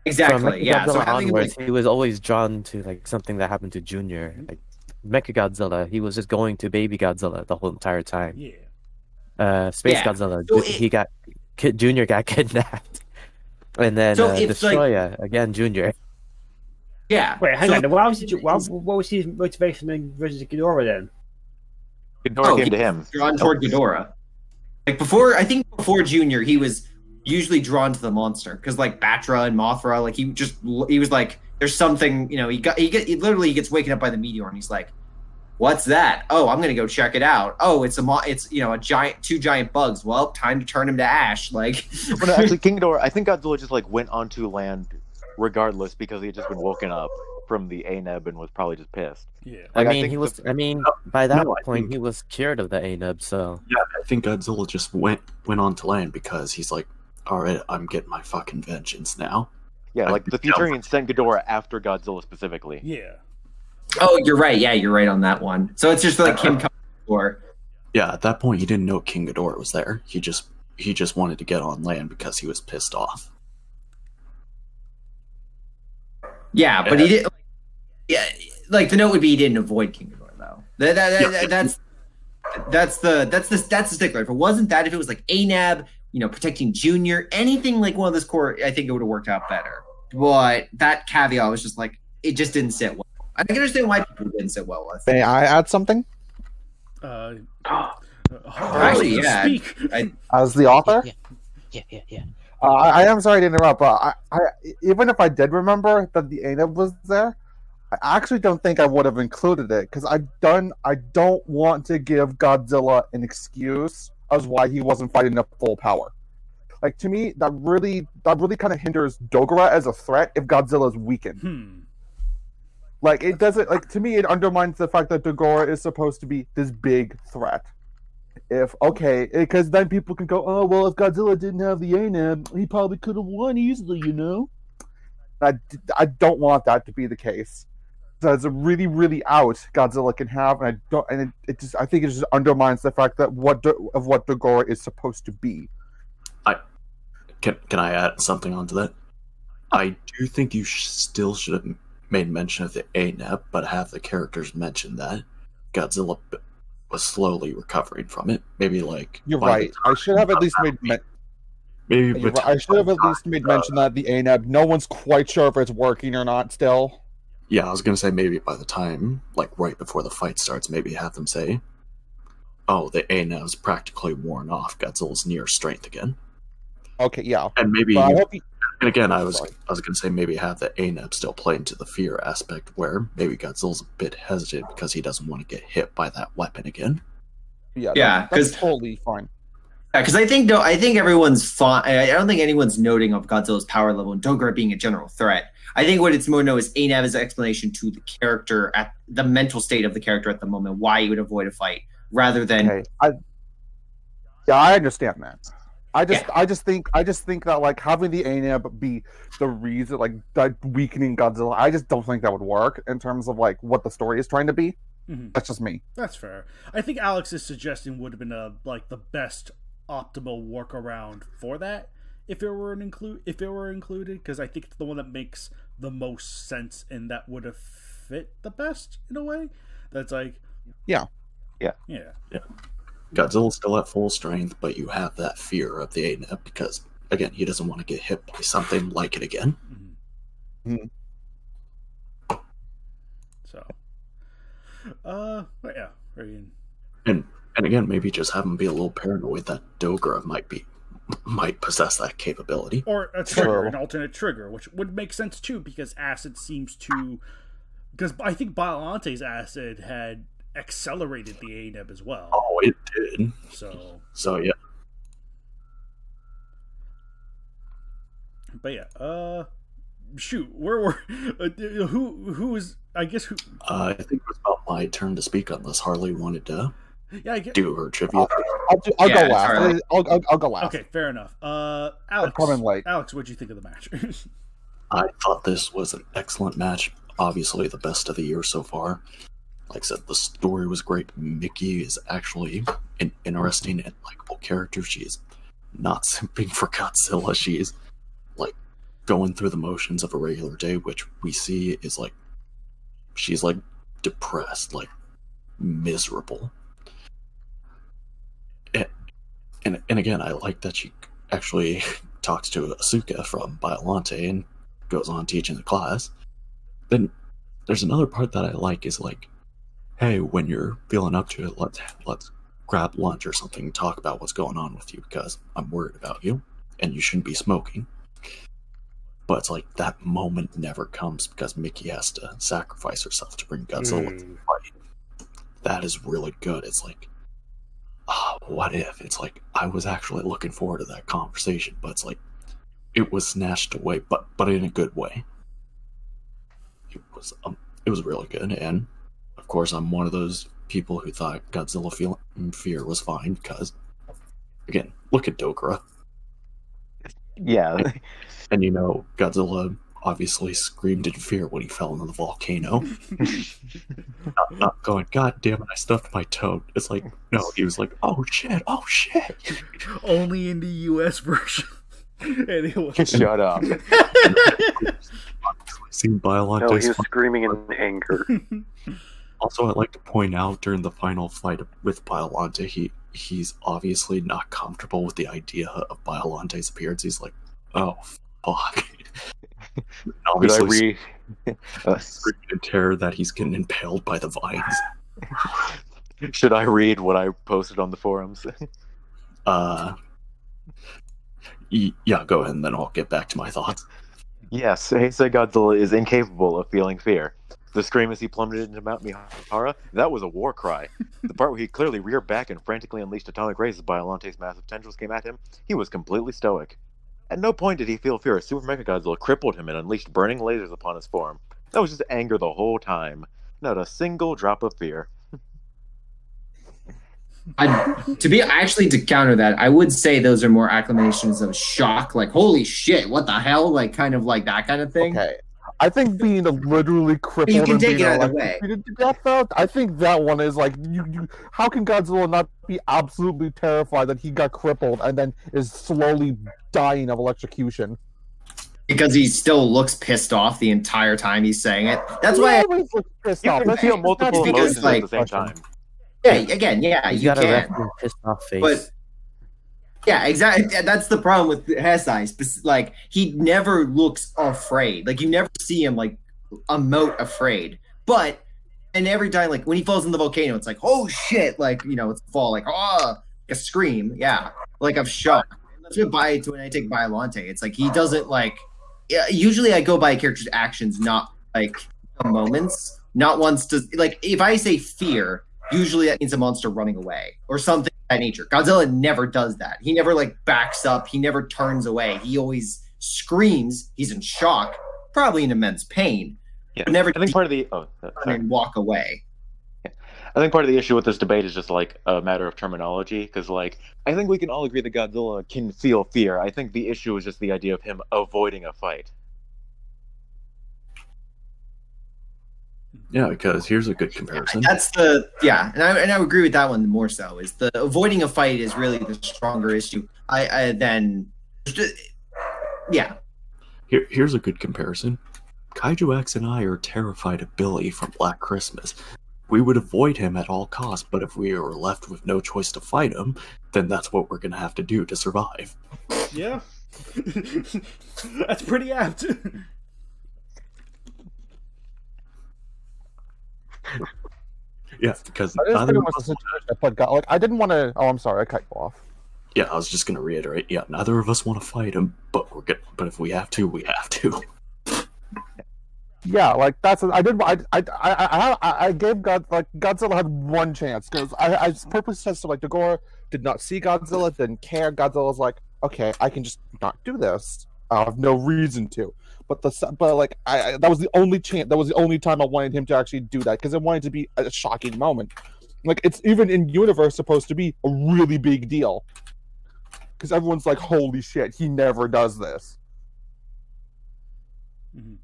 exactly, yeah. So onwards, he was always drawn to like something that happened to Junior. Like Mechagodzilla, he was just going to Baby Godzilla the whole entire time. Yeah. Space Godzilla, Junior got kidnapped, and then Destroya again, Junior. Yeah. Wait, hang on. What was his motivation in versus Ghidorah then? Ghidorah came to him. Drawn toward Ghidorah. Like before, I think before Junior, he was usually drawn to the monster because like Batra and Mothra, like he was like, there's something, you know, he gets waken up by the meteor and he's like, what's that? Oh, I'm gonna go check it out. Oh, it's two giant bugs. Well, time to turn him to ash. Like, Well, no, actually, King Ghidorah, I think Godzilla just like went onto land regardless because he had just been woken up from the ANEB and was probably just pissed. Yeah. Like, I mean, think he the- was. I mean, by that No, I point, think- he was cured of the ANUB. So Yeah, I think Godzilla just went onto land because he's like, all right, I'm getting my fucking vengeance now. Yeah, like the Yeah. Futurians sent Ghidorah after Godzilla specifically. Yeah. oh, you're right. Yeah, you're right on that one. So it's just like him coming for. Yeah, at that point he didn't know King Ghidorah was there. He just wanted to get on land because he was pissed off. Yeah, but he didn't. Yeah, like the note would be he didn't avoid King Ghidorah though. That's the stickler. If it wasn't that, if it was like ANAB, you know, protecting Junior, anything like one of this core, I think it would have worked out better. But that caveat was just like it just didn't sit well. I can understand why people didn't sit well with it. May I add something? Actually, yeah. Speak. As the author? Yeah. I am sorry to interrupt, but I even if I did remember that the ANAB was there, I actually don't think I would have included it because I don't want to give Godzilla an excuse as why he wasn't fighting at full power. Like to me, that really kind of hinders Dogora as a threat if Godzilla's weakened. Like it doesn't like to me it undermines the fact that Dogora is supposed to be this big threat. Because then people can go, oh well, if Godzilla didn't have the ANAB, he probably could have won easily, you know. I don't want that to be the case. So it's a really out Godzilla can have, and I think it just undermines the fact that what Dogora is supposed to be. Can I add something onto that? I do think you still should have made mention of the ANEP, but have the characters mention that Godzilla was slowly recovering from it. Maybe like You're right. I should have at least made. I should have at least made mention that the ANAB. No one's quite sure if it's working or not. Still. Yeah, I was gonna say maybe by the time, like right before the fight starts, maybe have them say, "Oh, the ANAB's practically worn off. Godzilla's near strength again." Okay, yeah. And maybe, But I hope and again, I was Sorry. gonna say maybe have the ANAB still play into the fear aspect, where maybe Godzilla's a bit hesitant because he doesn't want to get hit by that weapon again. Yeah, Yeah, that's 'cause- totally fine. Yeah, because I think everyone's fine. I don't think anyone's noting of Godzilla's power level and Dogora being a general threat. I think what it's more known is ANAB is an explanation to the character at the mental state of the character at the moment, why he would avoid a fight, rather than Okay, I understand that. I just think that like having the ANAB be the reason, like that weakening Godzilla, I just don't think that would work in terms of like what the story is trying to be. That's just me. That's fair. I think Alex's suggestion would have been like the best optimal workaround for that if it were included, because I think it's the one that makes the most sense and that would have fit the best in a way. That's like Yeah. Godzilla's still at full strength, but you have that fear of the ANAB because, again, he doesn't want to get hit by something like it again. So, but yeah, very. And again, maybe just have him be a little paranoid that Dogora might possess that capability. Or a trigger, an alternate trigger, which would make sense too, because acid seems to. Because I think Biolante's acid had accelerated the ANEB as well. Oh, it did. So yeah. But yeah, shoot, where were who was? I guess who? I think it was about my turn to speak unless Harley wanted to Yeah, I guess. do her trivia. I'll Yeah, go last. Harley. I'll go last. Okay, fair enough. Alex, coming late. Alex, what'd you think of the match? I thought this was an excellent match. Obviously, the best of the year so far. Like I said, the story was great. Mickey is actually an interesting and likable character. She is not simping for Godzilla. She is like going through the motions of a regular day, which we see is like she's like depressed, like miserable. And again, I like that she actually talks to Asuka from Biollante and goes on teaching the class. Then there's another part that I like is like, hey, when you're feeling up to it, let's grab lunch or something and talk about what's going on with you because I'm worried about you and you shouldn't be smoking. But it's like that moment never comes because Mickey has to sacrifice herself to bring Godzilla to the fight. That is really good. It's like, what if? It's like, I was actually looking forward to that conversation, but it's like, it was snatched away, but in a good way. It was really good, and of course I'm one of those people who thought Godzilla Fear was fine because, again, look at Dokura. Yeah. And Godzilla obviously screamed in fear when he fell into the volcano. not going, God damn it, I stuffed my toe. It's like, no, he was like, oh shit. Only in the US version. Anyway. Shut up. Seen Biolante's No, he was screaming in anger. Also, I'd like to point out during the final fight with Biolante, he's obviously not comfortable with the idea of Biolante's appearance. He's like, oh, fuck. Obviously, screaming in terror that he's getting impaled by the vines. Should I read what I posted on the forums? Yeah, go ahead, and then I'll get back to my thoughts. Yes, Heisei Godzilla is incapable of feeling fear. The scream as he plummeted into Mount Mihara, that was a war cry. The part where he clearly reared back and frantically unleashed atomic rays as Biolante's massive tendrils came at him, he was completely stoic. At no point did he feel fear as Super Mechagodzilla crippled him and unleashed burning lasers upon his form. That was just anger the whole time. Not a single drop of fear. To counter that, I would say those are more acclamations of shock, like holy shit, what the hell, like kind of like that kind of thing. Okay, I think being literally crippled. You can take it and either way. To death, though, I think that one is like you. How can Godzilla not be absolutely terrified that he got crippled and then is slowly dying of electrocution? Because he still looks pissed off the entire time he's saying it. That's why always looks pissed You off. can feel multiple because, emotions like, at the same time. Yeah, again, yeah, He's you got a can. resting pissed off face. But yeah, exactly. That's the problem with Heisei. Like, he never looks afraid. Like, you never see him like emote afraid. But and every time, like when he falls in the volcano, it's like, oh shit! Like it's a fall, like a scream, yeah, like of shock. That's what when I take Biolante, it's like he doesn't like. Yeah, usually I go by a character's actions, not like the moments. Not once to like if I say fear. Usually that means a monster running away or something of that nature. Godzilla never does that. He never like backs up. He never turns away. He always screams. He's in shock, probably in immense pain. Yeah, but never I think part of the and walk away. Yeah. I think part of the issue with this debate is just like a matter of terminology, because like I think we can all agree that Godzilla can feel fear. I think the issue is just the idea of him avoiding a fight. Yeah, because here's a good comparison. That's and I agree with that one more so. Is the avoiding a fight is really the stronger issue. Here's a good comparison. Kaiju X and I are terrified of Billy from Black Christmas. We would avoid him at all costs, but if we were left with no choice to fight him, then that's what we're going to have to do to survive. Yeah. That's pretty apt. Yeah, because That is pretty much the situation I put. Like, I didn't want to. Oh, I'm sorry, I cut you off. Yeah, I was just going to reiterate. Yeah, neither of us want to fight him, but But if we have to, we have to. Yeah, like I gave Godzilla had one chance because I purposely tested like Dagora did not see Godzilla, didn't care. Godzilla's like, okay, I can just not do this. I have no reason to. But that was the only chance. That was the only time I wanted him to actually do that because I wanted it to be a shocking moment. Like it's even in universe supposed to be a really big deal because everyone's like, holy shit, he never does this. Mm-hmm.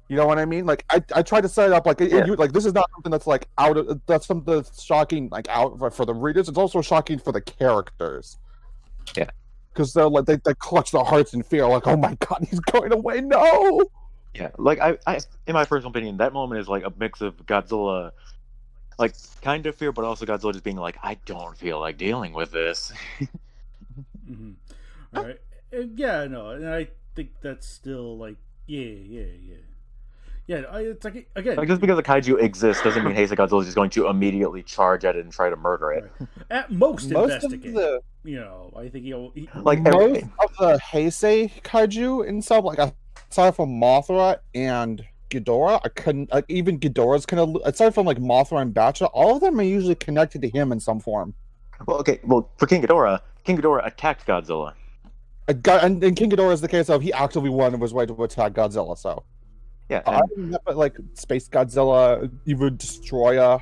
You know what I mean? Like I try to set it up like like this is not something that's like that's something that's shocking like out for the readers. It's also shocking for the characters. Yeah. Because they're like they clutch their hearts in fear, like, oh my god, he's going away, no! Yeah, like I in my personal opinion, that moment is like a mix of Godzilla, like kind of fear, but also Godzilla just being like, I don't feel like dealing with this. Mm-hmm. All right, yeah, no, and I think that's still like, yeah. Yeah, it's like again. Like just because a kaiju exists doesn't mean Heisei Godzilla is just going to immediately charge at it and try to murder it. Right. At most investigate. I think like most of the Heisei kaiju and stuff, like aside from Mothra and Ghidorah, I couldn't like even Ghidorah's kind of aside from like Mothra and Batra, all of them are usually connected to him in some form. Well, for King Ghidorah attacked Godzilla. And King Ghidorah is the case of he actively went and was ready to attack Godzilla. So yeah, but like Space Godzilla, even Destroyer,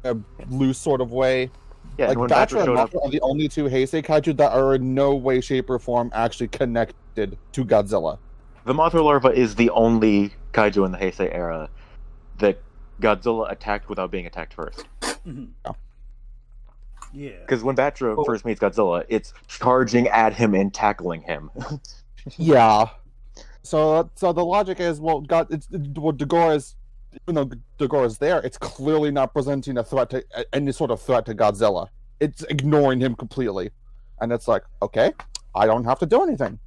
a loose sort of way. Yeah, like Batra and Mothra are the only two Heisei kaiju that are in no way, shape, or form actually connected to Godzilla. The Mothra larva is the only kaiju in the Heisei era that Godzilla attacked without being attacked first. Mm-hmm. Oh. Yeah. Because when Batra first meets Godzilla, it's charging at him and tackling him. Yeah. So the logic is, Dagora is, even though Dagora is there, it's clearly not presenting a threat to any sort of threat to Godzilla. It's ignoring him completely, and it's like, okay, I don't have to do anything.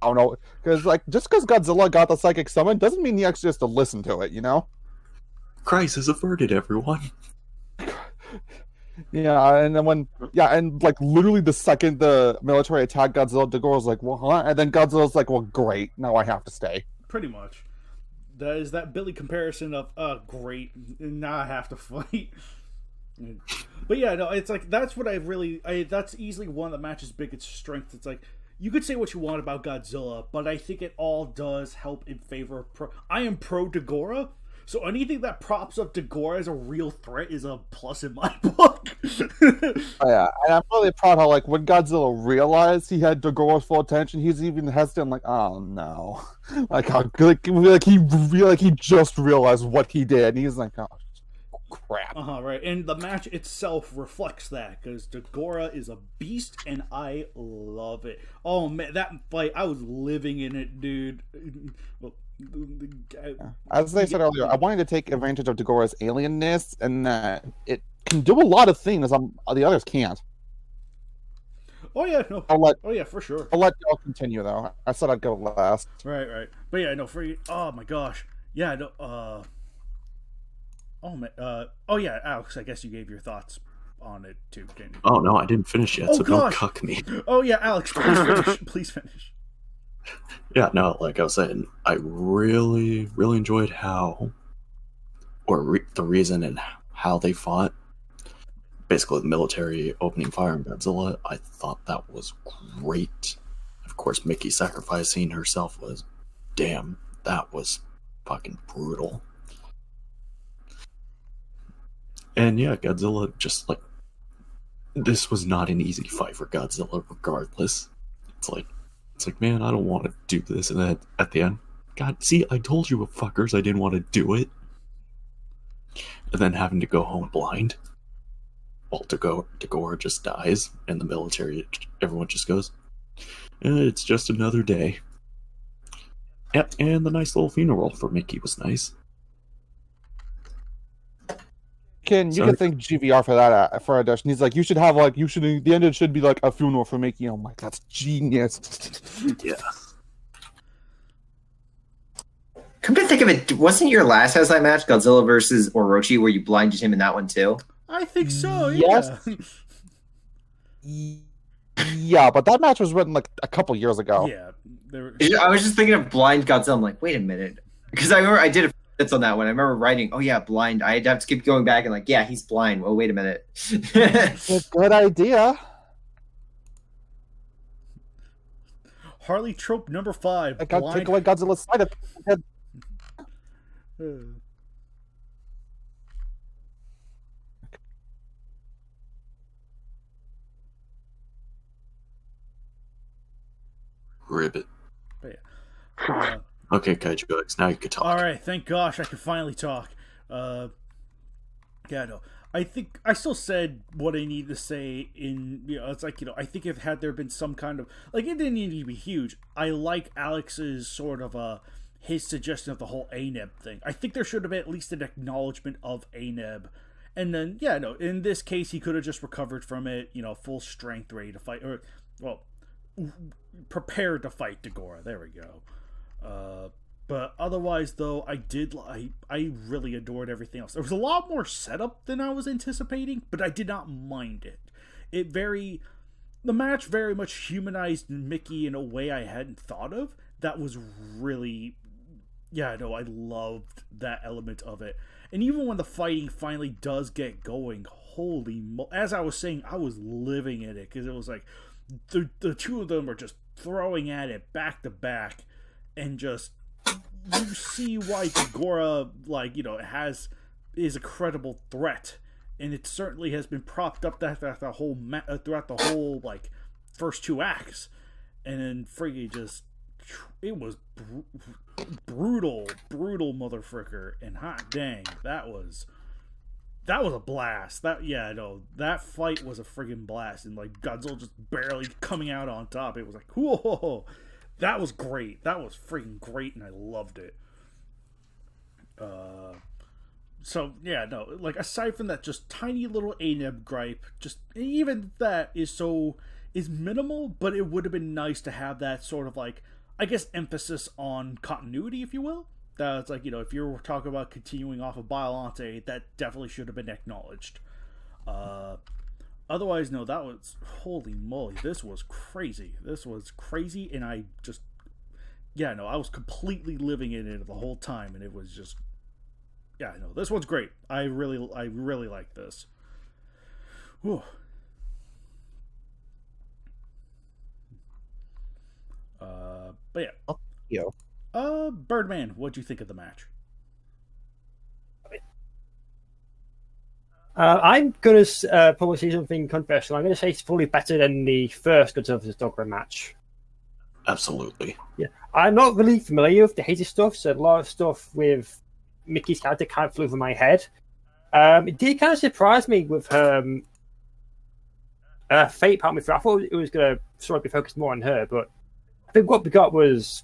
I don't know, because like just because Godzilla got the psychic summon doesn't mean he actually has to listen to it, you know? Crisis averted, everyone. Yeah, and then and like literally the second the military attacked Godzilla, Dagora's like, well, huh? And then Godzilla's like, well, great, now I have to stay. Pretty much. That is that Billy comparison of, great, now I have to fight. But yeah, no, it's like, that's what that's easily one of the match's biggest strengths. It's like, you could say what you want about Godzilla, but I think it all does help in favor of I am pro Dagora, so anything that props up Dagora as a real threat is a plus in my book. Yeah, and I'm really proud how, like, when Godzilla realized he had Dagora's full attention, he's even hesitant, like, oh no. Like, he just realized what he did, and he's like, oh, crap. Right. And the match itself reflects that, because Dagora is a beast, and I love it. Oh, man, that fight, I was living in it, dude. Well, as I said earlier, I wanted to take advantage of Dagora's alienness, and that it can do a lot of things the others can't. Oh, yeah, no. Oh, yeah, for sure. I'll let y'all continue, though. I said I'd go last. Right. But yeah, no, oh my gosh. Yeah, no, oh, man, oh yeah, Alex, I guess you gave your thoughts on it too, didn't you? Oh no, I didn't finish yet, so gosh. Don't cuck me. Oh yeah, Alex, please finish. Please finish. Yeah, no, like I was saying, I really, really enjoyed the reason and how they fought. Basically, the military opening fire on Godzilla, I thought that was great. Of course, Mickey sacrificing herself was, damn, that was fucking brutal. And yeah, Godzilla just like, this was not an easy fight for Godzilla regardless. It's like, man, I don't want to do this. And then at the end, God, see, I told you fuckers I didn't want to do it. And then having to go home blind. Well, Dagora just dies, and the military, everyone just goes, it's just another day. Yep, and the nice little funeral for Mickey was nice. You can thank GVR for that for addition. He's like, the end should be like a funeral for Mickey. I'm like, that's genius. Yeah. Come to think of it, wasn't your last Heisei match Godzilla versus Orochi where you blinded him in that one too? I think so. Yes. Yeah, but that match was written like a couple years ago. Yeah. I was just thinking of blind Godzilla. I'm like, wait a minute, because I remember I did a on that one. I remember writing, oh yeah, blind. I'd have to keep going back and like, yeah, he's blind. Oh, wait a minute. It's a good idea. Harley trope number 5. I got to take away Godzilla's side of it. Ribbit. Yeah. Okay, Kaiju X, now you can talk. Alright, thank gosh I can finally talk. Yeah, no. I think I still said what I need to say it's like, I think if had there been some kind of, like, it didn't need to be huge. I like Alex's sort of, his suggestion of the whole ANEB thing. I think there should have been at least an acknowledgement of ANEB. And then, yeah, no, in this case, he could have just recovered from it, full strength, ready to fight, or, well, prepared to fight Dagora. There we go. But otherwise, though, I really adored everything else. There was a lot more setup than I was anticipating, but I did not mind it. The match very much humanized Mickey in a way I hadn't thought of. That was really, I loved that element of it. And even when the fighting finally does get going, as I was saying, I was living in it, because it was like, the two of them are just throwing at it back to back, and just, you see why Gora, is a credible threat, and it certainly has been propped up throughout the whole first two acts, and then Friggy just, it was brutal motherfricker, and hot dang, that was a blast. That fight was a friggin' blast, and Godzilla just barely coming out on top. It was like, whoa. That was great. That was freaking great, and I loved it. Aside from that just tiny little ANEB gripe, just even that is minimal, but it would have been nice to have that sort of emphasis on continuity, if you will. That's if you're talking about continuing off of Biollante, that definitely should have been acknowledged. Otherwise, no, that was, holy moly, this was crazy. And I just, I was completely living in it the whole time, and it was just, this one's great. I really like this. Whew. But yeah. Birdman, what'd you think of the match? I'm going to probably say something controversial. I'm going to say it's probably better than the first Godzilla vs. Dogma match. Absolutely. Yeah, I'm not really familiar with the Hazy stuff, so a lot of stuff with Mickey's character kind of flew over my head. It did kind of surprise me with her fate part of me. I thought it was going to sort of be focused more on her, but I think what we got was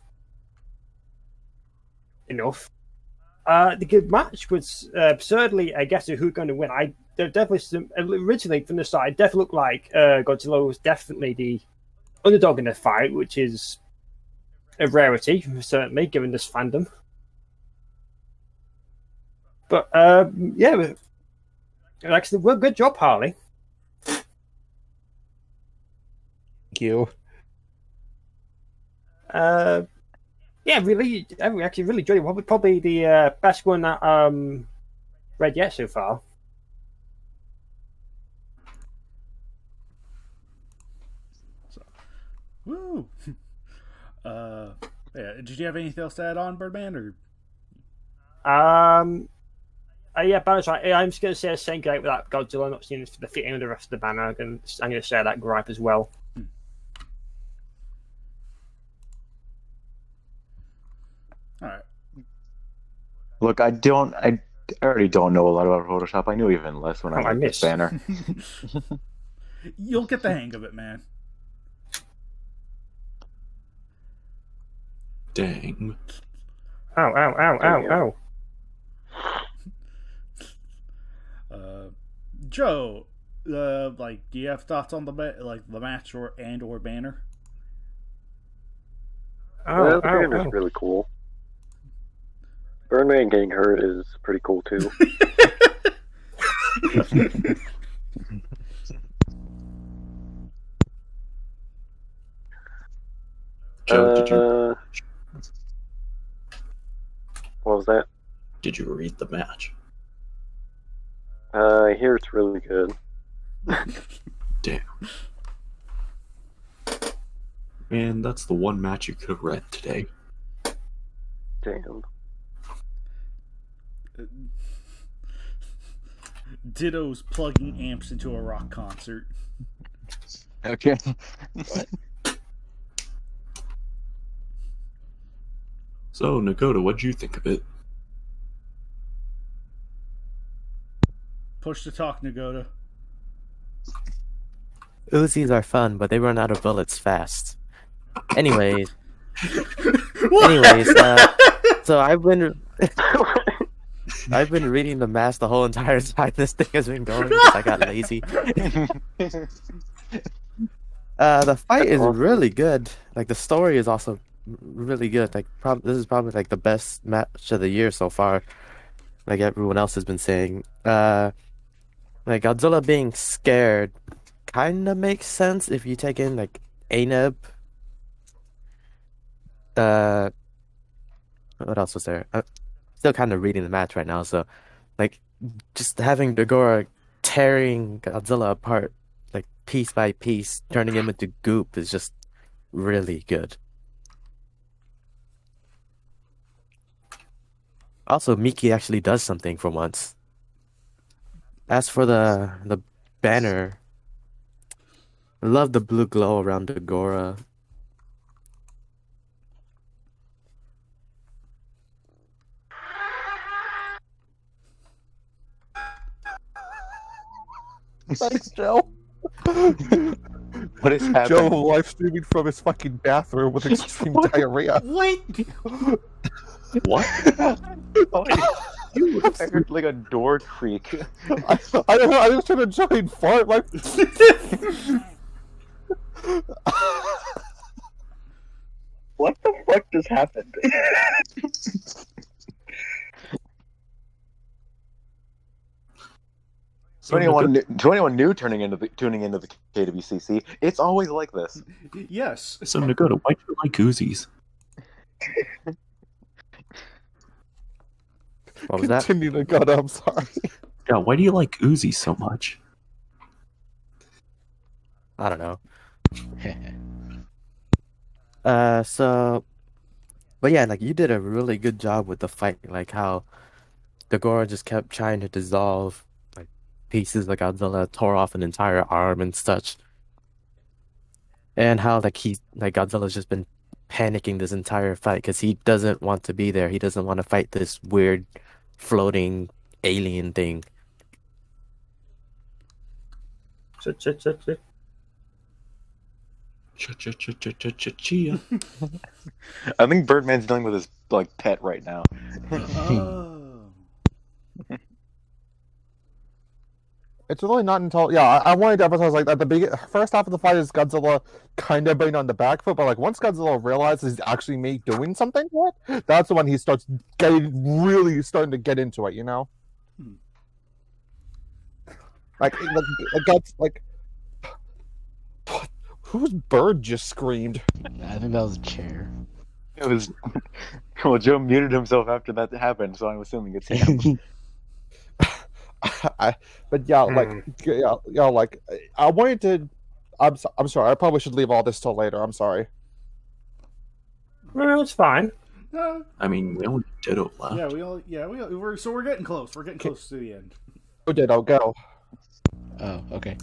enough. The good match was absurdly, I guess, who's going to win. Originally from the start, it definitely looked like Godzilla was definitely the underdog in the fight, which is a rarity, certainly, given this fandom. But, actually, well, good job, Harley. Thank you. Really, I actually really enjoyed it. Probably the best one that read yet so far. Woo! Did you have anything else to add on, Birdman? Or Banner's right. I'm just going to say the same gripe with that Godzilla not seeing the fitting of the rest of the banner. I'm going to share that gripe as well. All right. Look, I already don't know a lot about Photoshop. I knew even less when I made this banner. You'll get the hang of it, man. Dang. Ow. Joe, do you have thoughts on the match or banner? The banner's really cool. Birdman getting hurt is pretty cool too. Joe, did you... What was that? Did you read the match? I hear it's really good. Damn. Man, that's the one match you could have read today. Damn. Ditto's plugging amps into a rock concert. Okay. So, Nakoda, what'd you think of it? Push to talk, Nagoda. Uzis are fun, but they run out of bullets fast. Anyways, so I've been reading the mask the whole entire time this thing has been going because I got lazy. The fight is really good. The story is also really good. Like, this is probably like the best match of the year so far. Like everyone else has been saying. Like Godzilla being scared kind of makes sense if you take in like Aneb. What else was there? I'm still kind of reading the match right now, so like just having Dagora tearing Godzilla apart, like piece by piece, turning him into goop is just really good. Also, Miki actually does something for once. As for the banner, I love the blue glow around Dagora. Thanks, Joe. What is happening? Joe live streaming from his fucking bathroom with extreme diarrhea. Wait. What? You heard like a door creak. I don't know. I was trying to giant fart. Like, What the fuck just happened? So To anyone new tuning into the KWCC, it's always like this. Yes. So Nagoda, why do you like Uzis? What was that? continue to God, I'm sorry. Yeah, why do you like Uzi so much? I don't know. But yeah, like you did a really good job with the fight, like how Dagora just kept trying to dissolve like pieces like Godzilla tore off an entire arm and such. And how like Godzilla's just been panicking this entire fight because he doesn't want to be there. He doesn't want to fight this weird floating alien thing. Chia. I think Birdman's dealing with his like pet right now. Oh. It's really not until I wanted to emphasize like at the first half of the fight is Godzilla kind of being on the back foot, but like once Godzilla realizes he's actually doing something to it, that's when he starts really starting to get into it, you know? Like that's like whose bird just screamed? I think that was a chair. It was well, Joe muted himself after that happened, so I'm assuming it's him. But yeah, like I wanted to. I'm sorry. I probably should leave all this till later. I'm sorry. No, it's fine. I mean, we only Ditto left. We're getting close. We're getting close to the end. Go Ditto, go. Oh, okay.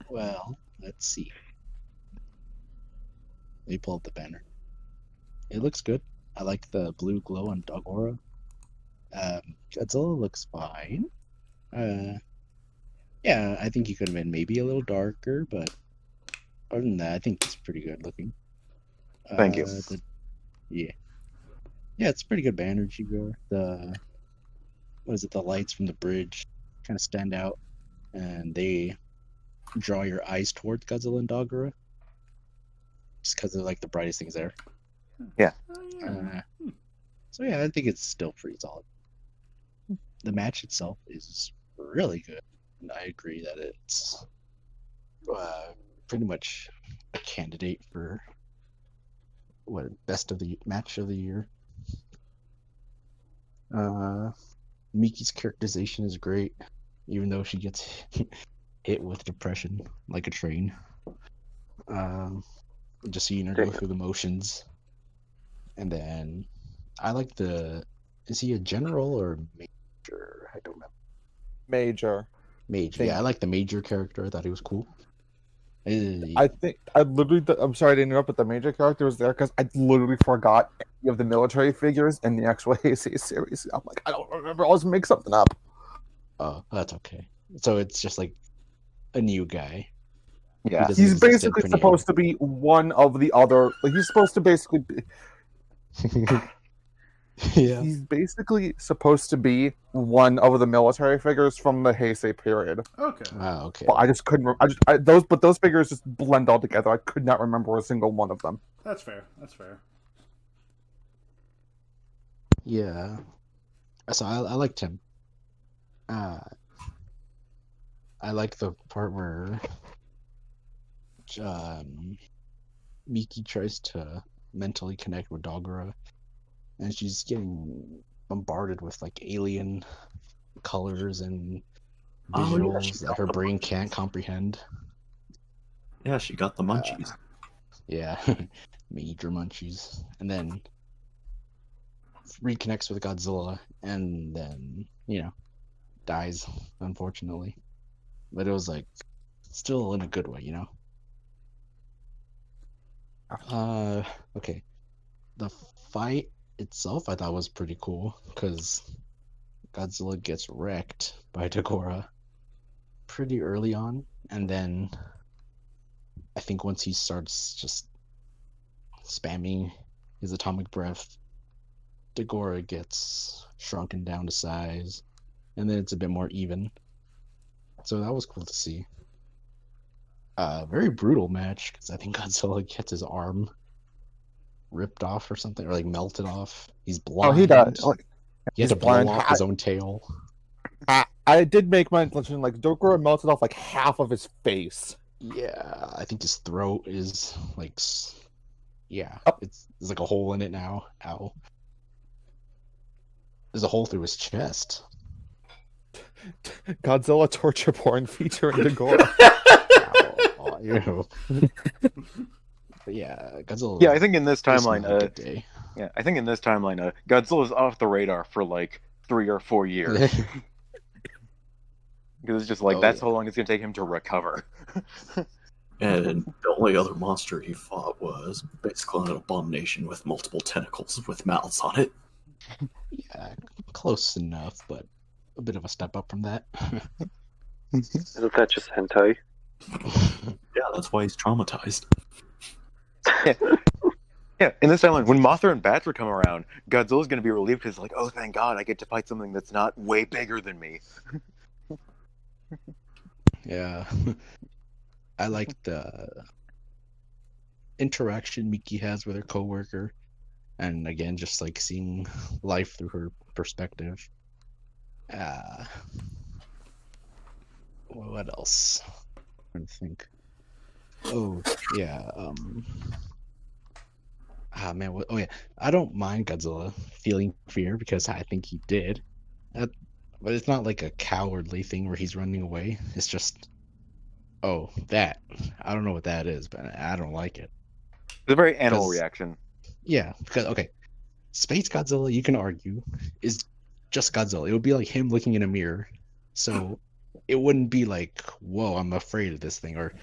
Well, let's see. Let me pull up the banner. It looks good. I like the blue glow on Dagora. Godzilla looks fine. Yeah, I think he could have been maybe a little darker, but other than that, I think it's pretty good looking. Thank you. Yeah, it's a pretty good banner, Chigo. The lights from the bridge kind of stand out, and they draw your eyes towards Godzilla and Dagora, just because they're like the brightest things there. Yeah. So yeah, I think it's still pretty solid. The match itself is really good, and I agree that it's pretty much a candidate for best of the match of the year. Miki's characterization is great, even though she gets hit with depression like a train. Just seeing her go through the motions, and then I like is he a general or major? I don't remember. Major. Yeah, I like the major character. I thought he was cool. I think I'm sorry to interrupt, but the major character was there because I literally forgot any of the military figures in the actual Heisei series. I'm like, I don't remember. I'll just make something up. Oh, that's okay. So it's just like a new guy. Yeah, he's basically supposed to be one of the other. Like he's supposed to basically be. Yeah, he's basically supposed to be one of the military figures from the Heisei period. Okay. Oh, okay. But I just couldn't. Those figures just blend all together. I could not remember a single one of them. That's fair. That's fair. Yeah. So I liked him. I like the part where Miki tries to mentally connect with Dogura, and she's getting bombarded with like alien colors and visuals that her brain can't comprehend. Yeah, she got the munchies. Yeah, major munchies. And then reconnects with Godzilla, and then, dies, unfortunately. But it was like, still in a good way, Okay. The fight itself I thought was pretty cool, because Godzilla gets wrecked by Dagora pretty early on, and then I think once he starts just spamming his atomic breath, Dagora gets shrunken down to size, and then it's a bit more even. So that was cool to see. Very brutal match, because I think Godzilla gets his arm ripped off or something, or like melted off. He's blind. Oh, he does. Like, he had to blow off his own tail. I did make my mention, like, Dogora melted off like half of his face. Yeah, I think his throat is like, yeah, Oh. there's like a hole in it now. Ow. There's a hole through his chest. Godzilla torture porn featuring Dagora. But yeah, Godzilla. Yeah, I think in this is timeline, not a good day. Godzilla's off the radar for like 3 or 4 years. Because it's just like, that's how long it's going to take him to recover. And the only other monster he fought was basically an abomination with multiple tentacles with mouths on it. Yeah, close enough, but a bit of a step up from that. Isn't that just hentai? Yeah, that's why he's traumatized. Yeah, in this timeline, when Mothra and Batra come around, Godzilla's going to be relieved because, like, oh, thank God, I get to fight something that's not way bigger than me. Yeah. I like the interaction Miki has with her coworker, and again, just like seeing life through her perspective. What else? I'm trying to think. Oh yeah. Man. Oh yeah. I don't mind Godzilla feeling fear, because I think he did. But it's not like a cowardly thing where he's running away. It's just, oh, that. I don't know what that is, but I don't like it. It's a very animal reaction. Yeah, because, okay, Space Godzilla, you can argue, is just Godzilla. It would be like him looking in a mirror. So it wouldn't be like, whoa, I'm afraid of this thing, or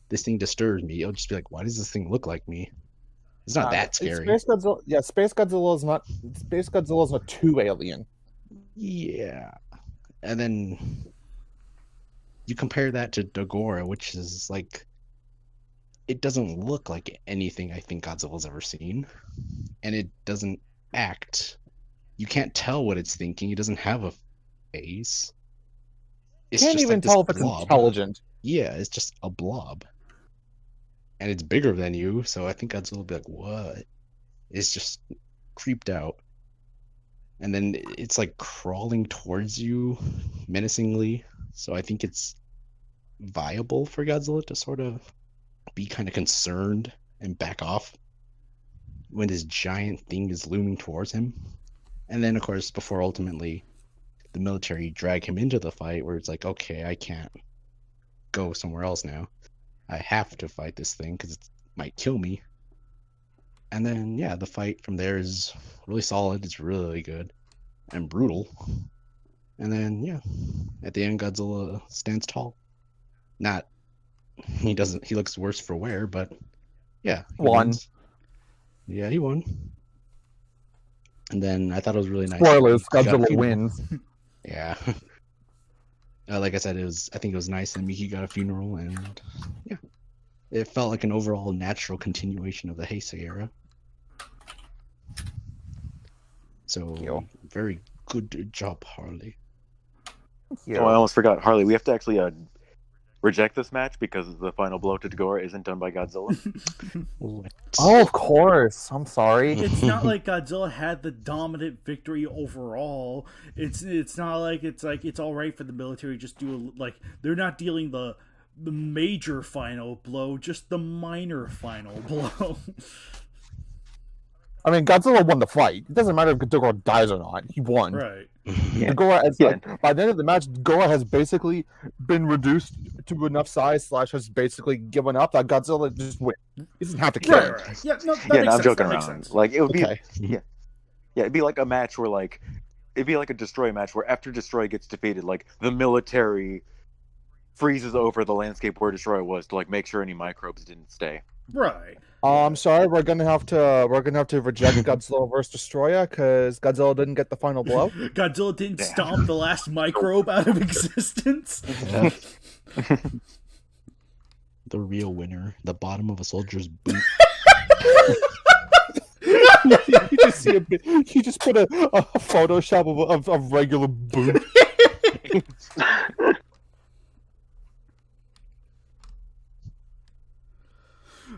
this thing disturbs me. It'll just be like, why does this thing look like me? It's not that scary. Space Godzilla is not. Space Godzilla is not too alien. Yeah. And then you compare that to Dagora, which is like, it doesn't look like anything I think Godzilla's ever seen. And it doesn't act. You can't tell what it's thinking. It doesn't have a face. You can't even tell if it's intelligent. Yeah, it's just a blob. And it's bigger than you, so I think Godzilla will be like, what? It's just creeped out. And then it's like crawling towards you menacingly. So I think it's viable for Godzilla to sort of be kind of concerned and back off when this giant thing is looming towards him. And then, of course, before ultimately the military drag him into the fight, where it's like, okay, I can't go somewhere else now. I have to fight this thing because it might kill me. And then, yeah, the fight from there is really solid. It's really good and brutal. And then, yeah, at the end, Godzilla stands tall. He looks worse for wear, but yeah. He won. Yeah, he won. And then I thought it was really nice. Spoilers, Godzilla wins. Yeah. Like I said, I think it was nice that Miki got a funeral, and yeah. It felt like an overall natural continuation of the Heisei era. So, very good job, Harley. Oh, I almost forgot. Harley, we have to actually reject this match because the final blow to Dagora isn't done by Godzilla. What? Oh, of course. I'm sorry. It's not like Godzilla had the dominant victory overall. It's not like it's all right for the military to just do they're not dealing the major final blow, just the minor final blow. I mean, Godzilla won the fight. It doesn't matter if Ghidorah dies or not. He won. Right. Yeah. By the end of the match, Ghidorah has basically been reduced to enough size / has basically given up that Godzilla just win. He doesn't have to kill him. Right. Yeah, no, that Yeah, makes no, I'm sense. joking That makes around. sense. Like it would be, Okay. yeah, it'd be like a match where it'd be like a Destroy match where after Destroy gets defeated, the military freezes over the landscape where Destroy was to make sure any microbes didn't stay. Right. I'm sorry, we're gonna have to reject Godzilla vs. Destroyer because Godzilla didn't get the final blow. Godzilla didn't stomp the last microbe out of existence. Yeah. The real winner, the bottom of a soldier's boot. You just see you just put a Photoshop of regular boot.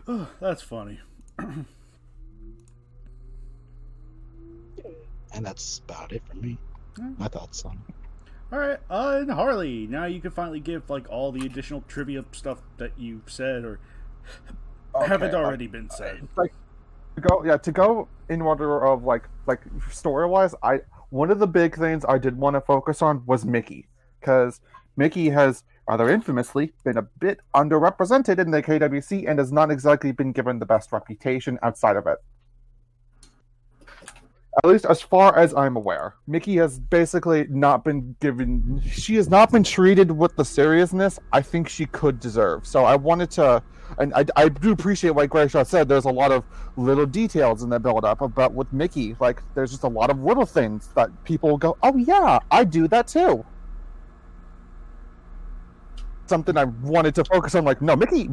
Oh, that's funny. And that's about it for me. My thoughts on it. All right, and Harley, now you can finally give all the additional trivia stuff that you said or haven't already been said. To go in order of story wise, one of the big things I did want to focus on was Mickey, because Mickey has rather infamously been a bit underrepresented in the KWC and has not exactly been given the best reputation outside of it. At least as far as I'm aware. Mickey has basically not been given... She has not been treated with the seriousness I think she could deserve. So I wanted to... And I do appreciate what Grayshaw said. There's a lot of little details in the build-up about with Mickey. There's just a lot of little things that people go, oh yeah, I do that too. Something I wanted to focus on. No, Mickey,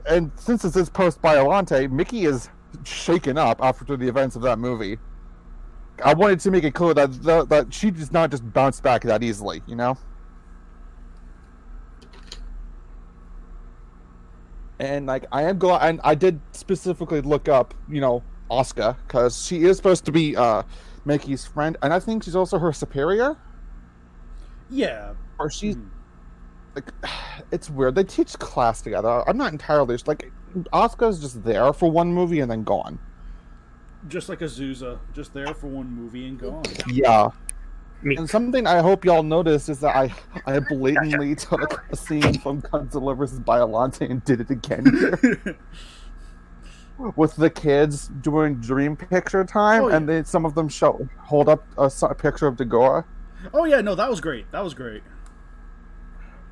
and since this is post-Biolante, Mickey is shaken up after the events of that movie. I wanted to make it clear that she does not just bounce back that easily, you know? And I am glad, and I did specifically look up, Asuka, because she is supposed to be Mickey's friend, and I think she's also her superior. Yeah. Or she's it's weird. They teach class together. I'm not entirely Asuka's just there for one movie and then gone. Just like Azusa, just there for one movie and gone. Yeah. And something I hope y'all noticed is that I blatantly took a scene from Godzilla vs. Biolante and did it again here. With the kids doing dream picture time, and then some of them hold up a picture of Dagora. Oh yeah, no, that was great. That was great.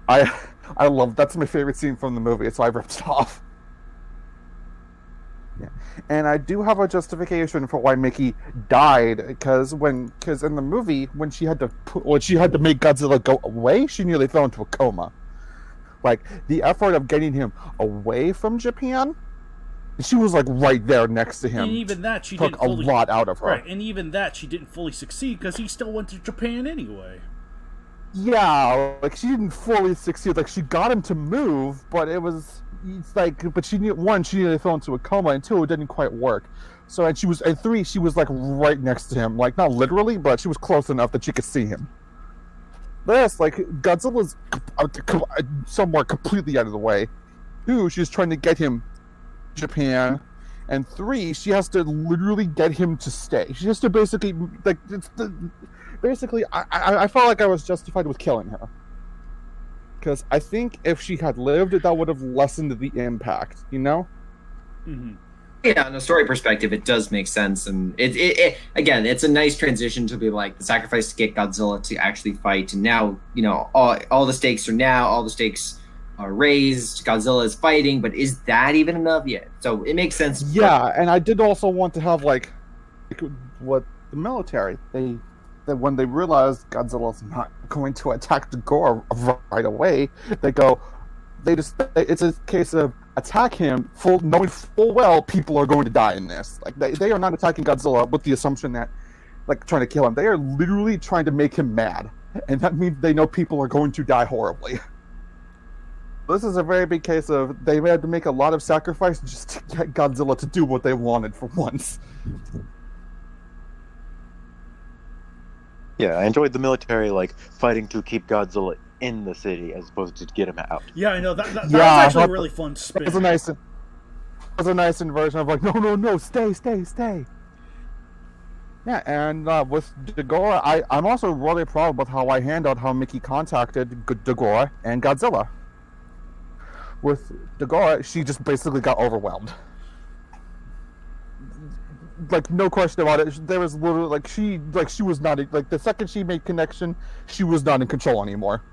I love that's my favorite scene from the movie, so I ripped it off. Yeah. And I do have a justification for why Mickey died, because in the movie when she had to make Godzilla go away, she nearly fell into a coma. The effort of getting him away from Japan, she was right there next to him. And even that she took didn't fully, a lot out of her. Right, and even that she didn't fully succeed because he still went to Japan anyway. Yeah, she didn't fully succeed. She got him to move, but but she nearly fell into a coma, and 2, it didn't quite work. So, and 3, she was right next to him, not literally, but she was close enough that she could see him. This, Godzilla's somewhere completely out of the way. 2, she's trying to get him to Japan, and 3, she has to literally get him to stay. She has to basically, I felt like I was justified with killing her. Because I think if she had lived, that would have lessened the impact, Mm-hmm. Yeah, on a story perspective, it does make sense, and it again, it's a nice transition to be the sacrifice to get Godzilla to actually fight, and now all the stakes are raised. Godzilla is fighting, but is that even enough yet? So it makes sense. Yeah, and I did also want to have what the military that when they realize Godzilla's not going to attack Dagora right away, it's a case of attack him knowing full well people are going to die in this. They are not attacking Godzilla with the assumption that trying to kill him. They are literally trying to make him mad, and that means they know people are going to die horribly. This is a very big case of they had to make a lot of sacrifice just to get Godzilla to do what they wanted for once. Yeah, I enjoyed the military fighting to keep Godzilla in the city as opposed to get him out. Yeah, I know that was actually a really fun spin. It was a nice inversion of no, stay. Yeah, and with Dagora, I'm also really proud with how I handled how Mickey contacted Dagora and Godzilla. With Dagora, she just basically got overwhelmed. No question about it. There was literally she was not the second she made connection, she was not in control anymore.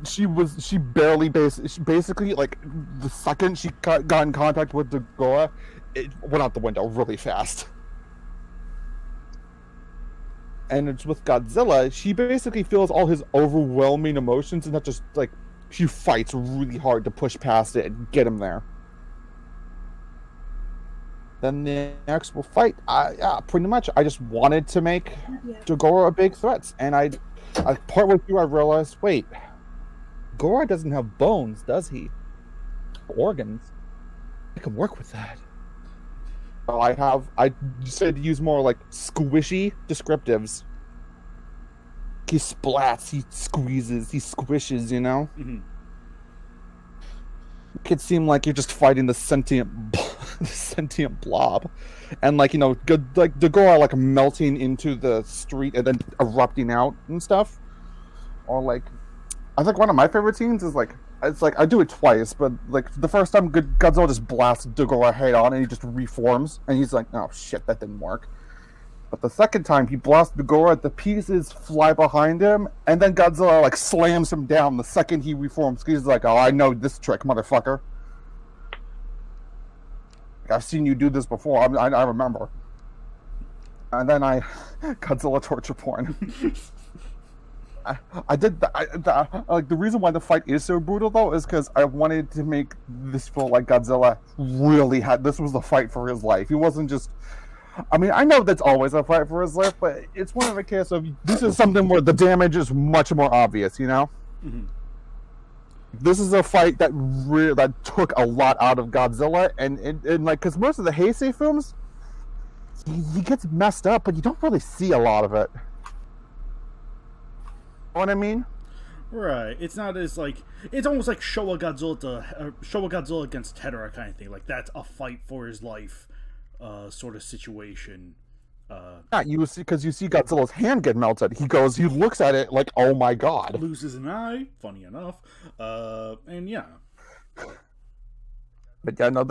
She basically the second she got in contact with Dagora, it went out the window really fast. And it's with Godzilla, she basically feels all his overwhelming emotions and not just she fights really hard to push past it and get him there. Then the actual fight, pretty much, I just wanted to make Dagora a big threat. And I partway through, I realized, wait, Dagora doesn't have bones, does he? Organs. I can work with that. So I decided to use more squishy descriptives. He splats, he squeezes, he squishes, you know? Mm-hmm. It could seem like you're just fighting the sentient blob. And Dagora melting into the street and then erupting out and stuff. Or I think one of my favorite scenes is I do it twice, but the first time Godzilla just blasts Dagora head on and he just reforms and he's like, oh shit, that didn't work. But the second time he blasts Dagora, the pieces fly behind him and then Godzilla slams him down the second he reforms. He's like, oh, I know this trick, motherfucker. I've seen you do this before. I remember. And then Godzilla torture porn. I did the reason why the fight is so brutal though is because I wanted to make this feel like Godzilla really this was the fight for his life. He wasn't just. I mean, I know that's always a fight for his life, but it's one of the cases of this is something where the damage is much more obvious, you know. Mm-hmm. This is a fight that took a lot out of Godzilla, and because most of the Heisei films, he gets messed up, but you don't really see a lot of it. Know what I mean? Right. It's not as it's almost like Showa Godzilla against Hedorah kind of thing. That's a fight for his life, sort of situation. Yeah, you see Godzilla's hand get melted. He looks at it like, oh my god. Loses an eye. Funny enough. And yeah. But yeah, no,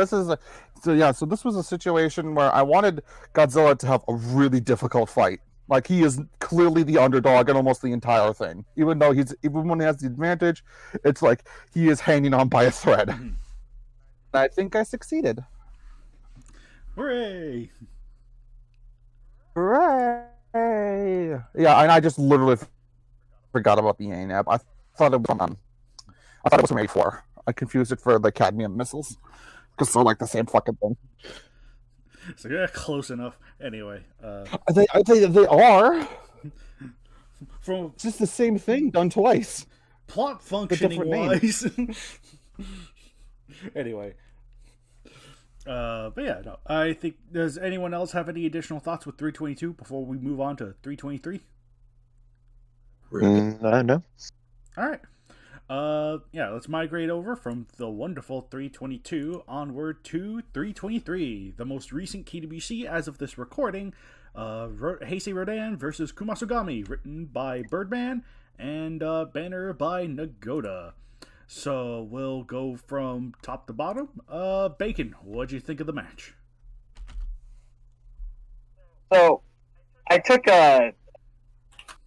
so this was a situation where I wanted Godzilla to have a really difficult fight. He is clearly the underdog in almost the entire thing. Even when he has the advantage, it's he is hanging on by a thread. Mm-hmm. I think I succeeded. Hooray! Hooray! Yeah, and I just literally forgot about the ANAB. I thought it was from A4. I confused it for the cadmium missiles. Because they're the same fucking thing. So yeah, close enough. Anyway, they are. From it's just the same thing done twice. Plot functioning wise. Anyway, but yeah, no. I think does anyone else have any additional thoughts with 322 before we move on to 323? No. All right. Yeah, let's migrate over from the wonderful 322 onward to 323, the most recent KWC as of this recording, Heisei Rodan versus Kumasugami, written by Birdman and banner by Nagoda. So we'll go from top to bottom. Bacon, what'd you think of the match? So, I took a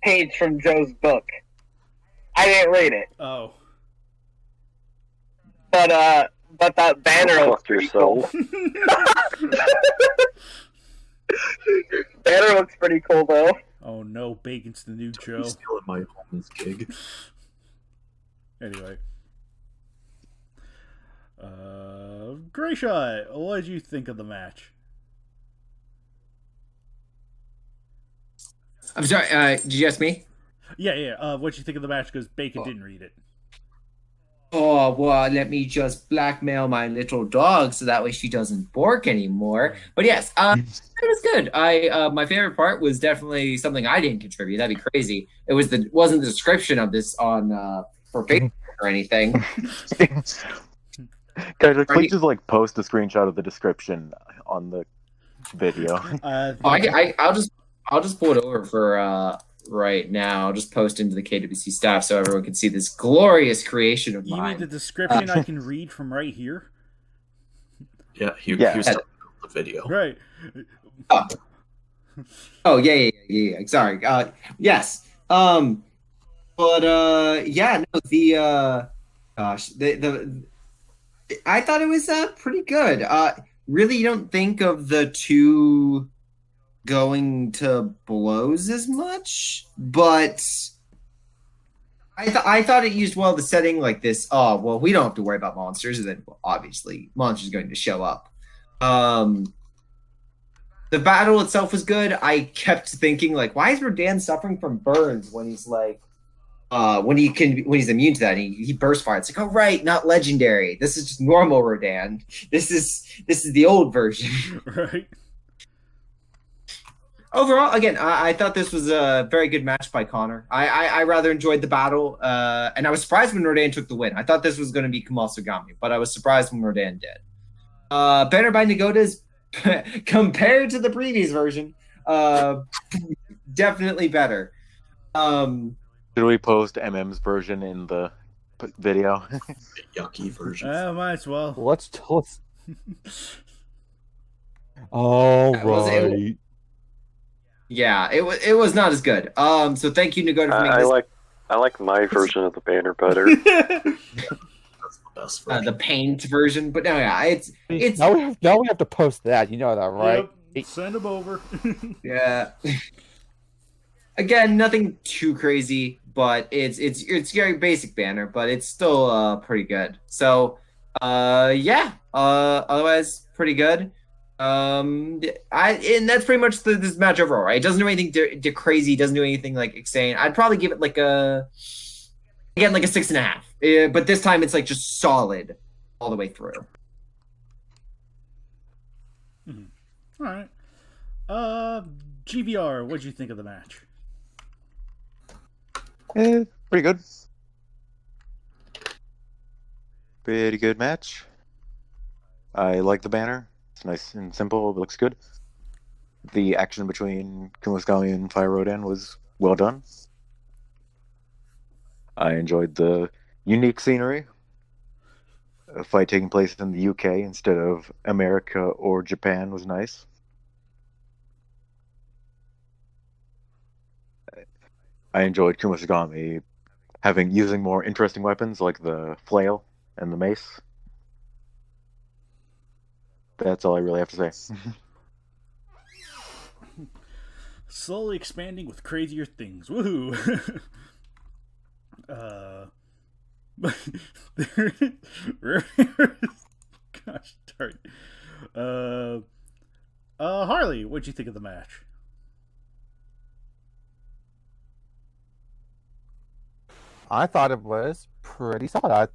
page from Joe's book. I didn't read it. Oh. But that banner looks pretty cool. Banner looks pretty cool, though. Oh no, Bacon's the new Joe. He's stealing my homeless gig. Anyway. Grayshot, what did you think of the match? I'm sorry, did you ask me? Yeah. What did you think of the match? Because Bacon didn't read it. oh, well, let me just blackmail my little dog so that way she doesn't bark anymore. But yes, it was good. My favorite part was definitely something I didn't contribute. That'd be crazy. Wasn't the description of this on for Facebook or anything. Guys, please just like post a screenshot of the description on the video. I'll just pull it over for right now. I'll just post into the KWC staff so everyone can see this glorious creation of mine. You mean the description I can read from right here? Yeah, here's the video. Right. Oh yeah. Sorry. Yes. But yeah. No. The gosh. The I thought it was pretty good. Really, you don't think of the two going to blows as much, but I thought it used well the setting like this. Oh well, we don't have to worry about monsters, and then obviously monsters going to show up. The battle itself was good. I kept thinking like, why is Rodan suffering from burns when he's like, when he's immune to that, he burst fire. It's like, oh right, not legendary. This is just normal Rodan. This is the old version. Right. Overall, again, I thought this was a very good match by Connor. I rather enjoyed the battle, and I was surprised when Rodan took the win. I thought this was going to be Kamasugami, but I was surprised when Rodan did. Banner by Nagota's compared to the previous version, definitely better. Should we post MM's version in the video? Yucky version. Might as well. Let's. All right. Yeah, it was not as good. So thank you, Nagota, for making this. I like my version of the banner better. That's the best version. The paint version, but no, yeah, it's now we have to post that. You know that, right? Yep. Send them over. Yeah. Again, nothing too crazy, but it's very basic banner, but it's still pretty good. So yeah. Otherwise, pretty good. And that's pretty much this match overall, right? It doesn't do anything crazy. Doesn't do anything like insane. I'd probably give it like a 6.5. But this time it's like just solid all the way through. All right. GVR, what'd you think of the match? Pretty good. Pretty good match. I like the banner. It's nice and simple. It looks good. The action between Kumasugami and Fire Rodan was well done. I enjoyed the unique scenery. A fight taking place in the UK instead of America or Japan was nice. I enjoyed Kumasugami using more interesting weapons like the flail and the mace. That's all I really have to say. Slowly expanding with crazier things. Woohoo! Gosh darn. Harley, what'd you think of the match? I thought it was pretty solid.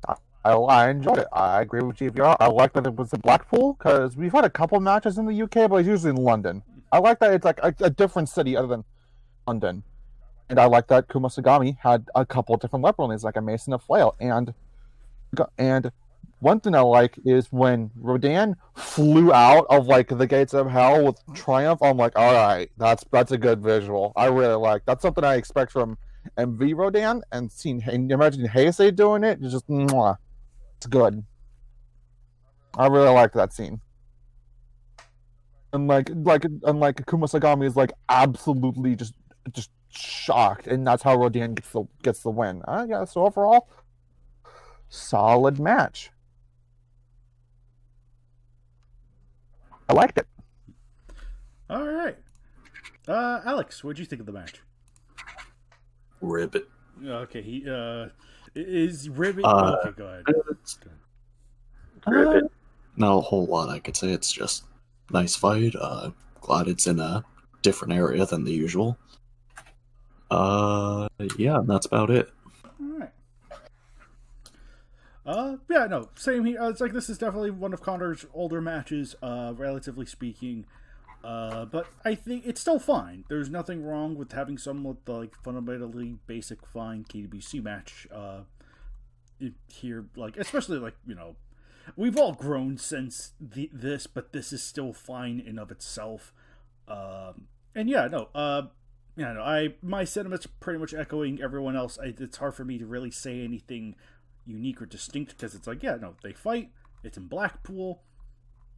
I enjoyed it. I agree with GVR. I like that it was in Blackpool because we've had a couple matches in the UK, but it's usually in London. I like that it's like a different city other than London. And I like that Kumasugami had a couple of different weaponries, like a mace and a flail. And one thing I like is when Rodan flew out of like the gates of hell with triumph. I'm like, all right, that's a good visual. I really like that's something I expect from MV Rodan, and imagine Heisei doing it. It's just mwah. It's good. I really like that scene. And like Kumasugami is like absolutely just shocked, and that's how Rodan gets the win. Yeah, so overall, solid match. I liked it. All right, Alex, what'd you think of the match? Ribbit. Okay, he is Ribbit. Okay, go ahead. Ribbit. Not a whole lot I could say. It's just nice fight. Glad it's in a different area than the usual. Yeah, and that's about it. All Yeah, no, same here. It's like this is definitely one of Connor's older matches, relatively speaking. But I think it's still fine. There's nothing wrong with having some with the, like, fundamentally basic fine KWC match here. Like, especially, like, you know, we've all grown since this, but this is still fine in of itself. And yeah, no, my sentiments are pretty much echoing everyone else. It's hard for me to really say anything unique or distinct because it's like, yeah, no, they fight. It's in Blackpool.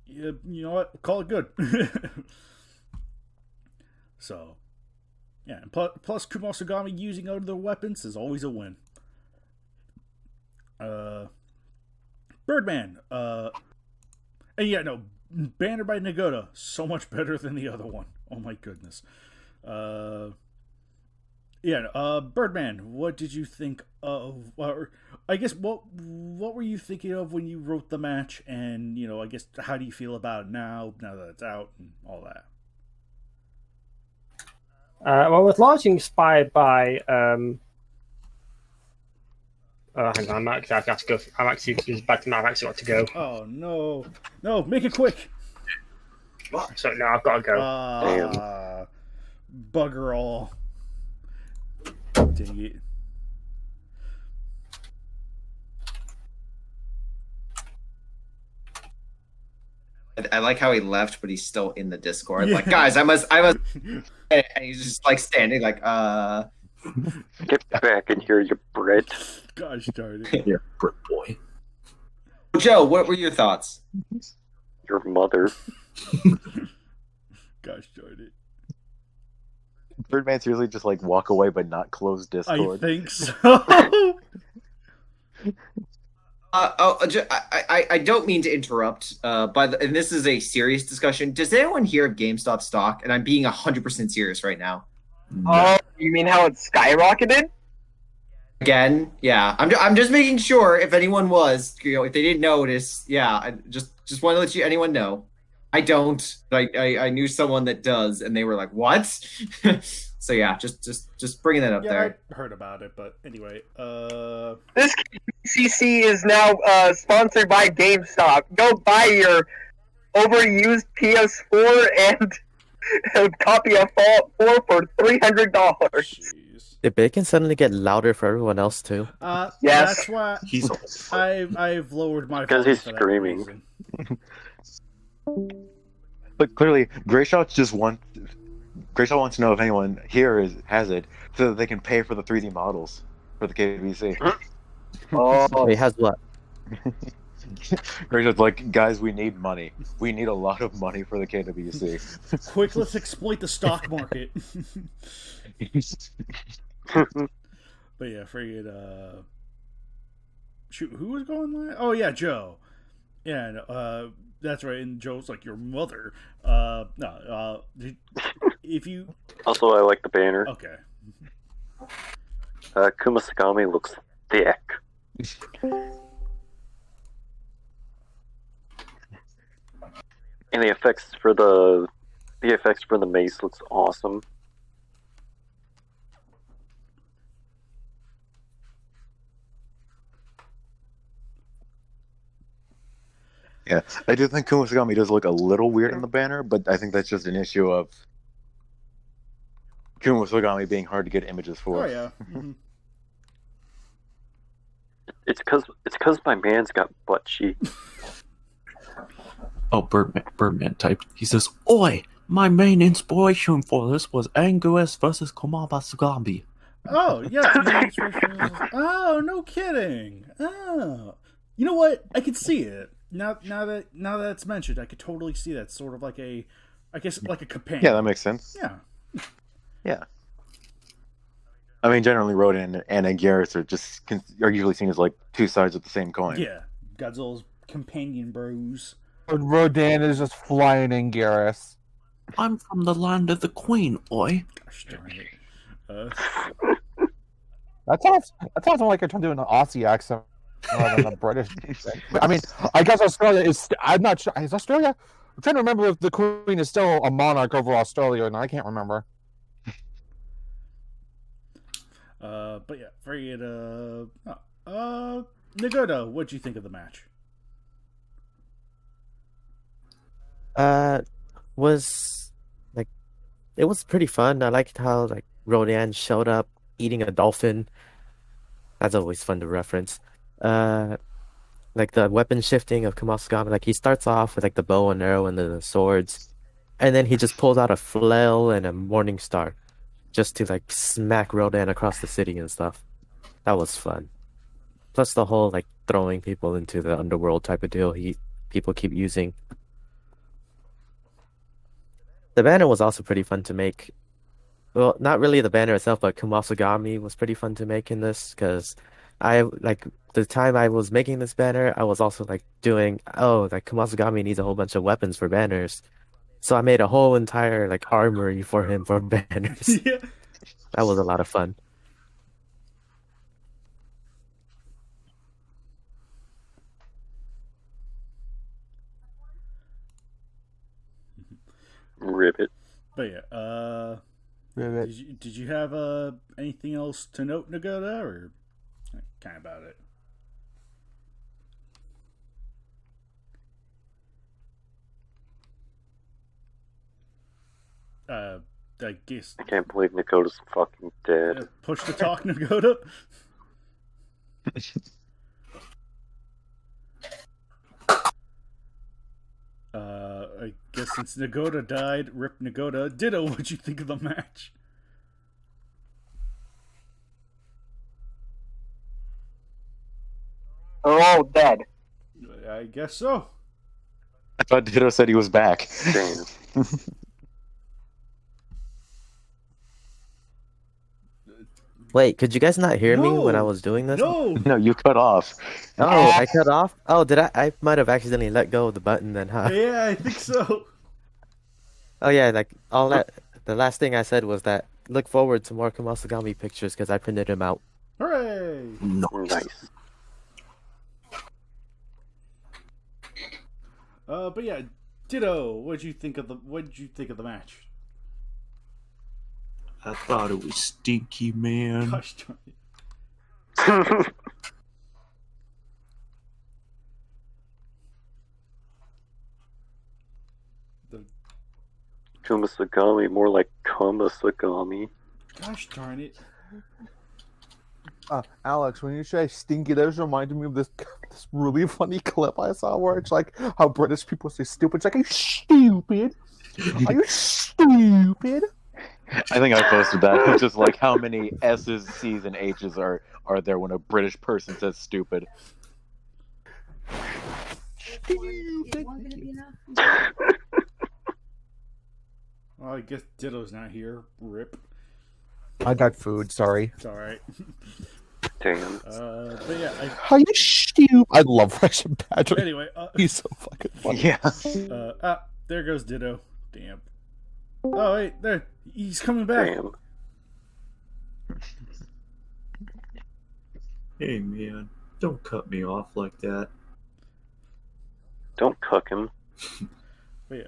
You know what? Call it good. So, yeah. And plus, Kumosagami using other weapons is always a win. Birdman. And yeah, no, banner by Nagoda, so much better than the other one. Oh my goodness. Birdman, what did you think of, or I guess what were you thinking of when you wrote the match, and, you know, I guess how do you feel about it now that it's out and all that? Well, it was largely inspired by hang on, I'm actually have to go. I'm actually just back to now. I've actually got to go. Oh no, make it quick. So no, I've got to go. Bugger all. Dang it. I like how he left, but he's still in the Discord. Yeah. Like, guys, I must. And he's just like standing, like, Get back in here, you Brit. Gosh darn it. You're a Brit boy. Joe, what were your thoughts? Your mother. Gosh darn it. Birdman seriously just like walk away but not close Discord. I think so. I don't mean to interrupt, and this is a serious discussion. Does anyone hear of GameStop stock? And I'm being 100% serious right now. Oh, you mean how it skyrocketed? Again, yeah. I'm just making sure if anyone was, you know, if they didn't notice, yeah. I just want to let anyone know. I don't. I knew someone that does, and they were like, "What?" So yeah, just bringing that up there. I heard about it, but anyway. This KWCC is now sponsored by GameStop. Go buy your overused PS4 and a copy of Fallout 4 for $300. Did Bacon suddenly get louder for everyone else too? Yes. That's why He's I've lowered my Because volume he's for that screaming. reason. But clearly, Grayshaw wants to know if anyone here has it, so that they can pay for the 3D models for the KWC. Oh, He has what? Grayshaw's like, guys, we need money. We need a lot of money for the KWC. Quick, let's exploit the stock market. But yeah, forget. Shoot, who was going live? Oh yeah, Joe. Yeah, that's right. And Joe's like, your mother. If you Also, I like the banner. okay. Kumasagami looks thick. And the effects for the mace looks awesome. Yeah, I do think Kumasagami does look a little weird in the banner, but I think that's just an issue of Kumasagami being hard to get images for. Oh yeah. Mm-hmm. It's because my man's got butt cheek. Oh, Birdman typed. He says, "Oi, my main inspiration for this was Anguirus versus Kumasagami." Oh yeah. Oh, no kidding. Oh, you know what? I could see it now that it's mentioned. I could totally see that sort of like a, I guess like a companion. Yeah, that makes sense. Yeah. Yeah. I mean, generally, Rodan and Anguirus are usually seen as like two sides of the same coin. Yeah. Godzilla's companion bros. Rodan is just flying in Garrus. I'm from the land of the Queen, oi. Gosh darn it. That sounds more like you're trying to do an Aussie accent rather than a British accent. I mean, I guess Australia is. I'm not sure. Is Australia? I'm trying to remember if the Queen is still a monarch over Australia, and I can't remember. But yeah, forget Nagoda, what'd you think of the match? Was like it was pretty fun. I liked how like Rodan showed up eating a dolphin. That's always fun to reference. Like the weapon shifting of Kamosugami. Like he starts off with like the bow and arrow and the swords, and then he just pulls out a flail and a morning star, just to like smack Rodan across the city and stuff. That was fun. Plus the whole like throwing people into the underworld type of deal people keep using. The banner was also pretty fun to make. Well, not really the banner itself, but Kamosugami was pretty fun to make in this because I like the time I was making this banner, I was also like doing like Kamosugami needs a whole bunch of weapons for banners. So I made a whole entire like armory for him for banners. Yeah. That was a lot of fun. Ribbit. But yeah, did you have anything else to note, Nagoda, or kind of about it? I guess. I can't believe Nakota's fucking dead. Push to talk, Nagoda. I guess since Nagoda died, rip Nagoda. Ditto, what'd you think of the match? They're all dead. I guess so. I thought Ditto said he was back. Damn. Wait, could you guys not hear me when I No. was doing this? No. No, you cut off. Oh, I cut off? Oh, did I? I might have accidentally let go of the button then, huh? Yeah, I think so. Oh yeah, like all that. The last thing I said was that look forward to more Kamosugami pictures because I printed them out. Hooray! Nice. But yeah, Ditto, what'd you think of the match? I thought it was stinky, man. Gosh darn it. Kumasagami, more like Komasagami. Gosh darn it. Alex, when you say stinky, that just reminded me of this really funny clip I saw where it's like how British people say stupid. It's like, are you stupid? Are you stupid? I think I posted that. It's just like how many S's, C's, and H's are there when a British person says stupid. Well, I guess Ditto's not here. Rip. I got food, sorry. It's alright. Damn. But yeah, Are you stupid? I love Russian Badger. anyway, He's so fucking funny. Yeah. there goes Ditto. Damn. Oh, wait, there. He's coming back. Damn. Hey, man. Don't cut me off like that. Don't cuck him. Wait,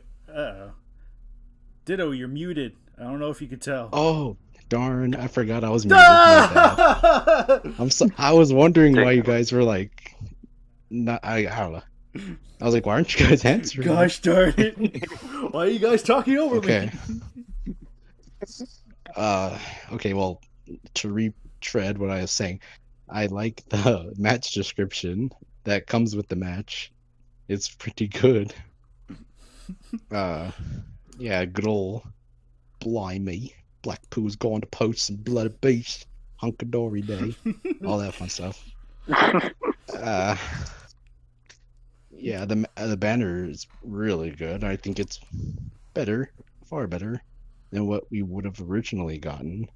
Ditto, you're muted. I don't know if you could tell. Oh, darn. I forgot I was muted. My bad. I was wondering why you guys were like, not. I don't know. I was like, why aren't you guys answering? Gosh darn it. Why are you guys talking over Okay. me? Okay, well, to retread what I was saying, I like the match description that comes with the match. It's pretty good. Yeah, good ol' blimey. Blackpool's going to post some bloody beast. Hunkadory day. All that fun stuff. Yeah, the banner is really good. I think it's better, far better than what we would have originally gotten.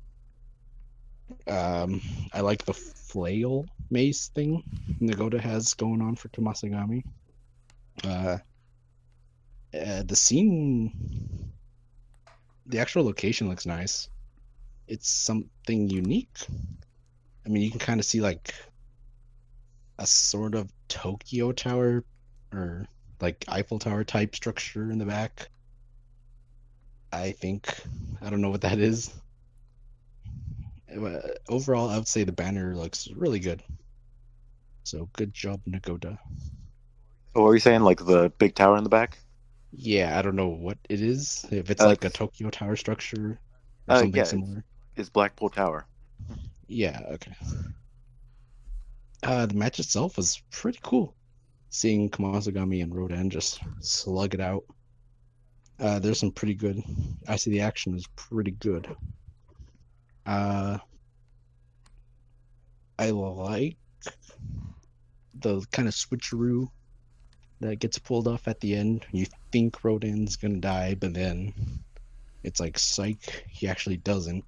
I like the flail mace thing Nagoda has going on for Kumasagami. The scene, the actual location looks nice. It's something unique. I mean, you can kind of see like a sort of Tokyo Tower or like Eiffel Tower type structure in the back. I think. I don't know what that is. Overall, I would say the banner looks really good. So good job, Nagoda. What were you saying? Like the big tower in the back? Yeah, I don't know what it is. If it's Uh, like a Tokyo Tower structure or something yeah, similar. it's Blackpool Tower. Yeah, okay. The match itself was pretty cool. Seeing Kamasugami and Rodan just slug it out. There's some pretty good. I see the action is pretty good. I like the kind of switcheroo that gets pulled off at the end. You think Rodan's gonna die, but then it's like psych, he actually doesn't,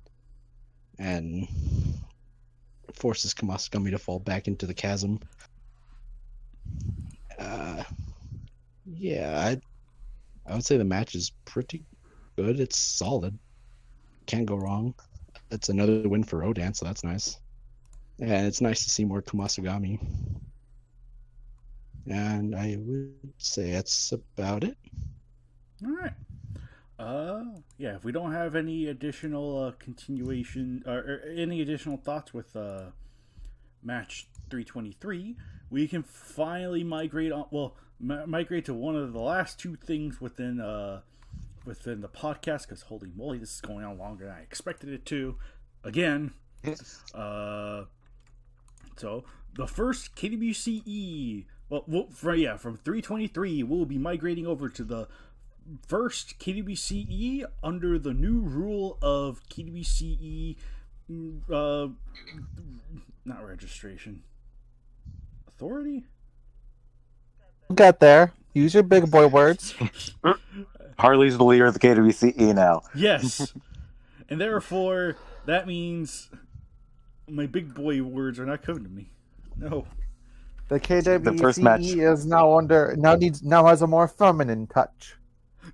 and forces Kamasugami to fall back into the chasm. Yeah, I would say the match is pretty good. It's solid. Can't go wrong. It's another win for Rodan, so that's nice. And it's nice to see more Kamasugami. And I would say that's about it. All right. Yeah, if we don't have any additional continuation or any additional thoughts with match 323, we can finally migrate on. Well, migrate to one of the last two things within the podcast. Because holy moly, this is going on longer than I expected it to. Again, so the first KWCE. Well, from 323, we'll be migrating over to the first KWCE under the new rule of KWCE, not registration, authority? We'll get there. Use your big boy words. Harley's the leader of the KWCE now. Yes. And therefore, that means my big boy words are not coming to me. No. The The first match. KWCE is now has a more feminine touch.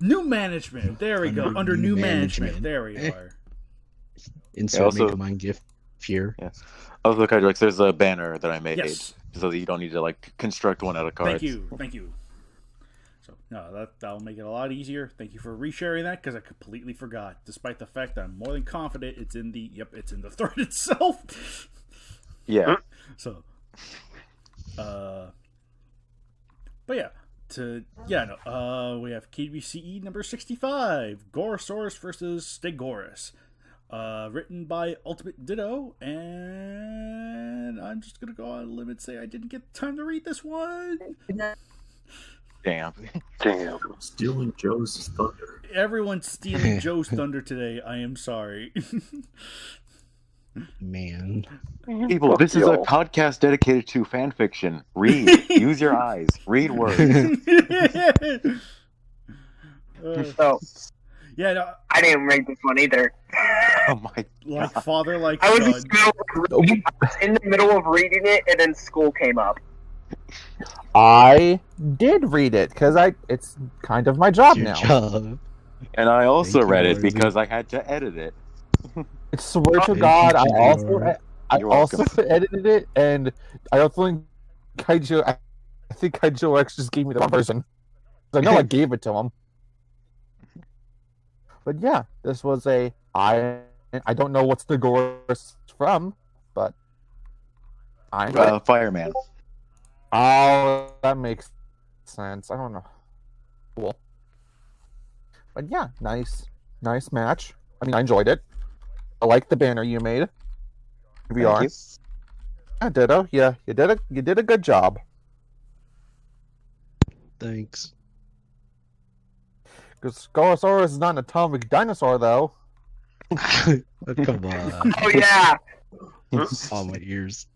New management. There we go. Under new management. There we are. Insert also- Mega Mind GIF here. Yes. Also, Kaiju, there's a banner that I made, Yes. so that you don't need to construct one out of cards. Thank you. So no, that'll make it a lot easier. Thank you for resharing that because I completely forgot. Despite the fact that I'm more than confident it's in the thread itself. Yeah. So, but yeah. We have KWCE number 65, Gorosaurus versus Stegosaurus. Written by Ultimate Ditto, and I'm just gonna go on a limb and say I didn't get time to read this one. Damn. Stealing Joe's thunder. Everyone's stealing Joe's thunder today. I am sorry. Man. People, this is a podcast dedicated to fan fiction. Read. Use your eyes. Read words. So Yeah, no, I didn't read this one either. Oh my like god. father, like I was, son. in the middle of reading it, and then school came up. I did read it because it's kind of my job Your now. job. And I also Thank you, read it Harley. because I had to edit it. I swear to Thank God, you, I Junior. You're also welcome. edited it, and I don't think Kaiju. I think Kaiju X just gave me the wrong version. I know I gave it to him. But yeah, this was I don't know what's the Gorus from, but I Fireman. oh, that makes sense. I don't know. Cool. But yeah, nice match. I mean, I enjoyed it. I like the banner you made. VR. Thank you. Yeah, Ditto. Yeah, you did a good job. Thanks. Because Gorosaurus is not an atomic dinosaur, though. Oh, come on. Oh yeah, All my ears.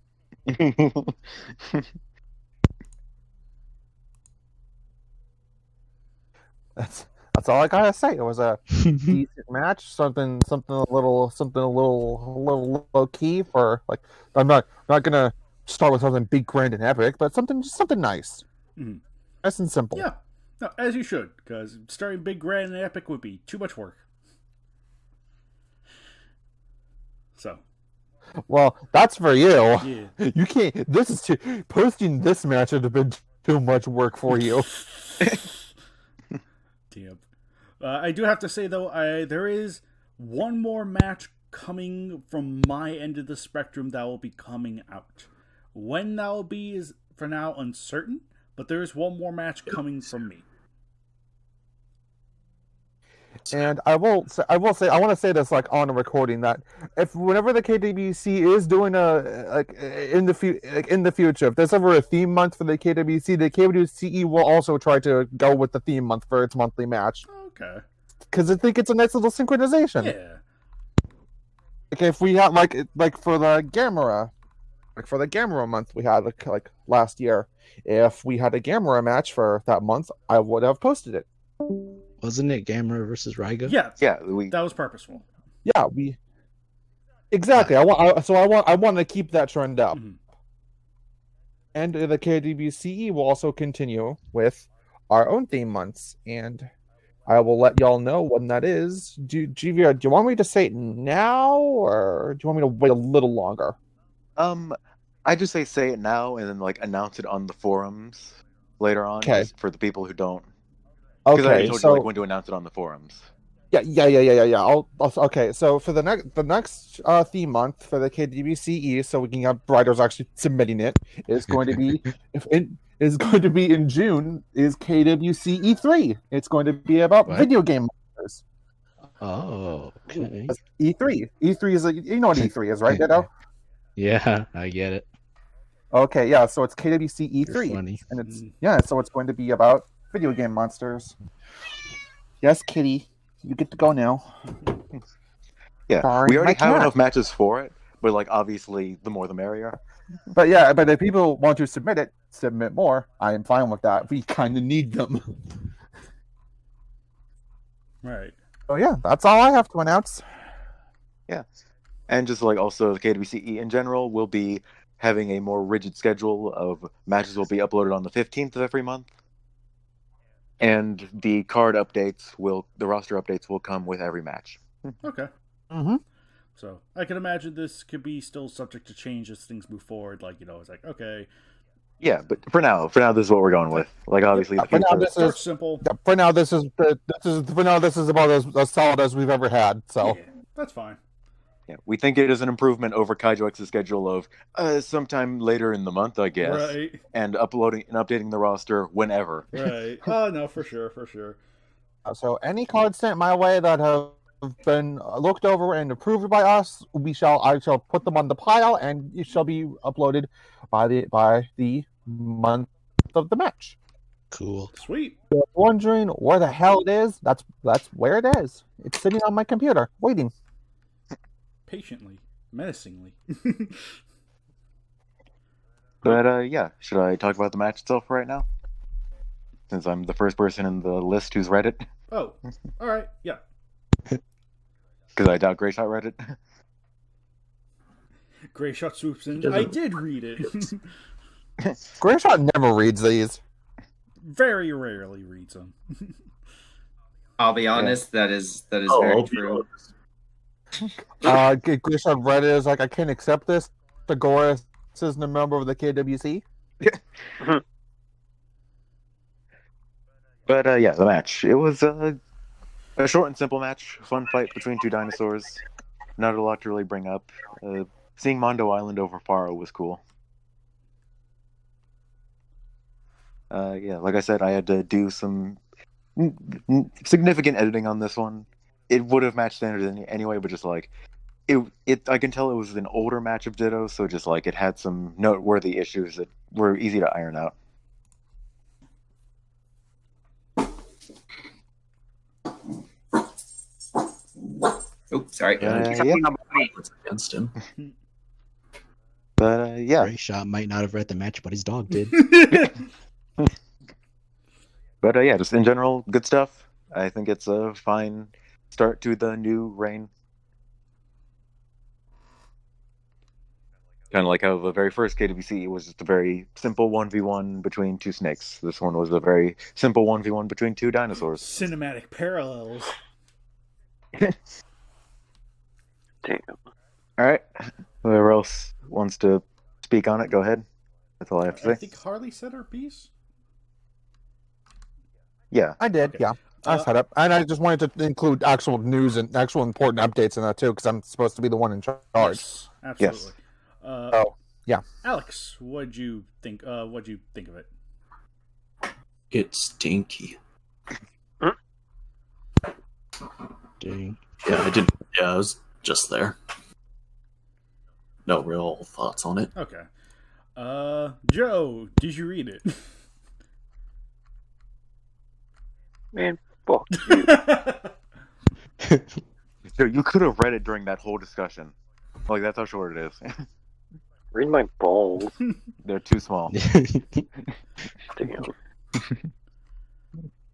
That's all I gotta say. It was a decent match. Something a little low key for like. I'm not gonna start with something big, grand, and epic, but something nice, Mhm. nice and simple. Yeah, no, as you should, because starting big, grand, and epic would be too much work. So, Well, that's for you. yeah. You can't. Posting this match would have been too much work for you. Damn. I do have to say though, there is one more match coming from my end of the spectrum that will be coming out. When that will be is for now uncertain, but there is one more match coming from me. And I want to say this like on a recording that whenever the KWC is doing in the future, if there's ever a theme month for the KWCE will also try to go with the theme month for its monthly match. Okay. Because I think it's a nice little synchronization. Yeah. Like if we had like for the Gamera month we had like last year, if we had a Gamera match for that month, I would have posted it. Wasn't it Gamera versus Raiga? Yeah. Yeah, that was purposeful. Yeah, exactly. I want to keep that trend up. Mm-hmm. And the KWCE will also continue with our own theme months, and I will let y'all know when that is. GVR, do you want me to say it now, or do you want me to wait a little longer? I just say it now, and then like announce it on the forums later on. Okay. For the people who don't. Because I told you like when to announce it on the forums. Yeah. Okay, so for the next theme month for the KWCE, so we can have writers actually submitting it, is going to be in June. Is KWCE 3? It's going to be about video game monsters. Oh, okay. E3 is you know what E3 is, right, Ditto? Yeah, I get it. Okay, yeah. So it's KWCE 3, funny. and so it's going to be about video game monsters. Yes, Kitty, you get to go now. Yeah, Sorry, we already my have cat. enough matches for it, but like obviously the more the merrier. But if people want to submit more. I am fine with that. We kind of need them. Right. So yeah, that's all I have to announce. Yeah, and just like also the KWCE in general will be having a more rigid schedule of matches will be uploaded on the 15th of every month. And the the roster updates will come with every match. Okay. Mm-hmm. So I can imagine this could be still subject to change as things move forward. Like, it's like, okay. Yeah, but for now, this is what we're going with. Like, obviously, the future. This is simple. For now, this is about as solid as we've ever had. So yeah, that's fine. Yeah, we think it is an improvement over KWC's schedule of sometime later in the month, I guess, Right. and updating the roster whenever. Right. Oh no, for sure. So any cards sent my way that have been looked over and approved by us, I shall put them on the pile, and it shall be uploaded by the month of the match. Cool. Sweet. If you're wondering where the hell it is, that's where it is. It's sitting on my computer, waiting. Patiently, menacingly. But yeah, should I talk about the match itself right now? Since I'm the first person in the list who's read it. Oh, all right, yeah. Because I doubt Greyshot read it. Greyshot swoops in. I did read it. Greyshot never reads these. Very rarely reads them. I'll be honest, that is very true. Greyshot read it as like, I can't accept this. Tagoras isn't a member of the KWC. But yeah, the match. It was a short and simple match. Fun fight between two dinosaurs. Not a lot to really bring up. Seeing Mondo Island over Faro was cool. Yeah, like I said, I had to do some significant editing on this one. It would have matched standards anyway, but just like I can tell it was an older match of Ditto, so just like it had some noteworthy issues that were easy to iron out. Oh, sorry. Yeah. Against him. But yeah. Greyshot might not have read the match, but his dog did. But yeah, just in general, good stuff. I think it's a fine start to the new reign. Kind of like how the very first KWC was just a very simple 1v1 between two snakes. This one was a very simple 1v1 between two dinosaurs. Cinematic parallels. Damn. Alright. Whoever else wants to speak on it, go ahead. That's all I have to say. I think Harley said her piece. Yeah. I did, yeah. I set up. And I just wanted to include actual news and actual important updates in that too, because I'm supposed to be the one in charge. Yes, absolutely. So Alex, what'd you think? What'd you think of it? It's stinky. Dang. Yeah, I did. Yeah, I was just there. No real thoughts on it. Okay. Joe, did you read it? Man, fuck you. So you could have read it during that whole discussion. Like, that's how short it is. Read my balls. They're too small. Damn.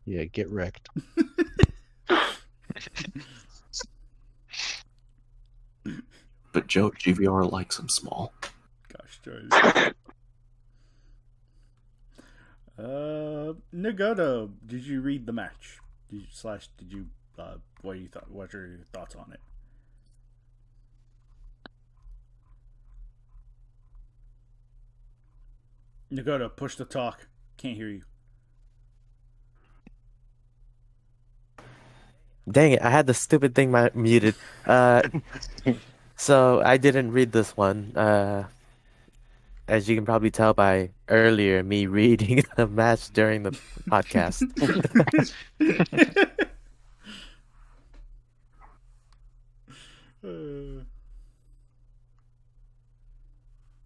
Yeah, get wrecked. But Joe, GVR likes them small. Gosh darn it. Nagoto, did you read the match? Did you what you thought? What are your thoughts on it? Nagoto, push the talk. Can't hear you. Dang it, I had the stupid thing muted. So I didn't read this one. As you can probably tell by earlier me reading a match during the podcast.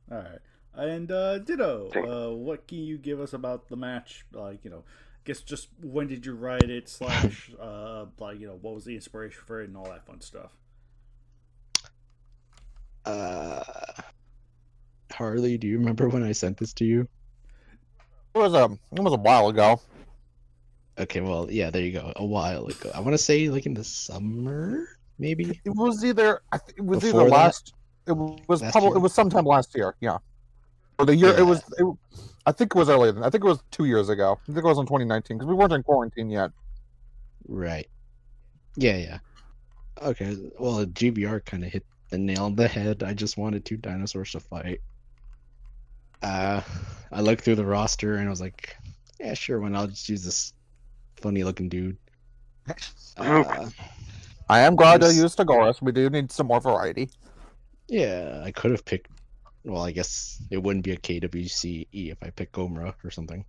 All right. And Ditto, what can you give us about the match? Like, I guess just when did you write it? / like, what was the inspiration for it and all that fun stuff. Harley, do you remember when I sent this to you? It was a while ago. Okay, well, yeah, there you go. A while ago. I want to say like in the summer, maybe. It was either Before last. It was Last probably year? it was sometime last year. Yeah, or the year Yeah. I think it was earlier than. I think it was 2 years ago. I think it was in 2019 because we weren't in quarantine yet. Right. Yeah. Okay, well, GBR kind of hit the nail on the head. I just wanted two dinosaurs to fight. I looked through the roster and I was like, yeah, sure, why not? I'll just use this funny looking dude. I am glad I used Tagoras. We do need some more variety. Yeah, I could have picked. Well, I guess it wouldn't be a KWCE if I picked Gomra or something.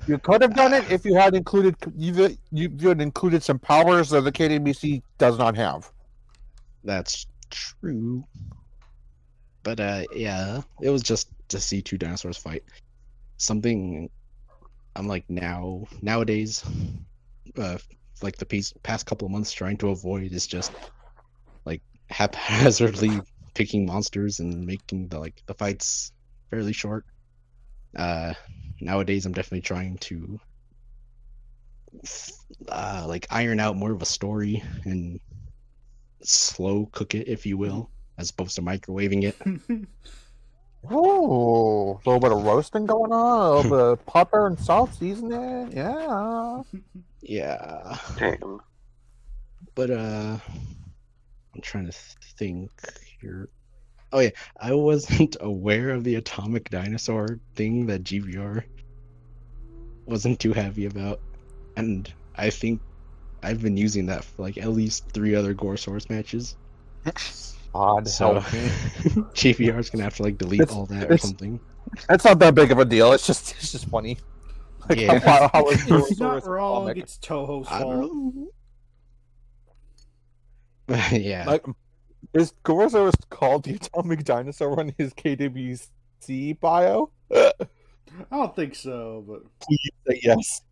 You could have done it if you had included you had included some powers that the KWC does not have. That's true. But yeah, it was just to see two dinosaurs fight. Something I'm like nowadays, like the past couple of months trying to avoid is just like haphazardly picking monsters and making the fights fairly short. Nowadays I'm definitely trying to like iron out more of a story and slow cook it, if you will, as opposed to microwaving it. Oh, a little bit of roasting going on, a little bit of pepper and salt seasoning. Yeah. Yeah. Damn. But I'm trying to think here. Oh yeah, I wasn't aware of the atomic dinosaur thing that GVR wasn't too happy about, and I think I've been using that for like at least 3 other Gorosaurus matches. God So help me. GVR's gonna have to like delete all that or something. It's not that big of a deal. It's just funny. Like, Yeah. how is He's Gorosaurus not wrong. atomic? It's Toho's I fault. don't know. Yeah. Like, is Gorosaurus called the atomic dinosaur on his KWC bio? I don't think so, but Please say yes.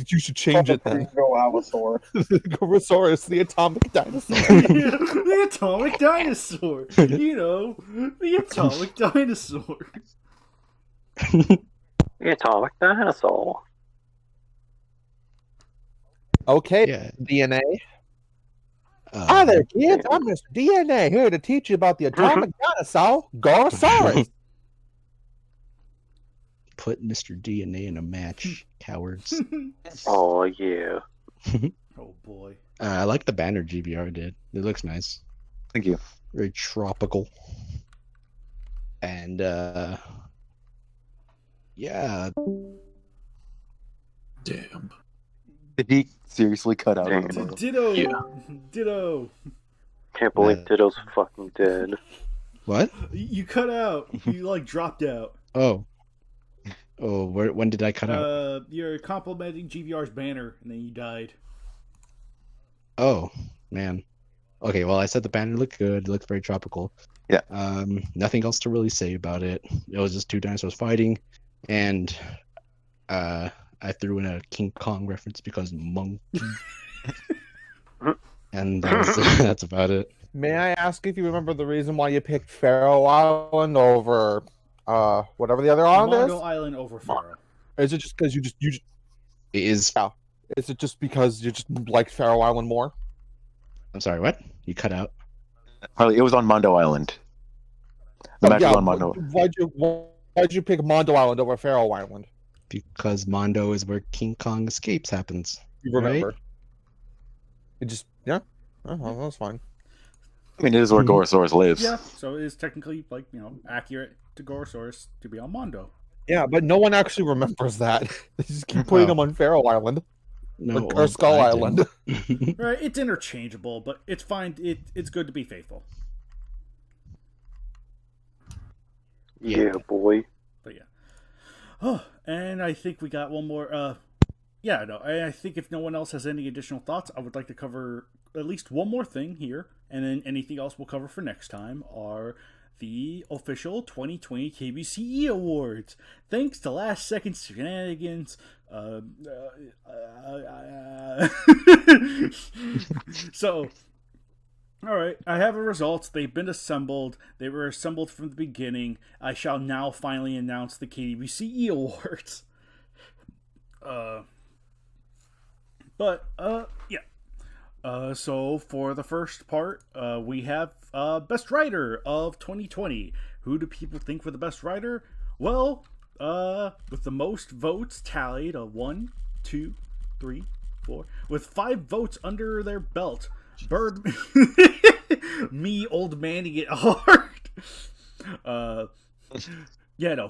You should change it then. Gorosaurus, the atomic dinosaur. the atomic dinosaur. The atomic dinosaur. The atomic dinosaur. Okay, Yeah. DNA. Hi there, kids. I'm Mr. DNA here to teach you about the atomic dinosaur, Gorosaurus. Put Mr. DNA in a match, cowards. Oh yeah. Oh boy. I like the banner GBR did. It looks nice. Thank you. Very tropical. And yeah. Damn. Did he seriously cut out? Damn. his logo? Ditto. Yeah. Ditto. Can't believe Ditto's fucking dead. What? You cut out. You like dropped out. Oh. Oh, when did I cut out? You're complimenting GVR's banner, and then you died. Oh, man. Okay, well, I said the banner looked good. It looked very tropical. Yeah. Nothing else to really say about it. It was just two dinosaurs fighting, and I threw in a King Kong reference because monkey. And that's about it. May I ask if you remember the reason why you picked Faroe Island over whatever the other island Mondo is? Island over Faroe. Is it just because you just It is. yeah? Is it just because you just like Faroe Island more? I'm sorry, what? You cut out. Harley, it was on Mondo Island. The match was on Mondo. Why'd you pick Mondo Island over Faroe Island? Because Mondo is where King Kong escapes happens. You remember? Right? It just Oh, well, that's fine. I mean, it is where Gorosaurus lives. Yeah, so it is technically accurate to Gorosaurus to be on Mondo. Yeah, but no one actually remembers that. They just keep putting them on Faroe Island. No, Or Skull I Island. didn't. Right, it's interchangeable, but it's fine. It's good to be faithful. Yeah, boy. But yeah. Oh, and I think we got one more. Yeah, no, I think if no one else has any additional thoughts, I would like to cover at least one more thing here, and then anything else we'll cover for next time are the official 2020 KWCE Awards. Thanks to last second shenanigans. So, all right, I have the results. They've been assembled. They were assembled from the beginning. I shall now finally announce the KWCE Awards. So for the first part, we have Best Writer of 2020. Who do people think were the best writer? Well, with the most votes tallied, 1, 2, 3, 4, with 5 votes under their belt, me old manning it hard.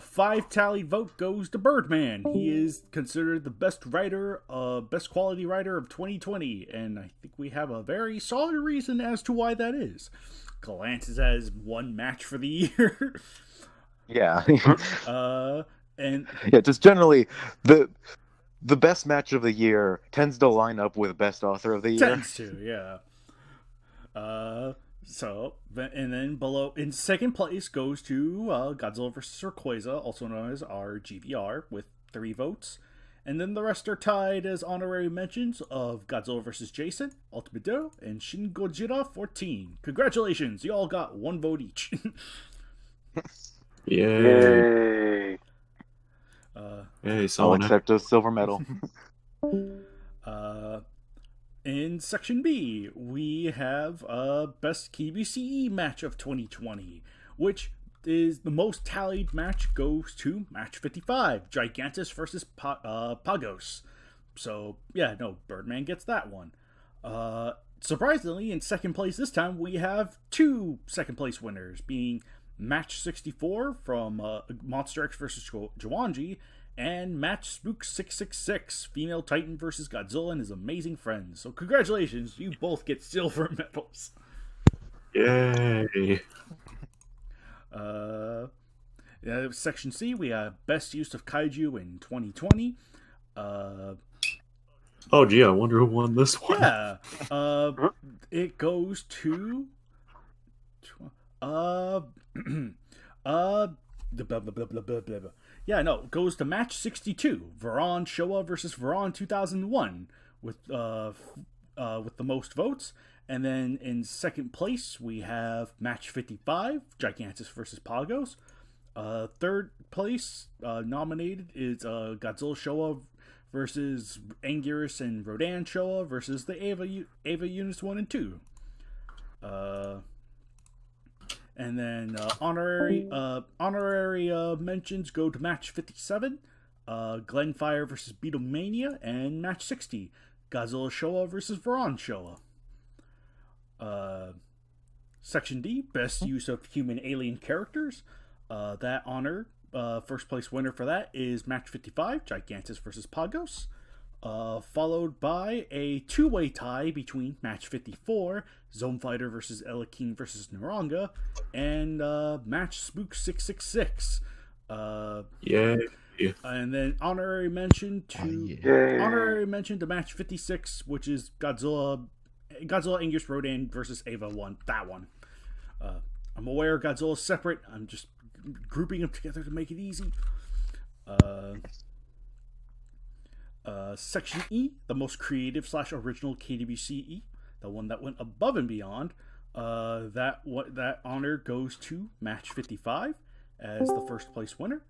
5 tallied vote goes to Birdman. He is considered the best writer, best quality writer of 2020, and I think we have a very solid reason as to why that is. Glances as one match for the year. Yeah. And yeah, just generally the best match of the year tends to line up with best author of the year. Tends to, yeah. And then below, in second place goes to Godzilla vs. Rayquaza, also known as our GVR, with 3 votes. And then the rest are tied as honorary mentions of Godzilla vs. Jason, Ultimate Ditto, and Shin Gojira 14. Congratulations, you all got 1 vote each. Yay! Hey, I'll Sonic. accept a silver medal. In Section B, we have Best KWCE Match of 2020, which is the most tallied match goes to Match 55, Gigantus versus Pagos. So, yeah, no, Birdman gets that one. Surprisingly, in second place this time, we have 2 second place winners, being Match 64 from Monster X vs. Jumanji, and Match Spook 666, Female Titan versus Godzilla and his amazing friends. So congratulations, you both get silver medals. Yay! Section C, we have Best Use of Kaiju in 2020. Oh, gee, I wonder who won this one. Yeah. It goes to... Yeah, no, it goes to Match 62, Varan Showa versus Varan 2001, with the most votes. And then in second place, we have Match 55, Gigantus versus Pagos. Third place nominated is Godzilla Showa versus Anguirus and Rodan Showa versus the Ava Units 1 and 2. And then honorary mentions go to Match 57, Glenfire versus Beatlemania, and Match 60, Godzilla Showa versus Varan Showa. Section D, Best Use of Human Alien Characters. That honor, first place winner for that is Match 55, Gigantus versus Pagos. followed by a two-way tie between match 54, Zone Fighter versus Ella King versus Naranga, and match Spook 666. Yeah. And then honorary mention to match 56, which is Godzilla Angus Rodan versus Ava 1. That one. I'm aware Godzilla's separate. I'm just grouping them together to make it easy. Section E, the most creative / original KWCE, the one that went above and beyond. That honor goes to match 55 as the first place winner.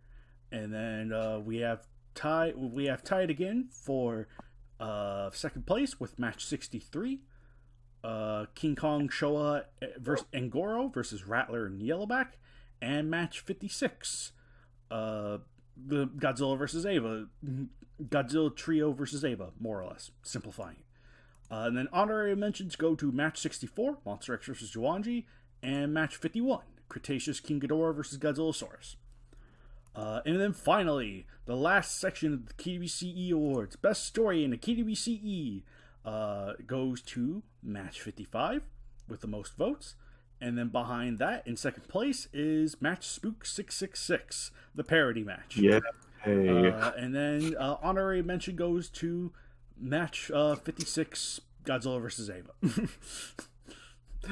And then we have tied again for second place with match 63. King Kong Showa versus Angoro versus Rattler and Yellowback, and match 56. The Godzilla versus Ava, Godzilla Trio versus Ava, more or less, simplifying it. And then honorary mentions go to match 64, Monster X versus Juwanji, and match 51, Cretaceous King Ghidorah versus Godzillasaurus. And then finally, the last section of the KWCE Awards, Best Story in the KWCE, goes to match 55 with the most votes. And then behind that, in second place, is match Spook 666, the parody match. Yeah. And then honorary mention goes to match 56, Godzilla versus Ava.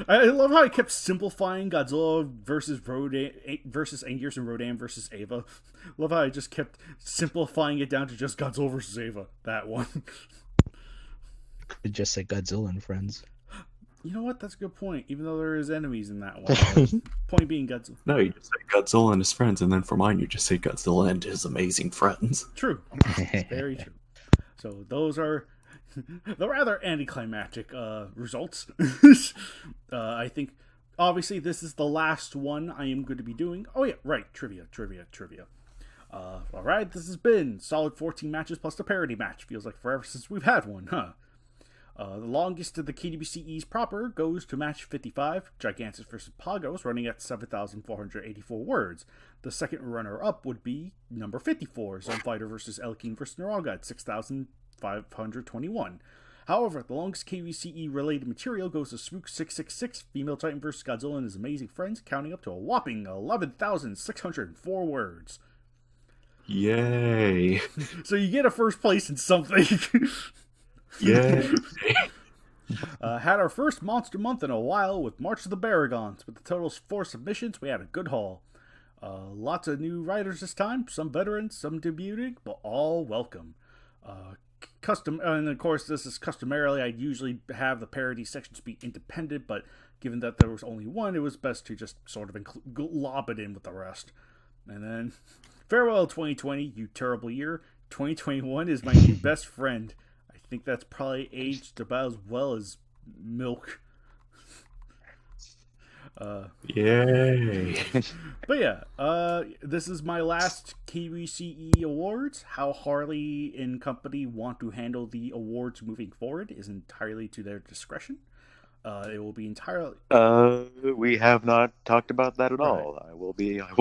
I love how I kept simplifying Godzilla versus Angus and Rodan versus Ava. Love how I just kept simplifying it down to just Godzilla versus Ava. That one. Could just say Godzilla and friends. You know what? That's a good point. Even though there is enemies in that one. Point being Godzilla. No, you just say Godzilla and his friends, and then for mine, you just say Godzilla and his amazing friends. True. Very true. So those are the rather anticlimactic results. I think, obviously, this is the last one I am going to be doing. Oh, yeah, right. Trivia. All right, this has been solid 14 matches plus the parody match. Feels like forever since we've had one, huh? The longest of the KWCEs proper goes to match 55, Gigantus vs. Pagos, running at 7,484 words. The second runner-up would be number 54, Zone Fighter vs. El King vs. Naranga at 6,521. However, the longest KWCE-related material goes to Spook 666, Female Titan vs. Godzilla and his amazing friends, counting up to a whopping 11,604 words. Yay. So you get a first place in something. Yay. Had our first monster month in a while with March of the Baragons. With the total 4 submissions, we had a good haul. Lots of new writers this time, some veterans, some debuting, but all welcome. And of course, this is customarily, I'd usually have the parody sections be independent, but given that there was only one, it was best to just sort of lob it in with the rest. And then, farewell 2020, you terrible year. 2021 is my new best friend. I think that's probably aged about as well as milk. Yay. But yeah, this is my last KWCE Awards. How Harley and company want to handle the awards moving forward is entirely to their discretion. It will be entirely... we have not talked about that at all. I will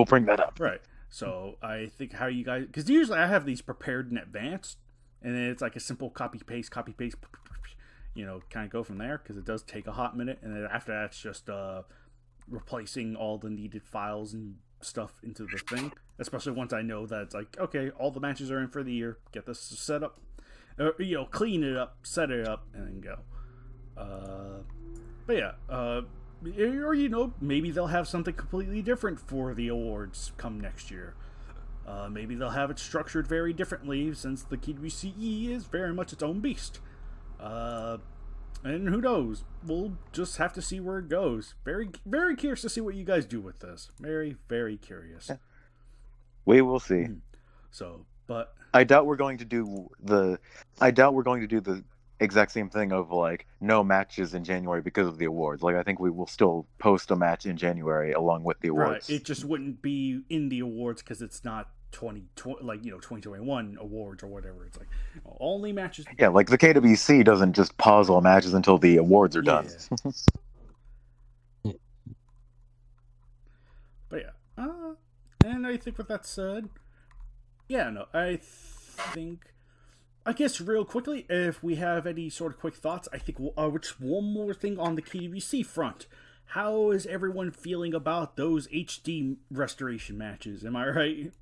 bring that up. Right. So I think how you guys... Because usually I have these prepared in advance, and then it's like a simple copy-paste, you know, kind of go from there, because it does take a hot minute, and then after that it's just replacing all the needed files and stuff into the thing, especially once I know that it's like, okay, all the matches are in for the year, get this set up, you know, clean it up, set it up, and then go. But yeah, or, you know, maybe they'll have something completely different for the awards come next year. Maybe they'll have it structured very differently, since the KWCE is very much its own beast. And who knows? We'll just have to see where it goes. Very, very curious to see what you guys do with this. Very, very curious. We will see. So, but I doubt we're going to do the exact same thing of like no matches in January because of the awards. Like I think we will still post a match in January along with the awards. Right. It just wouldn't be in the awards because it's not 2021 awards or whatever. It's like only matches. Yeah, like the KWC doesn't just pause all matches until the awards are done. But yeah, and I think with that said, yeah, no, I think I guess real quickly, if we have any sort of quick thoughts, I think which one more thing on the KWC front. How is everyone feeling about those HD restoration matches? Am I right?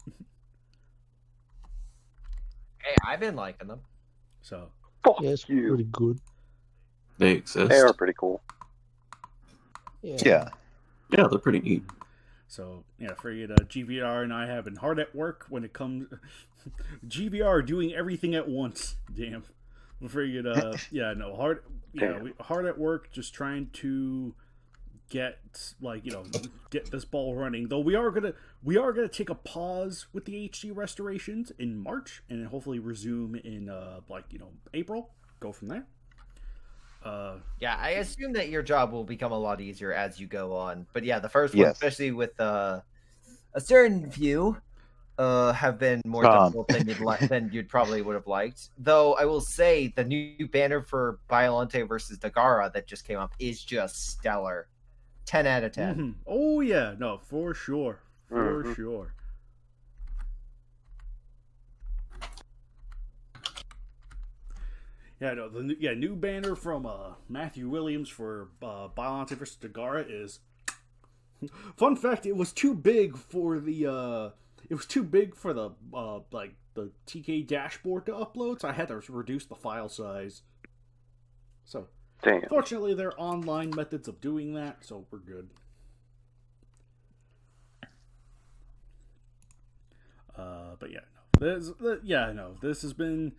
Hey, I've been liking them. So, Fuck Yeah, it's you. pretty good. They exist. They are pretty cool. Yeah. Yeah, they're pretty neat. so yeah, figured GVR and I have been hard at work when it comes. GVR doing everything at once. Damn. We figured, yeah, no, hard. Yeah, hard at work, just trying to get get this ball running. Though we are gonna take a pause with the HD restorations in March, and then hopefully resume in April. Go from there. Yeah, I assume that your job will become a lot easier as you go on. But yeah, the first one, Yes. especially with a certain few, have been more difficult than you'd probably would have liked. Though I will say the new banner for Biolante versus Dagara that just came up is just stellar. 10 out of 10. Mm-hmm. Oh yeah, no, for sure, for sure. Yeah, no, the new banner from Matthew Williams for Biolante vs. Dagara is. Fun fact: it was too big for the the TK dashboard to upload, so I had to reduce the file size. So, Damn. fortunately, there are online methods of doing that, so we're good. But yeah, no, this is going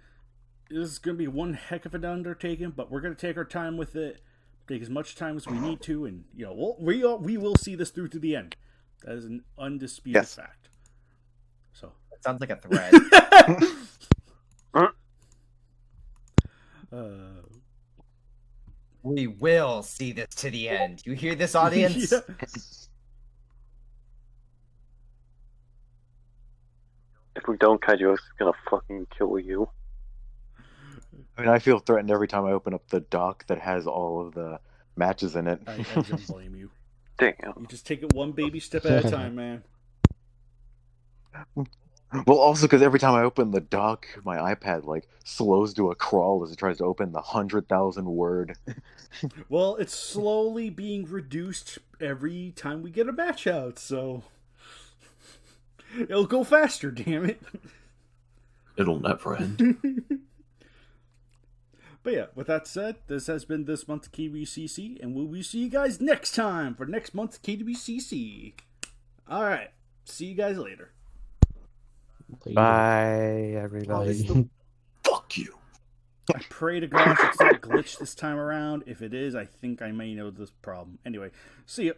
to be one heck of an undertaking, but we're going to take our time with it, take as much time as we need to, and we will see this through to the end. That is an undisputed fact. So That sounds like a threat. We will see this to the end. You hear this, audience? Yeah. If we don't, Kaiju is gonna fucking kill you. I mean, I feel threatened every time I open up the dock that has all of the matches in it. I don't blame you. Damn. You just take it one baby step at a time, man. Well, also because every time I open the dock, my iPad slows to a crawl as it tries to open the 100,000 word. Well, it's slowly being reduced every time we get a match out, so it'll go faster. Damn it! It'll never end. But yeah, with that said, this has been this month's KWCC, and we will see you guys next time for next month's KWCC. All right, see you guys later. Bye, everybody. Fuck you. I pray to God it's not glitched this time around. If it is, I think I may know this problem. Anyway, see ya.